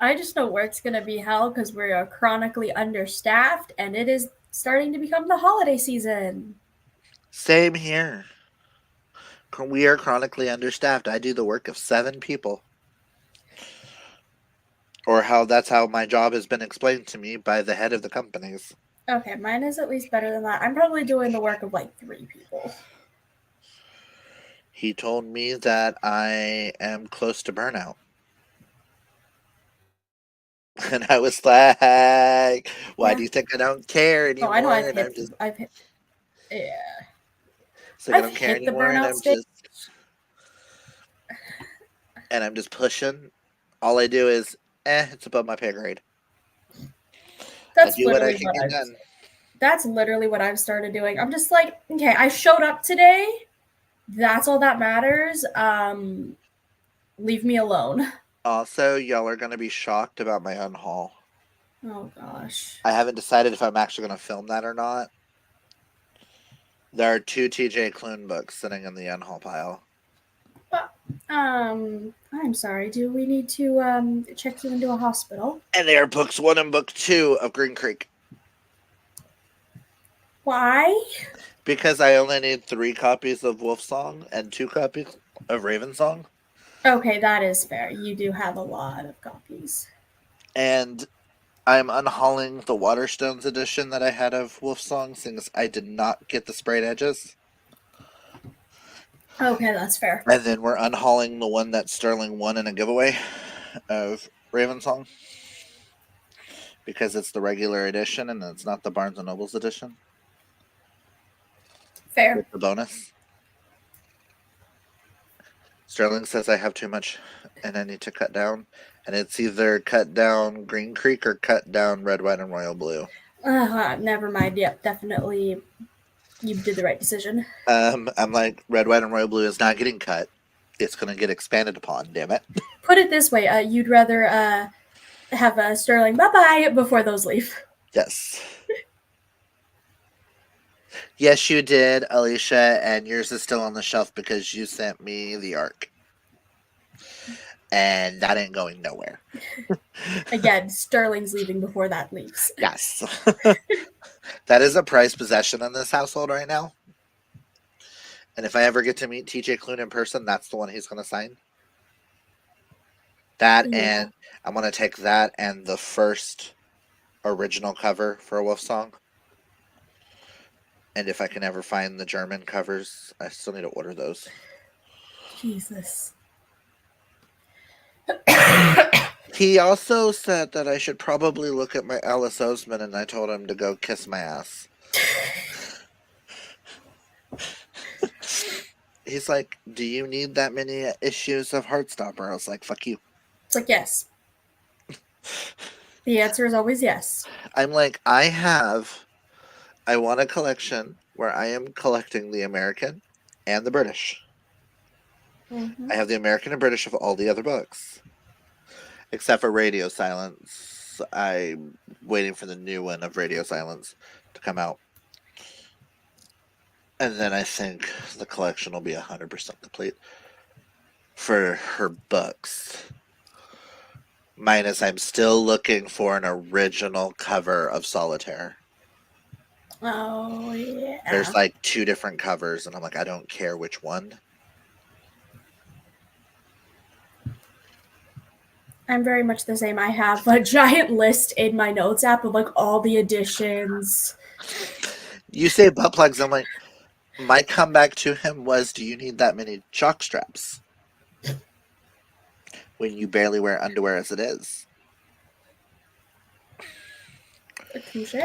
Speaker 5: I just know work's gonna be hell because we are chronically understaffed, and it is starting to become the holiday season.
Speaker 1: same here. We are chronically understaffed. I do the work of 7 people. Or that's how my job has been explained to me by the head of the companies.
Speaker 5: Okay, mine is at least better than that. I'm probably doing the work of like 3 people.
Speaker 1: He told me that I am close to burnout. And I was like, why
Speaker 5: Yeah.
Speaker 1: do you think I don't care
Speaker 5: Oh,
Speaker 1: anymore?
Speaker 5: I know.
Speaker 1: And I'm just
Speaker 5: Yeah.
Speaker 1: it's like I
Speaker 5: I've
Speaker 1: don't care
Speaker 5: hit the
Speaker 1: anymore, and
Speaker 5: burnout stage.
Speaker 1: I'm just pushing. All I do is, it's above my pay grade.
Speaker 5: That's
Speaker 1: I do what I
Speaker 5: literally
Speaker 1: can
Speaker 5: what
Speaker 1: get
Speaker 5: I've.
Speaker 1: done.
Speaker 5: That's literally what I've started doing. I'm just like, okay, I showed up today. That's all that matters. Leave me alone.
Speaker 1: Also, y'all are gonna be shocked about my unhaul.
Speaker 5: Oh gosh.
Speaker 1: I haven't decided if I'm actually gonna film that or not. There are 2 TJ Klune books sitting in the unhaul pile.
Speaker 5: I'm sorry. Do we need to check you into a hospital?
Speaker 1: And they are books 1 and book 2 of Green Creek.
Speaker 5: Why?
Speaker 1: Because I only need 3 copies of Wolf Song and 2 copies of Raven Song.
Speaker 5: Okay, that is fair. You do have a lot of copies.
Speaker 1: And I'm unhauling the Waterstones edition that I had of Wolf Song, since I did not get the sprayed edges.
Speaker 5: Okay, that's fair.
Speaker 1: And then we're unhauling the one that Sterling won in a giveaway of Raven Song. Because it's the regular edition and it's not the Barnes & Noble's edition.
Speaker 5: Fair.
Speaker 1: With the bonus. Sterling says I have too much and I need to cut down. And it's either cut down Green Creek or cut down Red, White, and Royal Blue.
Speaker 5: Never mind. Yep, definitely. You did the right decision.
Speaker 1: I'm like, Red, White, and Royal Blue is not getting cut. It's going to get expanded upon, damn it.
Speaker 5: Put it this way, you'd rather have a Sterling bye-bye before those leave.
Speaker 1: Yes. Yes, you did, Alicia, and yours is still on the shelf because you sent me the ARC. And that ain't going nowhere.
Speaker 5: Again, Sterling's leaving before that leaves.
Speaker 1: Yes. That is a prized possession in this household right now. And if I ever get to meet TJ Klune in person, that's the one he's going to sign. That,
Speaker 5: Yeah.
Speaker 1: and I'm going to take that and the first original cover for a Wolf Song. And if I can ever find the German covers, I still need to order those.
Speaker 5: Jesus.
Speaker 1: He also said that I should probably look at my Alice Oseman, and I told him to go kiss my ass. He's like, do you need that many issues of Heartstopper? I was like, fuck you.
Speaker 5: It's like, yes. The answer is always yes.
Speaker 1: I'm like, I want a collection where I am collecting the American and the British.
Speaker 5: Mm-hmm.
Speaker 1: I have the American and British of all the other books. Except for Radio Silence. I'm waiting for the new one of Radio Silence to come out. And then I think the collection will be 100% complete for her books. Minus, I'm still looking for an original cover of Solitaire.
Speaker 5: Oh, yeah.
Speaker 1: There's like 2 different covers, and I'm like, I don't care which one.
Speaker 5: I'm very much the same. I have a giant list in my notes app of like all the editions.
Speaker 1: You say butt plugs, I'm like, my comeback to him was, do you need that many jock straps? When you barely wear underwear as it is.
Speaker 5: Touche.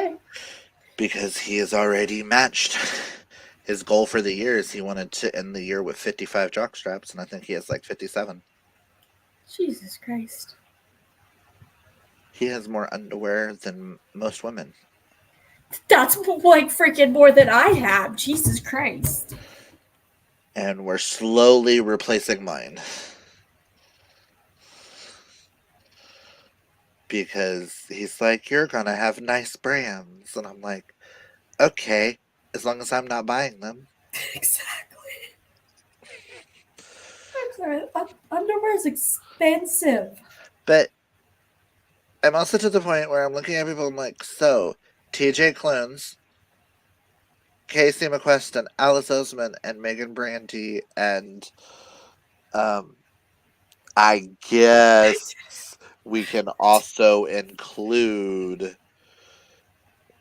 Speaker 1: Because he has already matched his goal for the year is he wanted to end the year with 55 jock straps, and I think he has like 57.
Speaker 5: Jesus Christ.
Speaker 1: He has more underwear than most women.
Speaker 5: That's like freaking more than I have. Jesus Christ.
Speaker 1: And we're slowly replacing mine. Because he's like, you're going to have nice brands. And I'm like, okay, as long as I'm not buying them.
Speaker 5: Exactly. Underwear is expensive.
Speaker 1: But I'm also to the point where I'm looking at people. I'm like, so T.J. Clunes, Casey McQuestion, Alice Oseman, and Megan Brandy, and I guess we can also include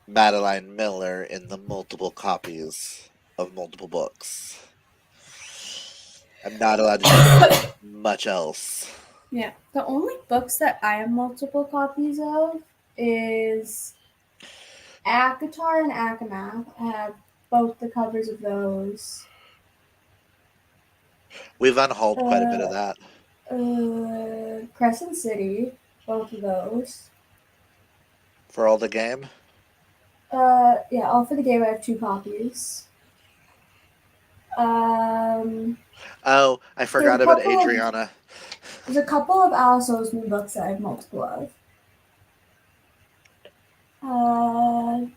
Speaker 1: Madeline Miller in the multiple copies of multiple books. I'm not allowed to do much else.
Speaker 5: Yeah. The only books that I have multiple copies of is Akatar and Akamath. I have both the covers of those.
Speaker 1: We've unhauled quite a bit of that.
Speaker 5: Crescent City, both of those.
Speaker 1: For all the game?
Speaker 5: Yeah, all for the game. I have 2 copies.
Speaker 1: Oh, I forgot about Adriana.
Speaker 5: There's a couple of Alice Oseman books that I have multiple of. I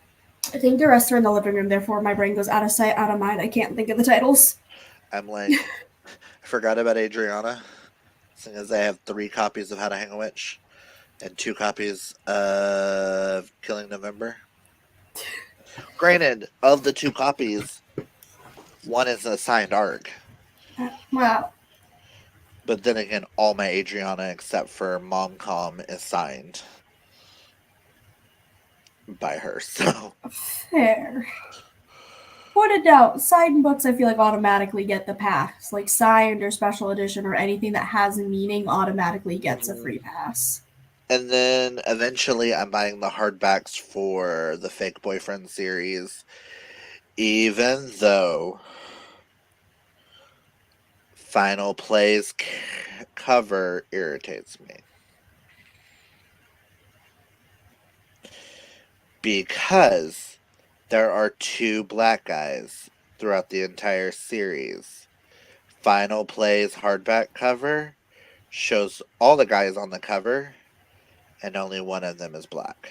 Speaker 5: think the rest are in the living room. Therefore, my brain goes out of sight, out of mind. I can't think of the titles.
Speaker 1: I'm like, I forgot about Adriana. Seeing as I have 3 copies of How to Hang a Witch and 2 copies of Killing November. Granted, of the 2 copies, one is a signed ARC.
Speaker 5: Wow.
Speaker 1: But then again, all my Adriana except for Momcom is signed by her. So
Speaker 5: Fair. What a doubt. Signed books, I feel like, automatically get the pass. Like signed or special edition or anything that has a meaning automatically gets a free pass.
Speaker 1: And then eventually I'm buying the hardbacks for the Fake Boyfriend series. Even though Final Play's cover irritates me. Because there are 2 black guys throughout the entire series. Final Play's hardback cover shows all the guys on the cover, and only one of them is black.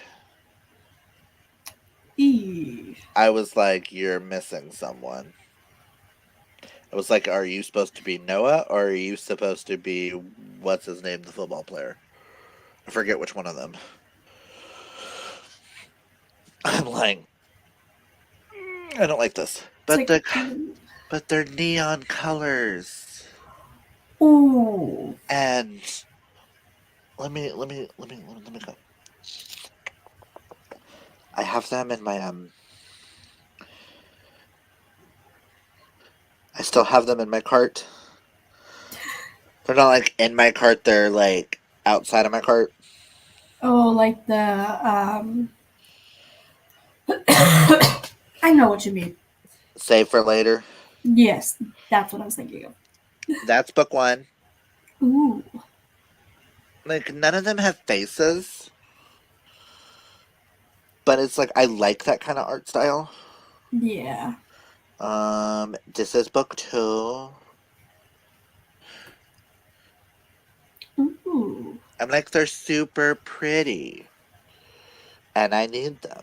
Speaker 1: I was like, you're missing someone. I was like, are you supposed to be Noah, or are you supposed to be, what's his name, the football player? I forget which one of them. I'm like, I don't like this. But but they're neon colors.
Speaker 5: Ooh.
Speaker 1: And let me go. I have them in my I still have them in my cart. They're not like in my cart, they're like outside of my cart.
Speaker 5: Oh, like the I know what you mean.
Speaker 1: Save for later.
Speaker 5: Yes, that's what I was thinking of.
Speaker 1: That's book 1.
Speaker 5: Ooh.
Speaker 1: Like, none of them have faces. But it's like, I like that kind of art style.
Speaker 5: Yeah.
Speaker 1: This is book 2.
Speaker 5: Ooh.
Speaker 1: I'm like, they're super pretty. And I need them.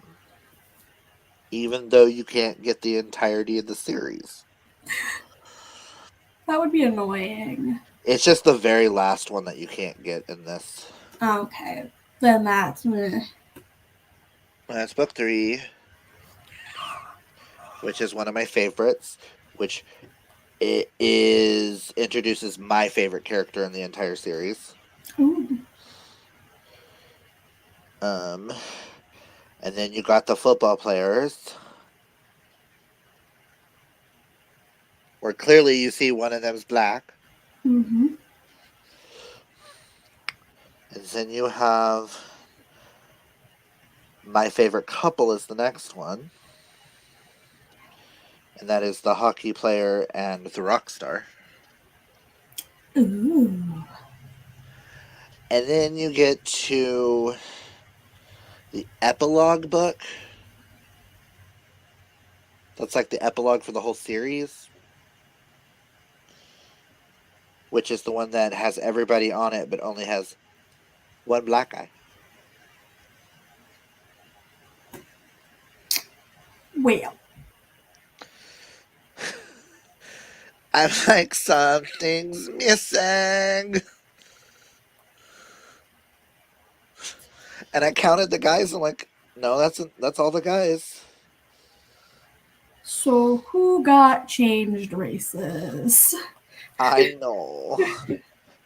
Speaker 1: Even though you can't get the entirety of the series.
Speaker 5: That would be annoying.
Speaker 1: It's just the very last one that you can't get in this.
Speaker 5: Okay. Then that's
Speaker 1: That's book 3. Which is one of my favorites. Which it introduces my favorite character in the entire series.
Speaker 5: Ooh.
Speaker 1: And then you got the football players. Where clearly you see one of them's black.
Speaker 5: Mm-hmm.
Speaker 1: And then you have my favorite couple is the next one. And that is the hockey player and the rock star.
Speaker 5: Ooh.
Speaker 1: And then you get to the epilogue book. That's like the epilogue for the whole series. Which is the one that has everybody on it, but only has one black guy.
Speaker 5: Well.
Speaker 1: I'm like, something's missing. And I counted the guys. I'm like, no, that's all the guys.
Speaker 5: So who got changed races?
Speaker 1: I know.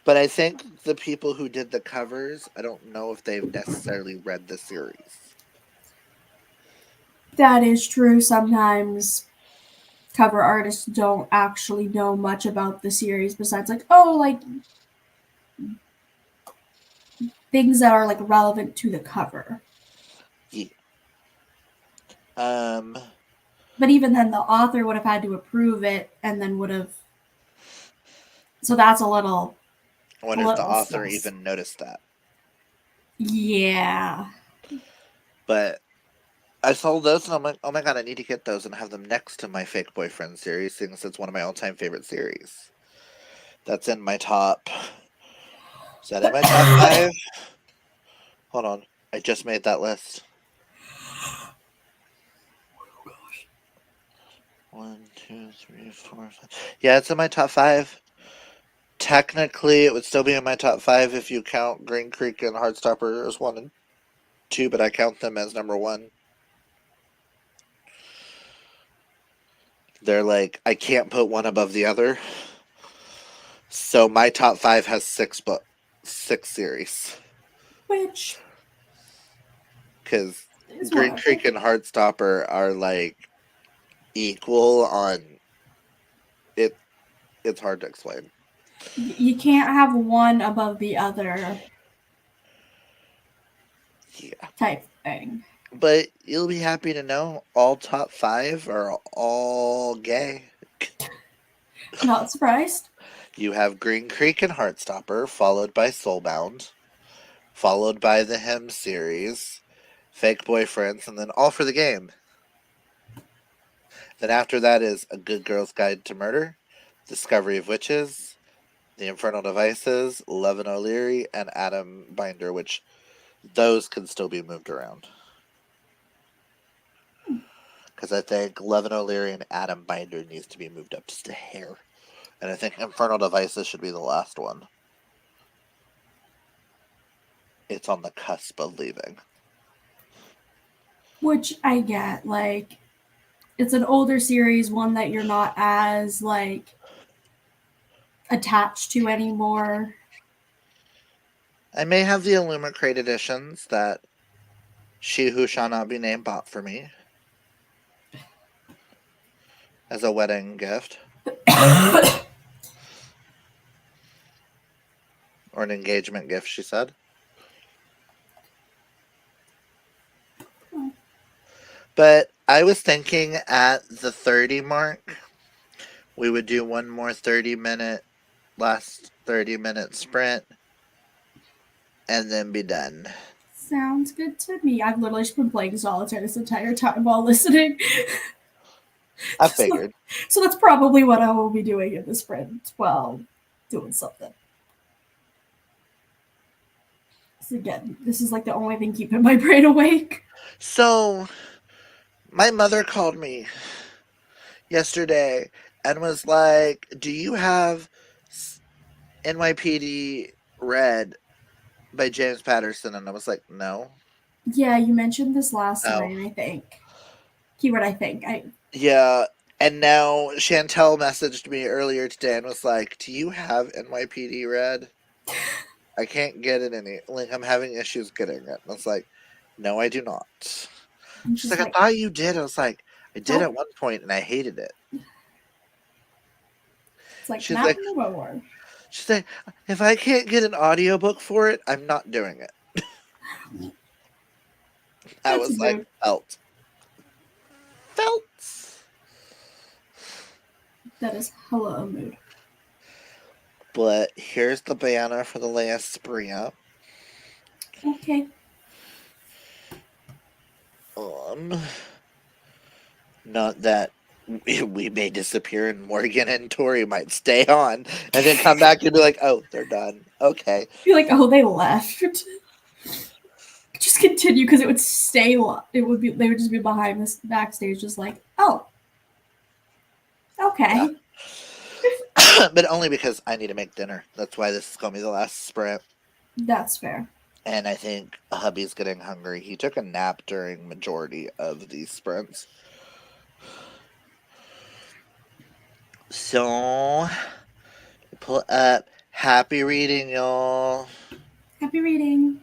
Speaker 1: But I think the people who did the covers, I don't know if they've necessarily read the series.
Speaker 5: That is true. Sometimes cover artists don't actually know much about the series besides like, oh, like things that are like relevant to the cover.
Speaker 1: Yeah.
Speaker 5: But even then, the author would have had to approve it, and then would have. So that's a little.
Speaker 1: I wonder if the
Speaker 5: Little
Speaker 1: author
Speaker 5: stress.
Speaker 1: even noticed that.
Speaker 5: Yeah.
Speaker 1: But I saw those and I'm like, oh my god, I need to get those and have them next to my Fake Boyfriend series, since it's one of my all-time favorite series. That's in my top. Is that in my top 5? Hold on. I just made that list. 1, 2, 3, 4, 5. Yeah, it's in my top 5. Technically, it would still be in my top 5 if you count Green Creek and Heartstopper as 1 and 2, but I count them as number 1. They're like, I can't put one above the other. So my top 5 has 6 series.
Speaker 5: Which
Speaker 1: Because
Speaker 5: is
Speaker 1: Green
Speaker 5: whatever.
Speaker 1: Creek and Heartstopper are like equal on it. It's hard to explain.
Speaker 5: You can't have one above the other
Speaker 1: Yeah.
Speaker 5: type thing.
Speaker 1: But you'll be happy to know all top 5 are all gay.
Speaker 5: Not surprised.
Speaker 1: You have Green Creek and Heartstopper, followed by Soulbound, followed by the Hymn series, Fake Boyfriends, and then All for the Game. Then after that is A Good Girl's Guide to Murder, Discovery of Witches, The Infernal Devices, Love and O'Leary, and Adam Binder, which those can still be moved around. Because I think Love and O'Leary and Adam Binder needs to be moved up just a hair. And I think Infernal Devices should be the last one. It's on the cusp of leaving.
Speaker 5: Which I get. Like, it's an older series, one that you're not as, like, attached to anymore.
Speaker 1: I may have the Illumicrate editions that She Who Shall Not Be Named bought for me as a wedding gift. Or an engagement gift, she said. But I was thinking at the 30 mark, we would do one more 30-minute, last 30-minute sprint, and then be done.
Speaker 5: Sounds good to me. I've literally just been playing solitaire this entire time while listening.
Speaker 1: I figured.
Speaker 5: So that's probably what I will be doing in the sprint while doing something. So again, this is like the only thing keeping my brain awake.
Speaker 1: So, my mother called me yesterday and was like, do you have NYPD Red by James Patterson? And I was like, no.
Speaker 5: Yeah, you mentioned this last
Speaker 1: Oh.
Speaker 5: night, I think. Keyword, I think.
Speaker 1: Yeah, and now Chantel messaged me earlier today and was like, do you have NYPD Red? I can't get it any. Like, I'm having issues getting it. And I was like, no, I do not. She's like, I thought you did. I was like, I did at one point and I hated it.
Speaker 5: It's like,
Speaker 1: She's
Speaker 5: not
Speaker 1: like,
Speaker 5: anymore.
Speaker 1: she's like, if I can't get an audiobook for it, I'm not doing it. I
Speaker 5: That's
Speaker 1: was
Speaker 5: a
Speaker 1: like,
Speaker 5: mood.
Speaker 1: felt.
Speaker 5: That is hella a mood.
Speaker 1: But here's the banner for the last sprint.
Speaker 5: Okay.
Speaker 1: Not that we may disappear and Morgan and Tori might stay on and then come back and be like, oh, they're done. Okay.
Speaker 5: Be like, oh, they left. Just continue because it would stay. It would be. They would just be behind this backstage, just like, oh, okay.
Speaker 1: but only because I need to make dinner. That's why this is going to be the last sprint.
Speaker 5: That's fair.
Speaker 1: And I think hubby's getting hungry. He took a nap during majority of these sprints. So, pull up. Happy reading, y'all.
Speaker 5: Happy reading.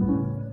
Speaker 5: you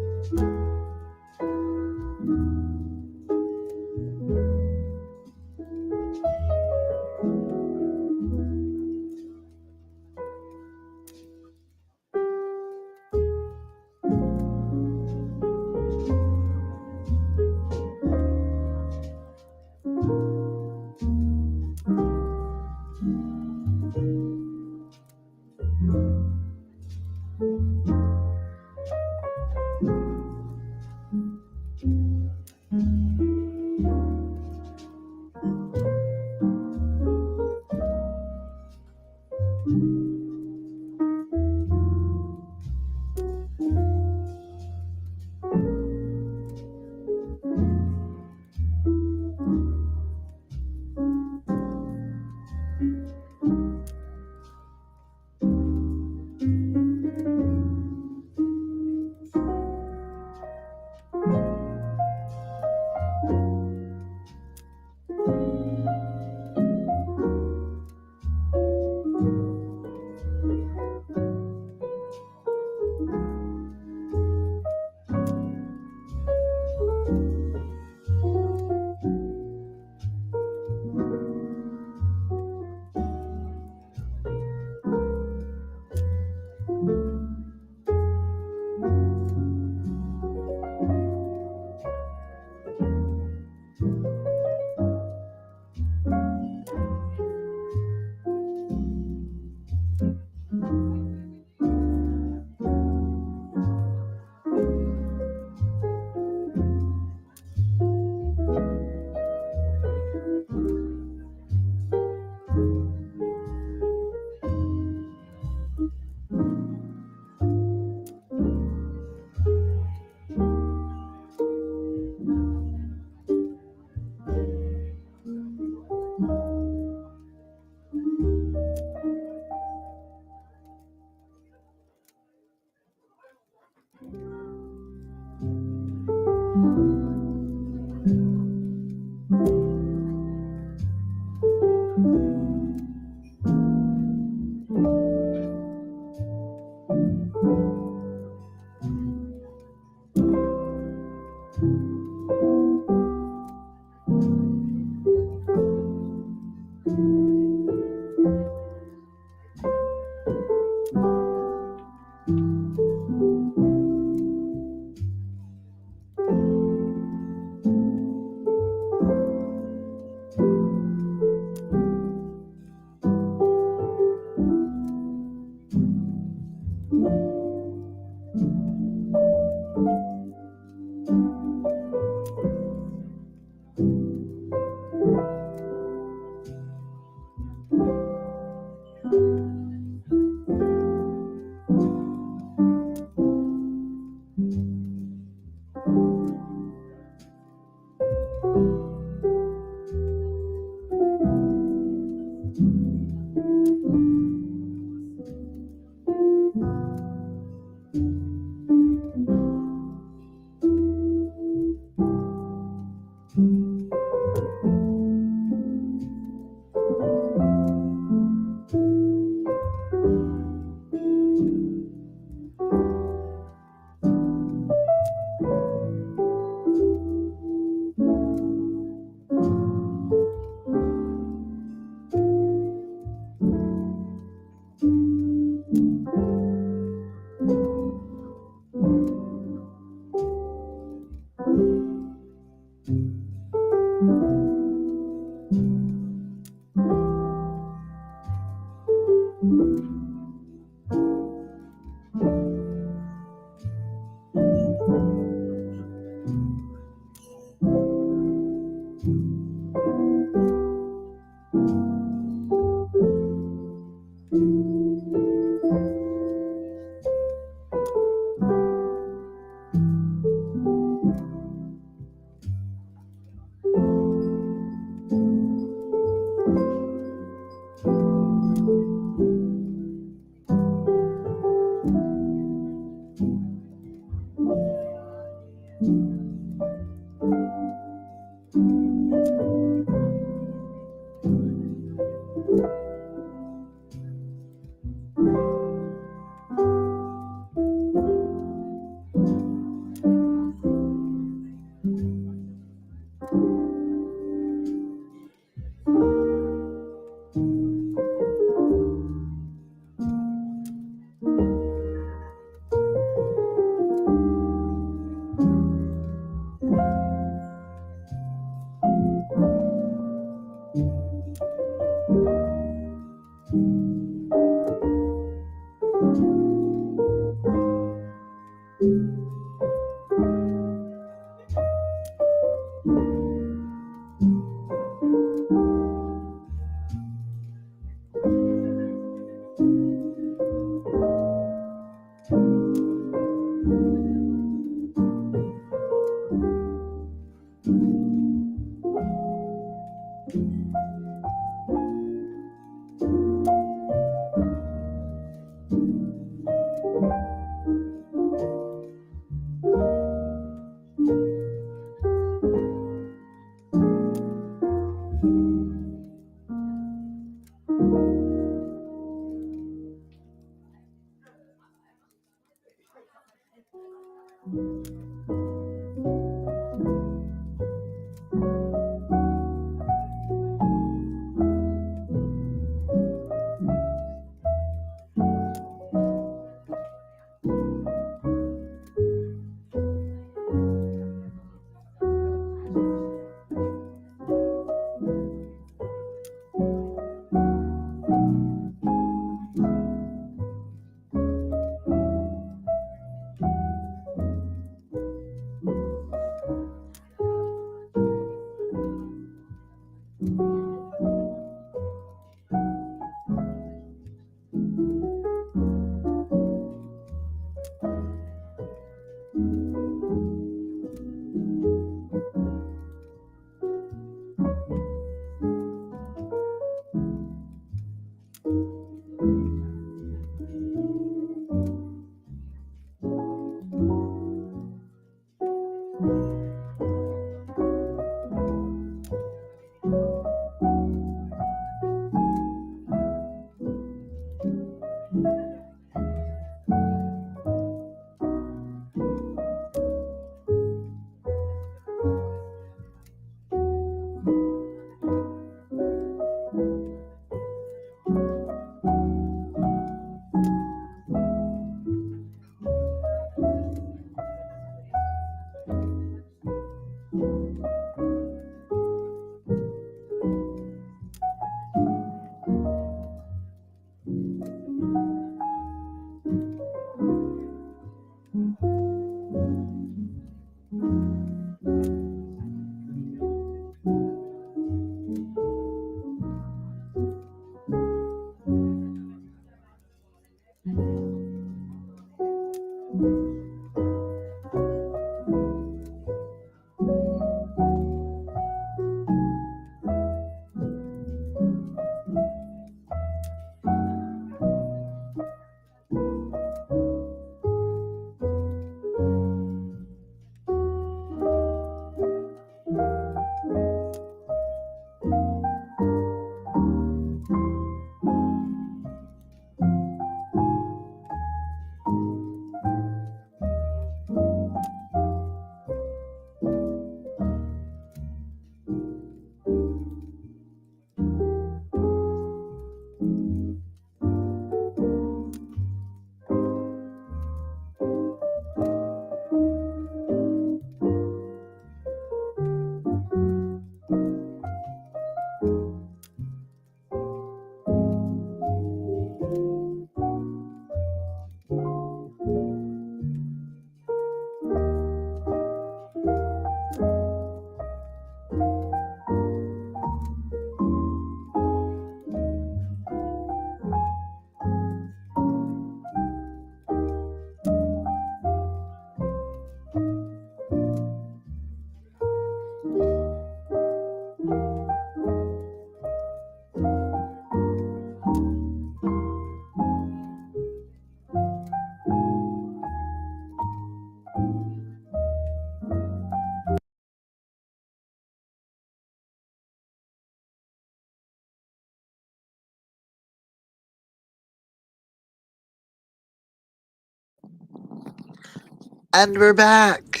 Speaker 1: And we're back.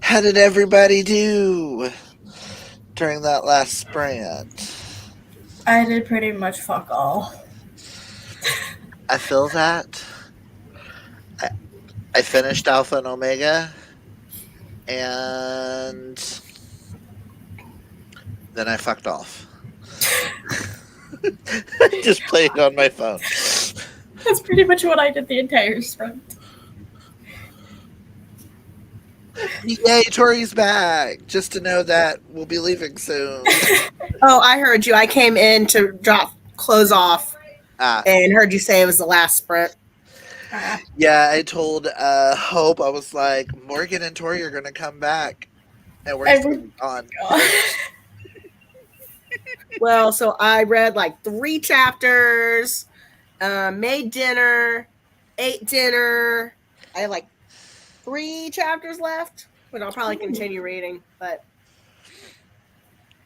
Speaker 1: How did everybody do during that last sprint?
Speaker 5: I did pretty much fuck all.
Speaker 1: I feel that. I finished Alpha and Omega, and then I fucked off. I just played on my phone.
Speaker 5: That's pretty much what I did the entire sprint.
Speaker 1: Yay, Tori's back! Just to know that we'll be leaving soon.
Speaker 3: Oh, I heard you. I came in to drop clothes off
Speaker 1: Ah,
Speaker 3: and heard you say it was the last sprint.
Speaker 1: yeah, I told Hope, I was like, Morgan and Tori are going to come back, and we're
Speaker 5: Every-
Speaker 1: still gone.
Speaker 3: Well, so I read like 3 chapters, made dinner, ate dinner. I have like 3 chapters left, but I'll probably continue reading. But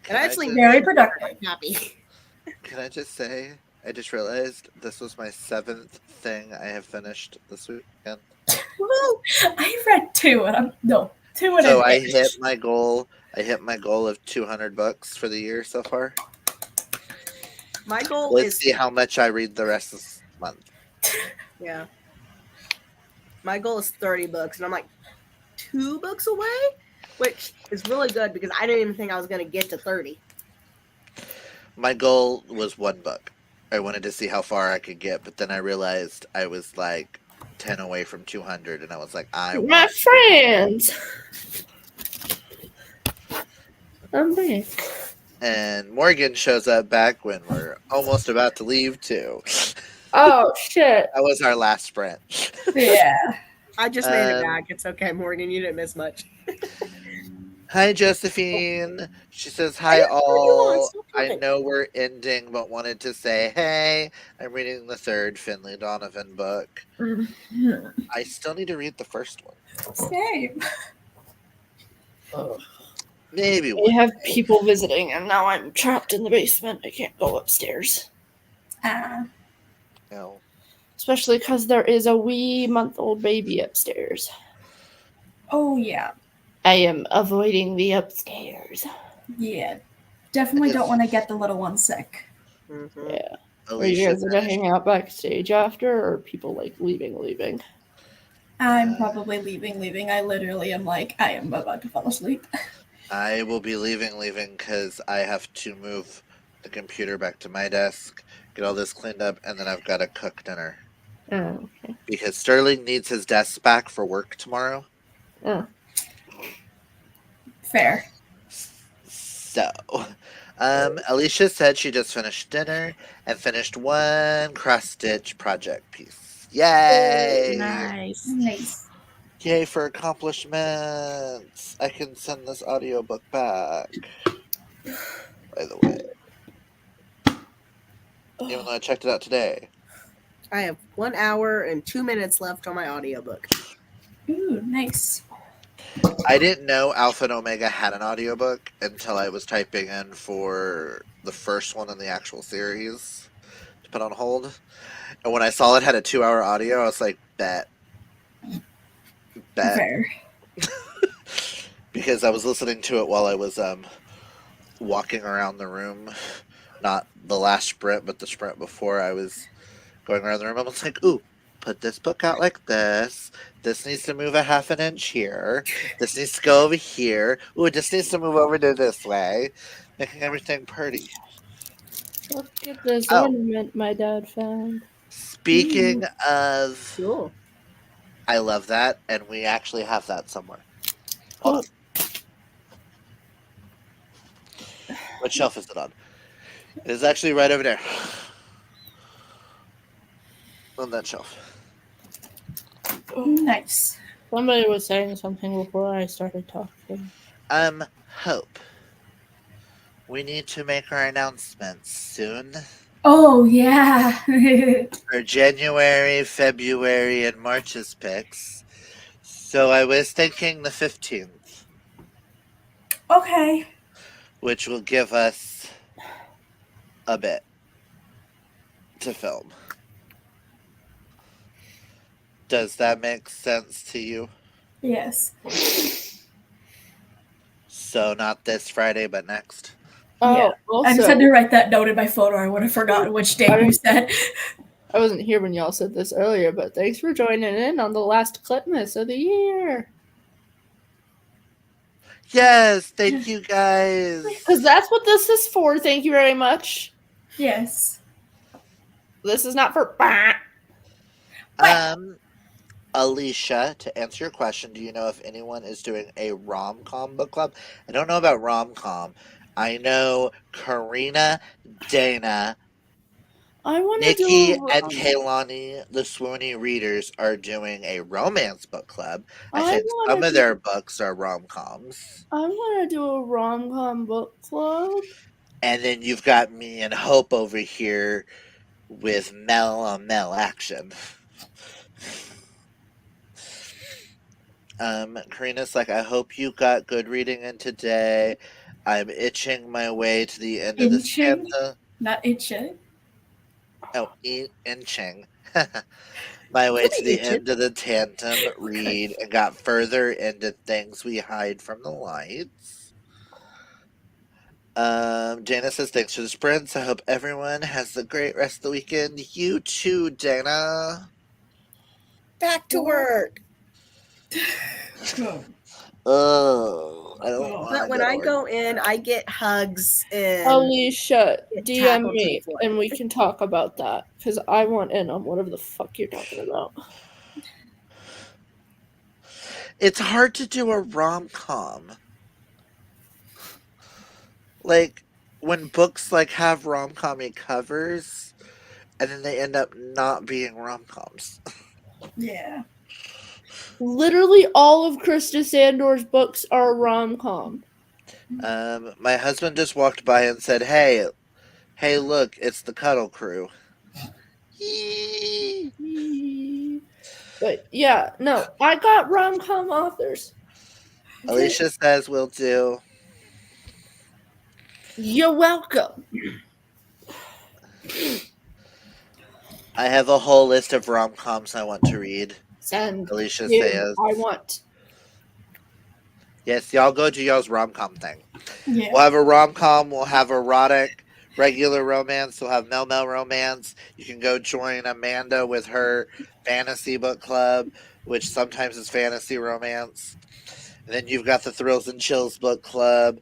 Speaker 1: Can
Speaker 3: and
Speaker 1: I
Speaker 3: actually,
Speaker 1: just-
Speaker 5: Very productive.
Speaker 3: I'm happy.
Speaker 1: Can I just say, I just realized this was my 7th thing I have finished this weekend.
Speaker 5: Woo! I read 2 and 2 and
Speaker 1: So
Speaker 5: an
Speaker 1: I
Speaker 5: inch.
Speaker 1: hit my goal. I hit my goal of 200 books for the year so far.
Speaker 3: My goal
Speaker 1: Let's
Speaker 3: is
Speaker 1: see how much I read the rest of this month.
Speaker 3: yeah. My goal is 30 books, and I'm like 2 books away, which is really good because I didn't even think I was going to get to 30.
Speaker 1: My goal was 1 book. I wanted to see how far I could get, but then I realized I was like 10 away from 200, and I was like, I
Speaker 2: My
Speaker 1: want.
Speaker 2: friends. I'm back.
Speaker 1: And Morgan shows up back when we're almost about to leave too.
Speaker 2: Oh shit.
Speaker 1: That was our last sprint.
Speaker 5: Yeah.
Speaker 3: I just made it
Speaker 1: Um,
Speaker 3: back. It's okay, Morgan. You didn't miss much.
Speaker 1: Hi, Josephine. She says, hi,
Speaker 3: I didn't know you
Speaker 1: all.
Speaker 3: were. Stop
Speaker 1: I
Speaker 3: talking.
Speaker 1: know we're ending, but wanted to say, hey, I'm reading the 3rd Finley Donovan book. I still need to read the first one.
Speaker 5: Same.
Speaker 1: Maybe
Speaker 2: We
Speaker 1: one.
Speaker 2: have people visiting, and now I'm trapped in the basement. I can't go upstairs.
Speaker 1: No.
Speaker 2: Especially because there is a wee month-old baby upstairs.
Speaker 5: Oh, yeah.
Speaker 2: I am avoiding the upstairs.
Speaker 5: Yeah. Definitely don't want to get the little one sick.
Speaker 3: Mhm.
Speaker 2: Yeah. Are you
Speaker 1: Alicia
Speaker 2: guys gonna
Speaker 1: says,
Speaker 2: hang out backstage after, or are people like leaving?
Speaker 5: I'm probably leaving. I literally am like, I am about to fall asleep.
Speaker 1: I will be leaving because I have to move the computer back to my desk, get all this cleaned up, and then I've got to cook dinner.
Speaker 2: Oh, okay.
Speaker 1: Because Sterling needs his desk back for work tomorrow.
Speaker 2: Oh.
Speaker 5: Fair.
Speaker 1: So, Alicia said she just finished dinner and finished 1 cross-stitch project piece. Yay!
Speaker 3: Nice.
Speaker 5: Nice.
Speaker 1: Yay for accomplishments! I can send this audiobook back. By the way, even though I checked it out today.
Speaker 3: I have 1 hour and 2 minutes left on my audiobook.
Speaker 5: Ooh, nice.
Speaker 1: I didn't know Alpha and Omega had an audiobook until I was typing in for the first one in the actual series to put on hold. And when I saw it had a 2-hour audio, I was like, bet.
Speaker 5: Fair.
Speaker 1: Because I was listening to it while I was walking around the room. Not the last sprint, but the sprint before. I was going around the room. I was like, ooh, put this book out like this. This needs to move a half an inch here. This needs to go over here. Ooh, it just needs to move over to this way. Making everything pretty.
Speaker 2: Look at this
Speaker 1: Oh.
Speaker 2: ornament my dad found.
Speaker 1: Speaking of,
Speaker 3: Cool.
Speaker 1: I love that, and we actually have that somewhere. Hold on. What shelf is it on? It is actually right over there. On that shelf.
Speaker 5: Nice.
Speaker 2: Somebody was saying something before I started talking.
Speaker 1: Hope. We need to make our announcements soon.
Speaker 5: Oh, yeah.
Speaker 1: For January, February, and March's picks. So I was thinking the 15th,
Speaker 5: Okay.
Speaker 1: which will give us a bit to film. Does that make sense to you?
Speaker 5: Yes.
Speaker 1: So not this Friday, but next.
Speaker 4: Oh,
Speaker 5: Yeah.
Speaker 4: also,
Speaker 5: I just had to write that note in my photo. I would have forgotten which date you said.
Speaker 4: I wasn't here when y'all said this earlier, but thanks for joining in on the last Clipmas of the year.
Speaker 1: Yes, thank you guys.
Speaker 4: Because that's what this is for. Thank you very much.
Speaker 5: Yes.
Speaker 4: This is not for.
Speaker 1: Alicia, to answer your question, do you know if anyone is doing a rom-com book club? I don't know about rom-com. I know Karina, Dana,
Speaker 4: I want to
Speaker 1: Nikki,
Speaker 4: do.
Speaker 1: and Kaylani, the Swoony readers, are doing a romance book club. I
Speaker 4: I
Speaker 1: think
Speaker 4: wanna
Speaker 1: some of
Speaker 4: do-
Speaker 1: their books are rom-coms.
Speaker 4: I want to do a rom-com book club.
Speaker 1: And then you've got me and Hope over here with Mel on Mel action. Karina's like, I hope you got good reading in today. I'm itching my way to the end of the
Speaker 5: Inching?
Speaker 1: stanza.
Speaker 5: Not itching.
Speaker 1: Oh, inching. My way to the
Speaker 3: Itching.
Speaker 1: end of the tandem read and got further into things we hide from the lights. Dana says, thanks for the sprints. I hope everyone has a great rest of the weekend. You too, Dana.
Speaker 3: Back to work.
Speaker 1: Oh, I don't want
Speaker 3: But
Speaker 1: to
Speaker 3: when
Speaker 1: go to
Speaker 3: I
Speaker 1: work.
Speaker 3: go in, I get hugs and
Speaker 4: Alicia,
Speaker 3: get
Speaker 4: DM
Speaker 3: tackled to the
Speaker 4: me
Speaker 3: floor.
Speaker 4: and we can talk about that because I want in on whatever the fuck you're talking about.
Speaker 1: It's hard to do a rom-com. Like, when books like have rom-com covers and then they end up not being rom-coms.
Speaker 5: Yeah.
Speaker 4: Literally all of Krista Sandor's books are rom-com.
Speaker 1: My husband just walked by and said, hey, look, it's the Cuddle Crew. Yee.
Speaker 4: But yeah, no, I got rom-com authors.
Speaker 1: Alicia says we'll do.
Speaker 4: You're welcome.
Speaker 1: I have a whole list of rom-coms I want to read.
Speaker 4: Send
Speaker 1: Alicia
Speaker 4: you.
Speaker 1: says.
Speaker 4: I want.
Speaker 1: Yes, y'all go do y'all's rom-com thing.
Speaker 5: Yeah.
Speaker 1: We'll have a rom-com, we'll have erotic, regular romance, we'll have Mel romance. You can go join Amanda with her fantasy book club, which sometimes is fantasy romance. And then you've got the Thrills and Chills book club.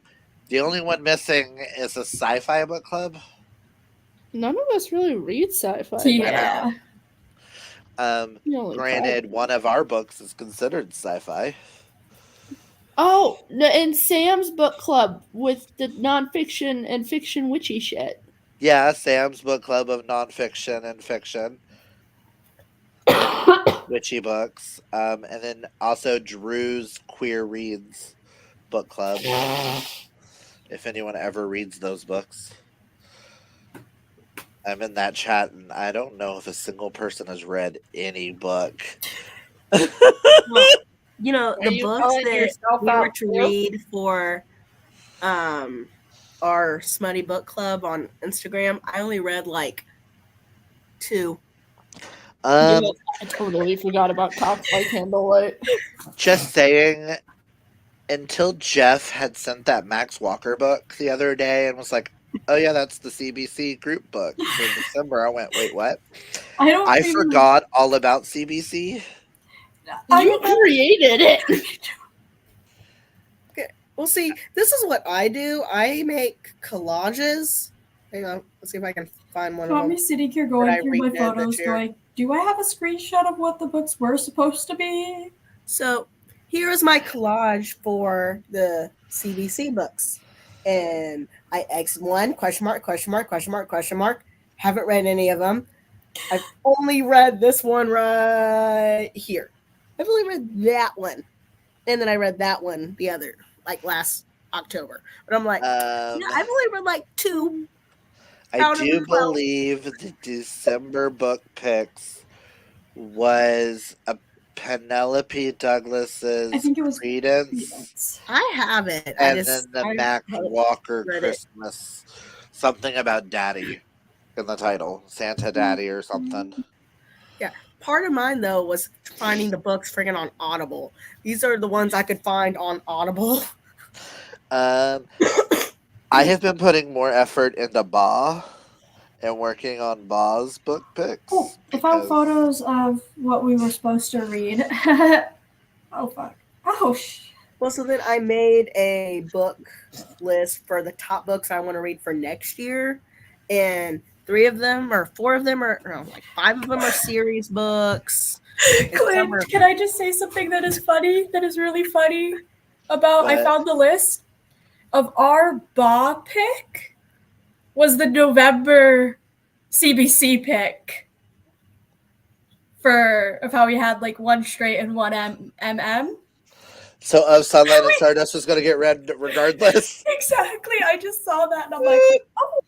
Speaker 1: The only one missing is a sci-fi book club.
Speaker 4: None of us really read sci-fi.
Speaker 5: Yeah.
Speaker 1: Granted, one of our books is considered sci-fi.
Speaker 4: Oh, and Sam's book club with the nonfiction and fiction witchy shit.
Speaker 1: Yeah, Sam's book club of nonfiction and fiction. Witchy books. And then also Drew's Queer Reads book club. If anyone ever reads those books. I'm in that chat and I don't know if a single person has read any book.
Speaker 3: Well, you know,
Speaker 4: Are
Speaker 3: the
Speaker 4: you
Speaker 3: books
Speaker 4: calling
Speaker 3: that
Speaker 4: yourself
Speaker 3: we were
Speaker 4: out
Speaker 3: to
Speaker 4: too?
Speaker 3: read for our Smutty book club on Instagram, I only read like 2.
Speaker 4: I totally forgot about Cops by Candlelight.
Speaker 1: Just saying, until Jeff had sent that Max Walker book the other day and was like, oh yeah, that's the CBC group book for December. I went, wait, what? I forgot all about CBC.
Speaker 4: You created it.
Speaker 3: Okay. Well, see, this is what I do. I make collages. Hang on. Let's see if I can find one of
Speaker 5: Got
Speaker 3: them.
Speaker 5: me sitting here
Speaker 3: I
Speaker 5: going through my
Speaker 3: redid this
Speaker 5: photos
Speaker 3: year.
Speaker 5: going, do I have a screenshot of what the books were supposed to be?
Speaker 3: So here is my collage for the CBC books. And I X one, question mark, question mark, question mark, question mark. Haven't read any of them. I've only read this one right here. I've only read that one. And then I read that one the other, like last October. But I'm like, I've only read like 2.
Speaker 1: I do believe the December book picks was a Penelope Douglas's
Speaker 5: I think it was
Speaker 1: Credence.
Speaker 3: I have it.
Speaker 1: And then the Mac Walker
Speaker 3: read it.
Speaker 1: Christmas. Something about Daddy in the title. Santa Daddy or something.
Speaker 3: Yeah. part of mine though was finding the books friggin' on Audible. These are the ones I could find on Audible.
Speaker 1: I have been putting more effort into Ba and working on Ba's book picks.
Speaker 5: Oh, I found
Speaker 1: because-
Speaker 5: photos of what we were supposed to read. Oh fuck. Oh
Speaker 3: Well, so then I made a book list for the top books I want to read for next year, and 3 of them or 4 of them are no, like 5 of them are series books. and some
Speaker 5: Clint,
Speaker 3: are-
Speaker 5: can I just say something that is funny? That is really funny about I
Speaker 1: What?
Speaker 5: found the list of our Ba pick was the November CBC pick of how we had like 1 straight and 1 MM.
Speaker 1: So of Sunlight and Stardust was going to get read regardless.
Speaker 5: Exactly. I just saw that and I'm like, oh.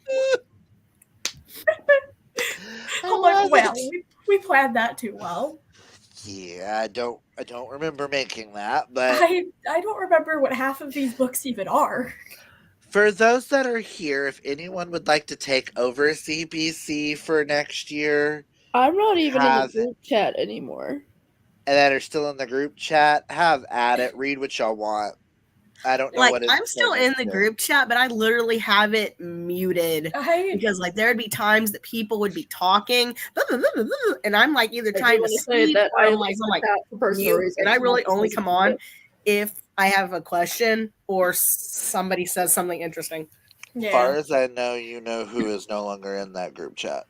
Speaker 5: I'm like, well, we planned that too well.
Speaker 1: Yeah, I don't remember making that, but
Speaker 5: I don't remember what half of these books even are.
Speaker 1: for those that are here, if anyone would like to take over CBC for next year
Speaker 2: I'm not even in the
Speaker 1: Have it.
Speaker 2: group chat anymore.
Speaker 1: and that are still in the group chat, have at it. Read what y'all want. I don't know
Speaker 3: like
Speaker 1: what it's
Speaker 3: I'm still in the group chat, but I literally have it muted because like there'd be times that people would be talking, and I'm like either
Speaker 4: I do
Speaker 3: trying to
Speaker 4: wanna say
Speaker 3: sleep
Speaker 4: that
Speaker 3: or
Speaker 4: I
Speaker 3: I'm like
Speaker 4: for personal
Speaker 3: mute,
Speaker 4: reasons.
Speaker 3: and I really
Speaker 4: not
Speaker 3: only
Speaker 4: because
Speaker 3: come
Speaker 4: of
Speaker 3: on
Speaker 4: it.
Speaker 3: if I have a question or somebody says something interesting.
Speaker 1: As far as I know, you know who is no longer in that group chat.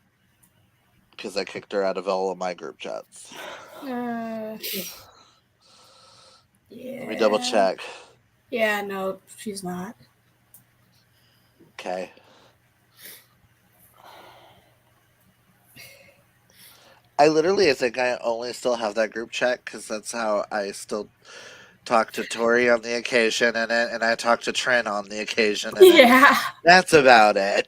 Speaker 1: Because I kicked her out of all of my group chats.
Speaker 5: Yeah.
Speaker 1: Let me double check.
Speaker 5: Yeah, no, she's not.
Speaker 1: Okay. I literally think I only still have that group chat because that's how I still talk to Tori on the occasion in it, and I talk to Trent on the occasion in it.
Speaker 5: Yeah.
Speaker 1: That's about it.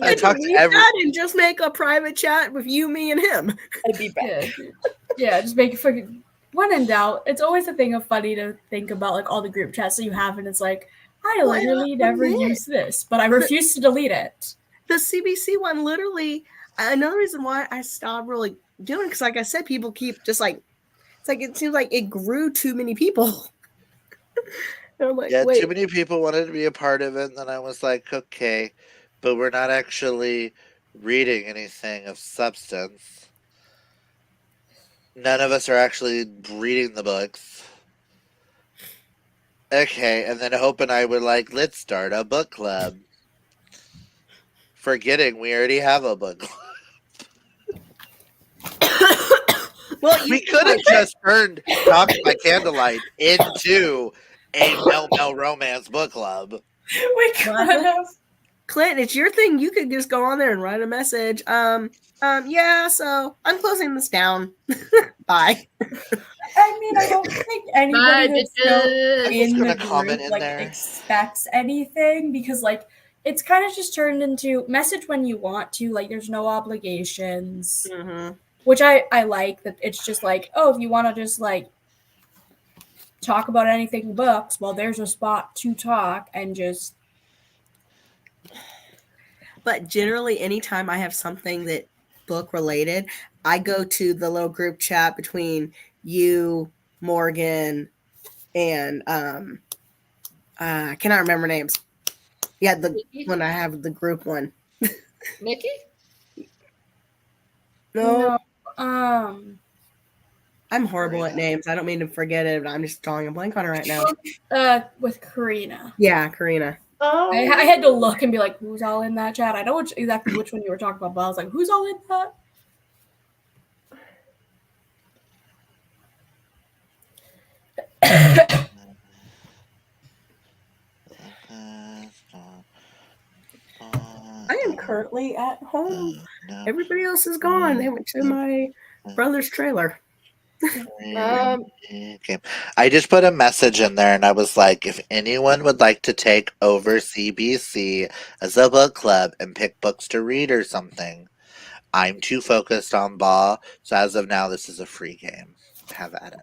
Speaker 1: I talk to
Speaker 3: Leave
Speaker 1: every.
Speaker 3: that and just make a private chat with you, me, and him.
Speaker 2: I'd be back.
Speaker 5: Yeah, yeah, just make it fucking. When in doubt, it's always a thing of funny to think about, like all the group chats that you have, and it's like, I
Speaker 3: Well,
Speaker 5: literally never
Speaker 3: admit.
Speaker 5: use this, but I refuse to delete it.
Speaker 3: The CBC one, literally, another reason why I stopped really doing it, because like I said, people keep just like, it's like it seems like it grew too many people. And I'm like,
Speaker 1: Yeah,
Speaker 3: wait,
Speaker 1: too many people wanted to be a part of it, and then I was like, okay, but we're not actually reading anything of substance. None of us are actually reading the books. Okay, and then Hope and I were like, let's start a book club. Forgetting we already have a book club.
Speaker 3: well,
Speaker 1: We could have just turned Talk by Candlelight into a Mel romance book club.
Speaker 5: We could have.
Speaker 3: Clint, it's your thing. You could just go on there and write a message. Yeah, so I'm closing this down. Bye.
Speaker 5: I mean, I don't think anybody
Speaker 4: Bye,
Speaker 5: that's still
Speaker 4: bitches.
Speaker 1: I'm just
Speaker 5: in the
Speaker 1: gonna comment
Speaker 5: group
Speaker 1: in
Speaker 5: like
Speaker 1: there.
Speaker 5: expects anything because like it's kind of just turned into message when you want to. Like, there's no obligations.
Speaker 3: Mm-hmm.
Speaker 5: Which I like that it's just like, oh, if you want to just like talk about anything books, well, there's a spot to talk and just.
Speaker 3: But generally, anytime I have something that book related, I go to the little group chat between you, Morgan, and I cannot remember names. Yeah, the when I have the group one.
Speaker 4: Nikki?
Speaker 3: No,
Speaker 5: Um,
Speaker 3: I'm horrible at
Speaker 1: Karina.
Speaker 3: names. I don't mean to forget it, but I'm just drawing a blank on it right now.
Speaker 5: with Karina.
Speaker 3: Yeah, Karina.
Speaker 4: Oh,
Speaker 5: I had to look and be like, who's all in that chat? I know exactly which one you were talking about, but I was like, who's all in that?
Speaker 3: I am currently at home.
Speaker 1: No.
Speaker 3: Everybody else is gone. They went to my brother's trailer.
Speaker 1: Okay. I just put a message in there and I was like, if anyone would like to take over CBC as a book club and pick books to read or something, I'm too focused on Ba. So as of now, this is a free game. Have at it.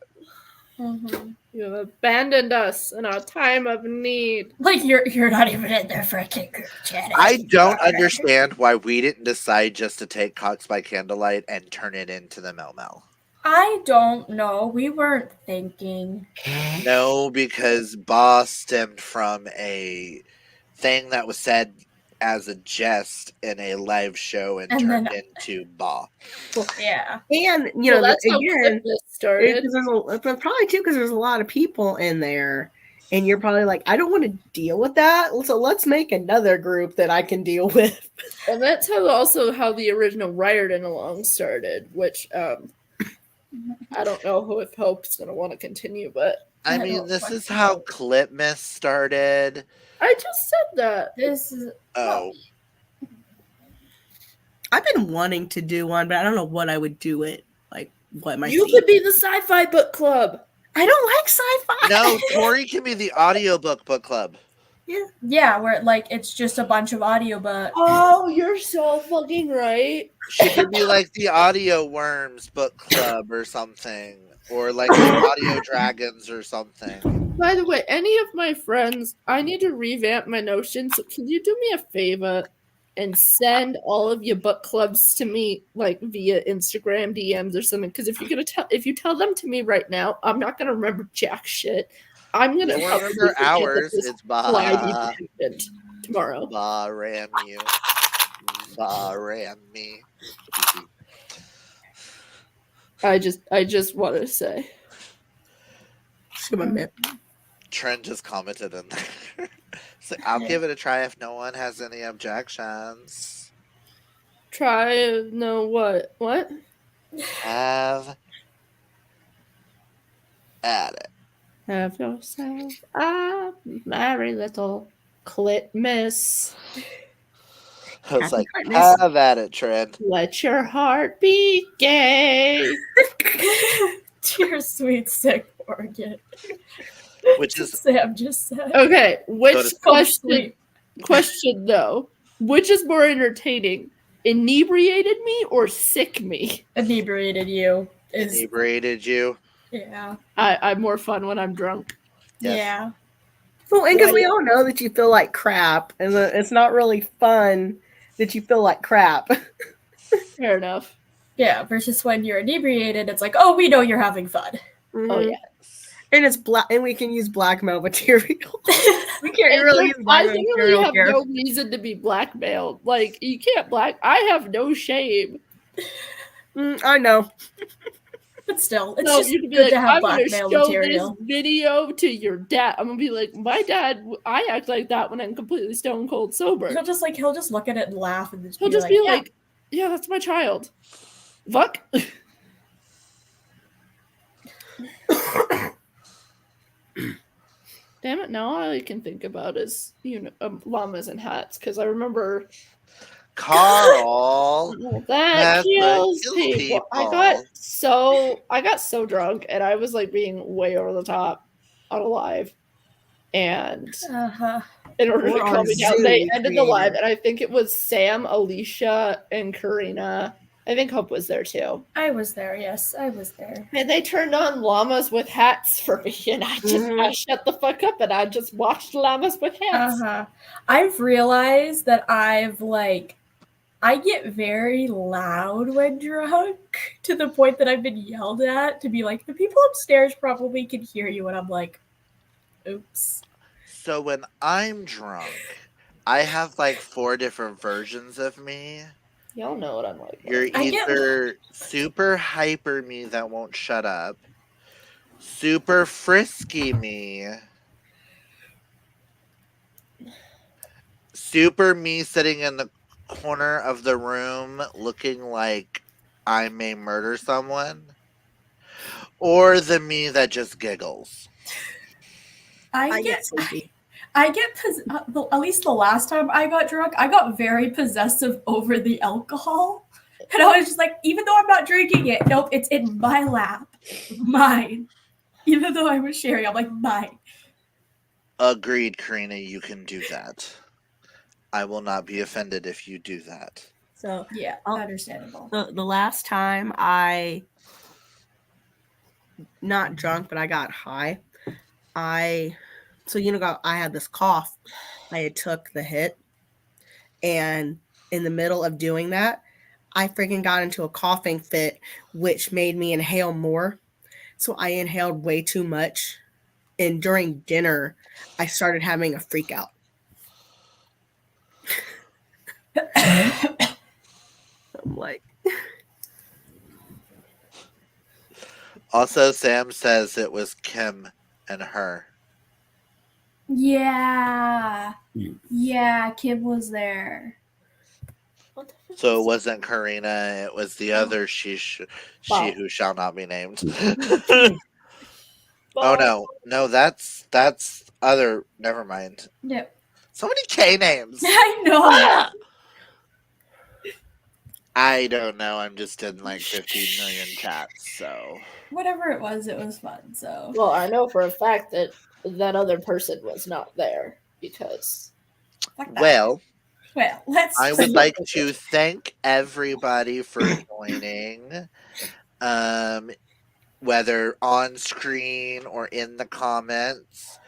Speaker 5: Mm-hmm.
Speaker 4: You have abandoned us in our time of need.
Speaker 5: Like you're not even in their freaking group chat.
Speaker 1: I don't
Speaker 5: anymore.
Speaker 1: understand why we didn't decide just to take Cox by Candlelight and turn it into the Mel Mel.
Speaker 5: I don't know. We weren't thinking.
Speaker 1: No, because Ba stemmed from a thing that was said as a jest in a live show and
Speaker 5: And
Speaker 1: turned
Speaker 5: then-
Speaker 1: into Ba.
Speaker 5: Yeah.
Speaker 3: And
Speaker 4: Well, that's how
Speaker 3: again,
Speaker 4: Clipness started.
Speaker 3: but probably too because there's a lot of people in there, and you're probably like, I don't want to deal with that, so let's make another group that I can deal with.
Speaker 4: And that's also how the original Riordan Along started, which I don't know if Hope's going to want to continue, but
Speaker 1: I
Speaker 5: I
Speaker 1: mean,
Speaker 5: don't
Speaker 1: this
Speaker 5: fucking
Speaker 1: is how
Speaker 5: know.
Speaker 1: Clipmas started.
Speaker 4: I just said that.
Speaker 5: This is
Speaker 1: Oh,
Speaker 3: I've been wanting to do one, but I don't know what I would do it. Like, what my
Speaker 4: You
Speaker 3: theme-
Speaker 4: could be the sci-fi book club.
Speaker 3: I don't like sci-fi.
Speaker 1: no, Tori can be the audiobook book club.
Speaker 5: yeah, where like it's just a bunch of audiobooks.
Speaker 4: Oh, you're so fucking right.
Speaker 1: She could be like the Audio Worms book club or something. Or like the Audio Dragons or something.
Speaker 4: By the way, any of my friends, I need to revamp my Notion. So can you do me a favor and send all of your book clubs to me, like via Instagram DMs or something? Because if you tell them to me right now, I'm not gonna remember jack shit. I'm gonna
Speaker 1: You'll remember ours. It's
Speaker 4: fly
Speaker 1: Ba.
Speaker 4: dependent tomorrow.
Speaker 1: Ba ram you. Ba ram me.
Speaker 4: I just want to say.
Speaker 3: Should admit.
Speaker 1: Trent just commented in there. So I'll give it a try if no one has any objections.
Speaker 4: Try no what? What?
Speaker 1: Have at it.
Speaker 4: Have yourself a merry little Clitmas.
Speaker 1: I was like,
Speaker 3: Clitmas.
Speaker 1: have at it, Trent.
Speaker 4: Let your heart be gay.
Speaker 5: Dear sweet sick Morgan.
Speaker 1: Which is
Speaker 5: Sam just said.
Speaker 4: Okay, which
Speaker 1: Go to
Speaker 4: question though? Which is more entertaining? Inebriated me or sick me?
Speaker 5: Inebriated you is
Speaker 1: inebriated you.
Speaker 5: yeah.
Speaker 4: I'm more fun when I'm drunk.
Speaker 1: Yes.
Speaker 5: Yeah.
Speaker 3: Well, and because we all know that you feel like crap, and that it's not really fun that you feel like crap.
Speaker 4: Fair enough.
Speaker 5: Yeah, versus when you're inebriated, it's like, oh, we know you're having fun.
Speaker 4: Oh yeah.
Speaker 3: And it's black, and we can use blackmail material. We can't
Speaker 4: And
Speaker 3: really use
Speaker 4: I
Speaker 3: blackmail
Speaker 4: literally
Speaker 3: material
Speaker 4: have
Speaker 3: here.
Speaker 4: no reason to be blackmailed. Like you can't I have no shame.
Speaker 3: I know.
Speaker 5: But still, it's
Speaker 4: No,
Speaker 5: just
Speaker 4: you can be
Speaker 5: good
Speaker 4: like,
Speaker 5: to have
Speaker 4: I'm gonna
Speaker 5: blackmail
Speaker 4: show
Speaker 5: material.
Speaker 4: this video to your dad. I'm gonna be like, my dad. I act like that when I'm completely stone cold sober.
Speaker 5: He'll just look at it and laugh and just
Speaker 4: He'll
Speaker 5: be
Speaker 4: just
Speaker 5: like,
Speaker 4: be
Speaker 5: yeah.
Speaker 4: like, yeah, that's my child. Fuck. Damn it! Now all I can think about is llamas and hats because I remember
Speaker 1: Carl.
Speaker 4: that kills
Speaker 1: kills
Speaker 4: people. I got so drunk and I was like being way over the top on a live, and
Speaker 5: Uh-huh.
Speaker 4: in order
Speaker 3: Or
Speaker 4: to
Speaker 3: on
Speaker 4: calm me down, they
Speaker 3: Zoom
Speaker 4: ended the live,
Speaker 3: created.
Speaker 4: and I think it was Sam, Alicia, and Karina. I think Hope was there too.
Speaker 5: I was there, yes, I was there.
Speaker 4: And they turned on llamas with hats for me, and I shut the fuck up, and I just watched llamas with hats.
Speaker 5: Uh-huh. I've realized that I get very loud when drunk to the point that I've been yelled at to be like, the people upstairs probably can hear you, and I'm like, oops.
Speaker 1: So when I'm drunk, I have like 4 different versions of me.
Speaker 4: Y'all know what I'm like.
Speaker 1: You're
Speaker 5: I get-
Speaker 1: either super hyper me that won't shut up, super frisky me, super me sitting in the corner of the room looking like I may murder someone, or the me that just giggles.
Speaker 5: I get
Speaker 3: sleepy.
Speaker 5: at least the last time I got drunk, I got very possessive over the alcohol. And I was just like, even though I'm not drinking it, nope, it's in my lap. Mine. Even though I was sharing, I'm like, mine.
Speaker 1: Agreed, Karina, you can do that. I will not be offended if you do that.
Speaker 3: So
Speaker 5: Yeah,
Speaker 3: Oh.
Speaker 5: understandable.
Speaker 3: the last time I not drunk, but I got high. I had this cough. I had took the hit, and in the middle of doing that, I freaking got into a coughing fit, which made me inhale more. So I inhaled way too much, and during dinner, I started having a freak out. I'm like,
Speaker 1: Also, Sam says it was Kim and her.
Speaker 5: Yeah. Yeah, Kim was there.
Speaker 2: What the fuck
Speaker 1: So it
Speaker 2: is-
Speaker 1: wasn't Karina, it was the other she
Speaker 2: Wow.
Speaker 1: who shall not be named.
Speaker 3: "Hmm,
Speaker 1: Oh no, that's other. Never mind.
Speaker 5: Yep.
Speaker 1: So many K names.
Speaker 5: I know.
Speaker 1: Ah! I don't know. I'm just in like 15 million chats, so
Speaker 5: Whatever it was fun. So
Speaker 2: Well, I know for a fact that that other person was not there because
Speaker 5: fuck that.
Speaker 1: well,
Speaker 5: Well, let's.
Speaker 1: I would like to thank everybody for joining. Whether on screen or in the comments.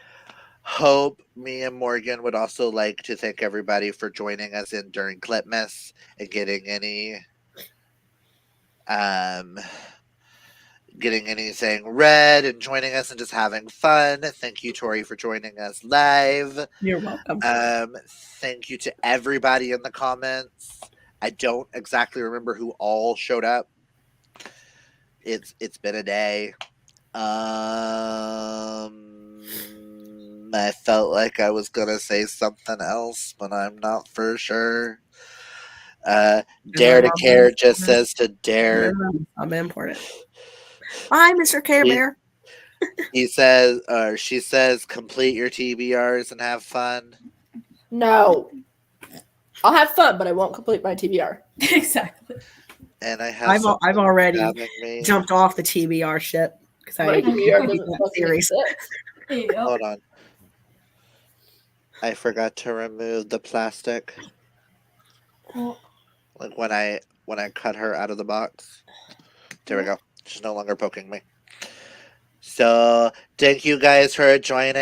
Speaker 1: Hope, me, and Morgan would also like to thank everybody for joining us in during Clipmas and getting anything read and joining us and just having fun. Thank you, Tori, for joining us live.
Speaker 3: you're welcome."
Speaker 1: Thank you to everybody in the comments. I don't exactly remember who all showed up. It's been a day. I felt like I was gonna say something else, but I'm not for sure. Dare to Care just says to Dare.
Speaker 3: I'm important. Bye, Mr. Care Bear.
Speaker 1: He says, or she says, complete your TBRs and have fun.
Speaker 2: no. I'll have fun, but I won't complete my TBR.
Speaker 5: Exactly.
Speaker 1: And I have.
Speaker 3: I've already
Speaker 1: stabbing me.
Speaker 3: jumped off the TBR ship because
Speaker 2: My
Speaker 3: I
Speaker 2: TBR
Speaker 3: hate
Speaker 2: doesn't
Speaker 3: that
Speaker 2: fucking
Speaker 3: series.
Speaker 2: exist.
Speaker 5: Yep.
Speaker 1: Hold on. I forgot to remove the plastic. Like when I cut her out of the box. There we go. She's no longer poking me. So thank you guys for joining.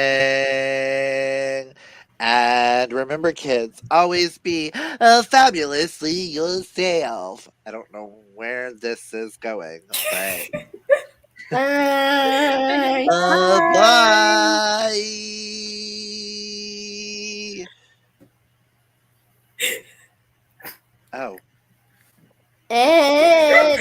Speaker 1: And remember, kids, always be fabulously yourself. I don't know where this is going, but
Speaker 2: Bye.
Speaker 1: bye. Oh.
Speaker 2: And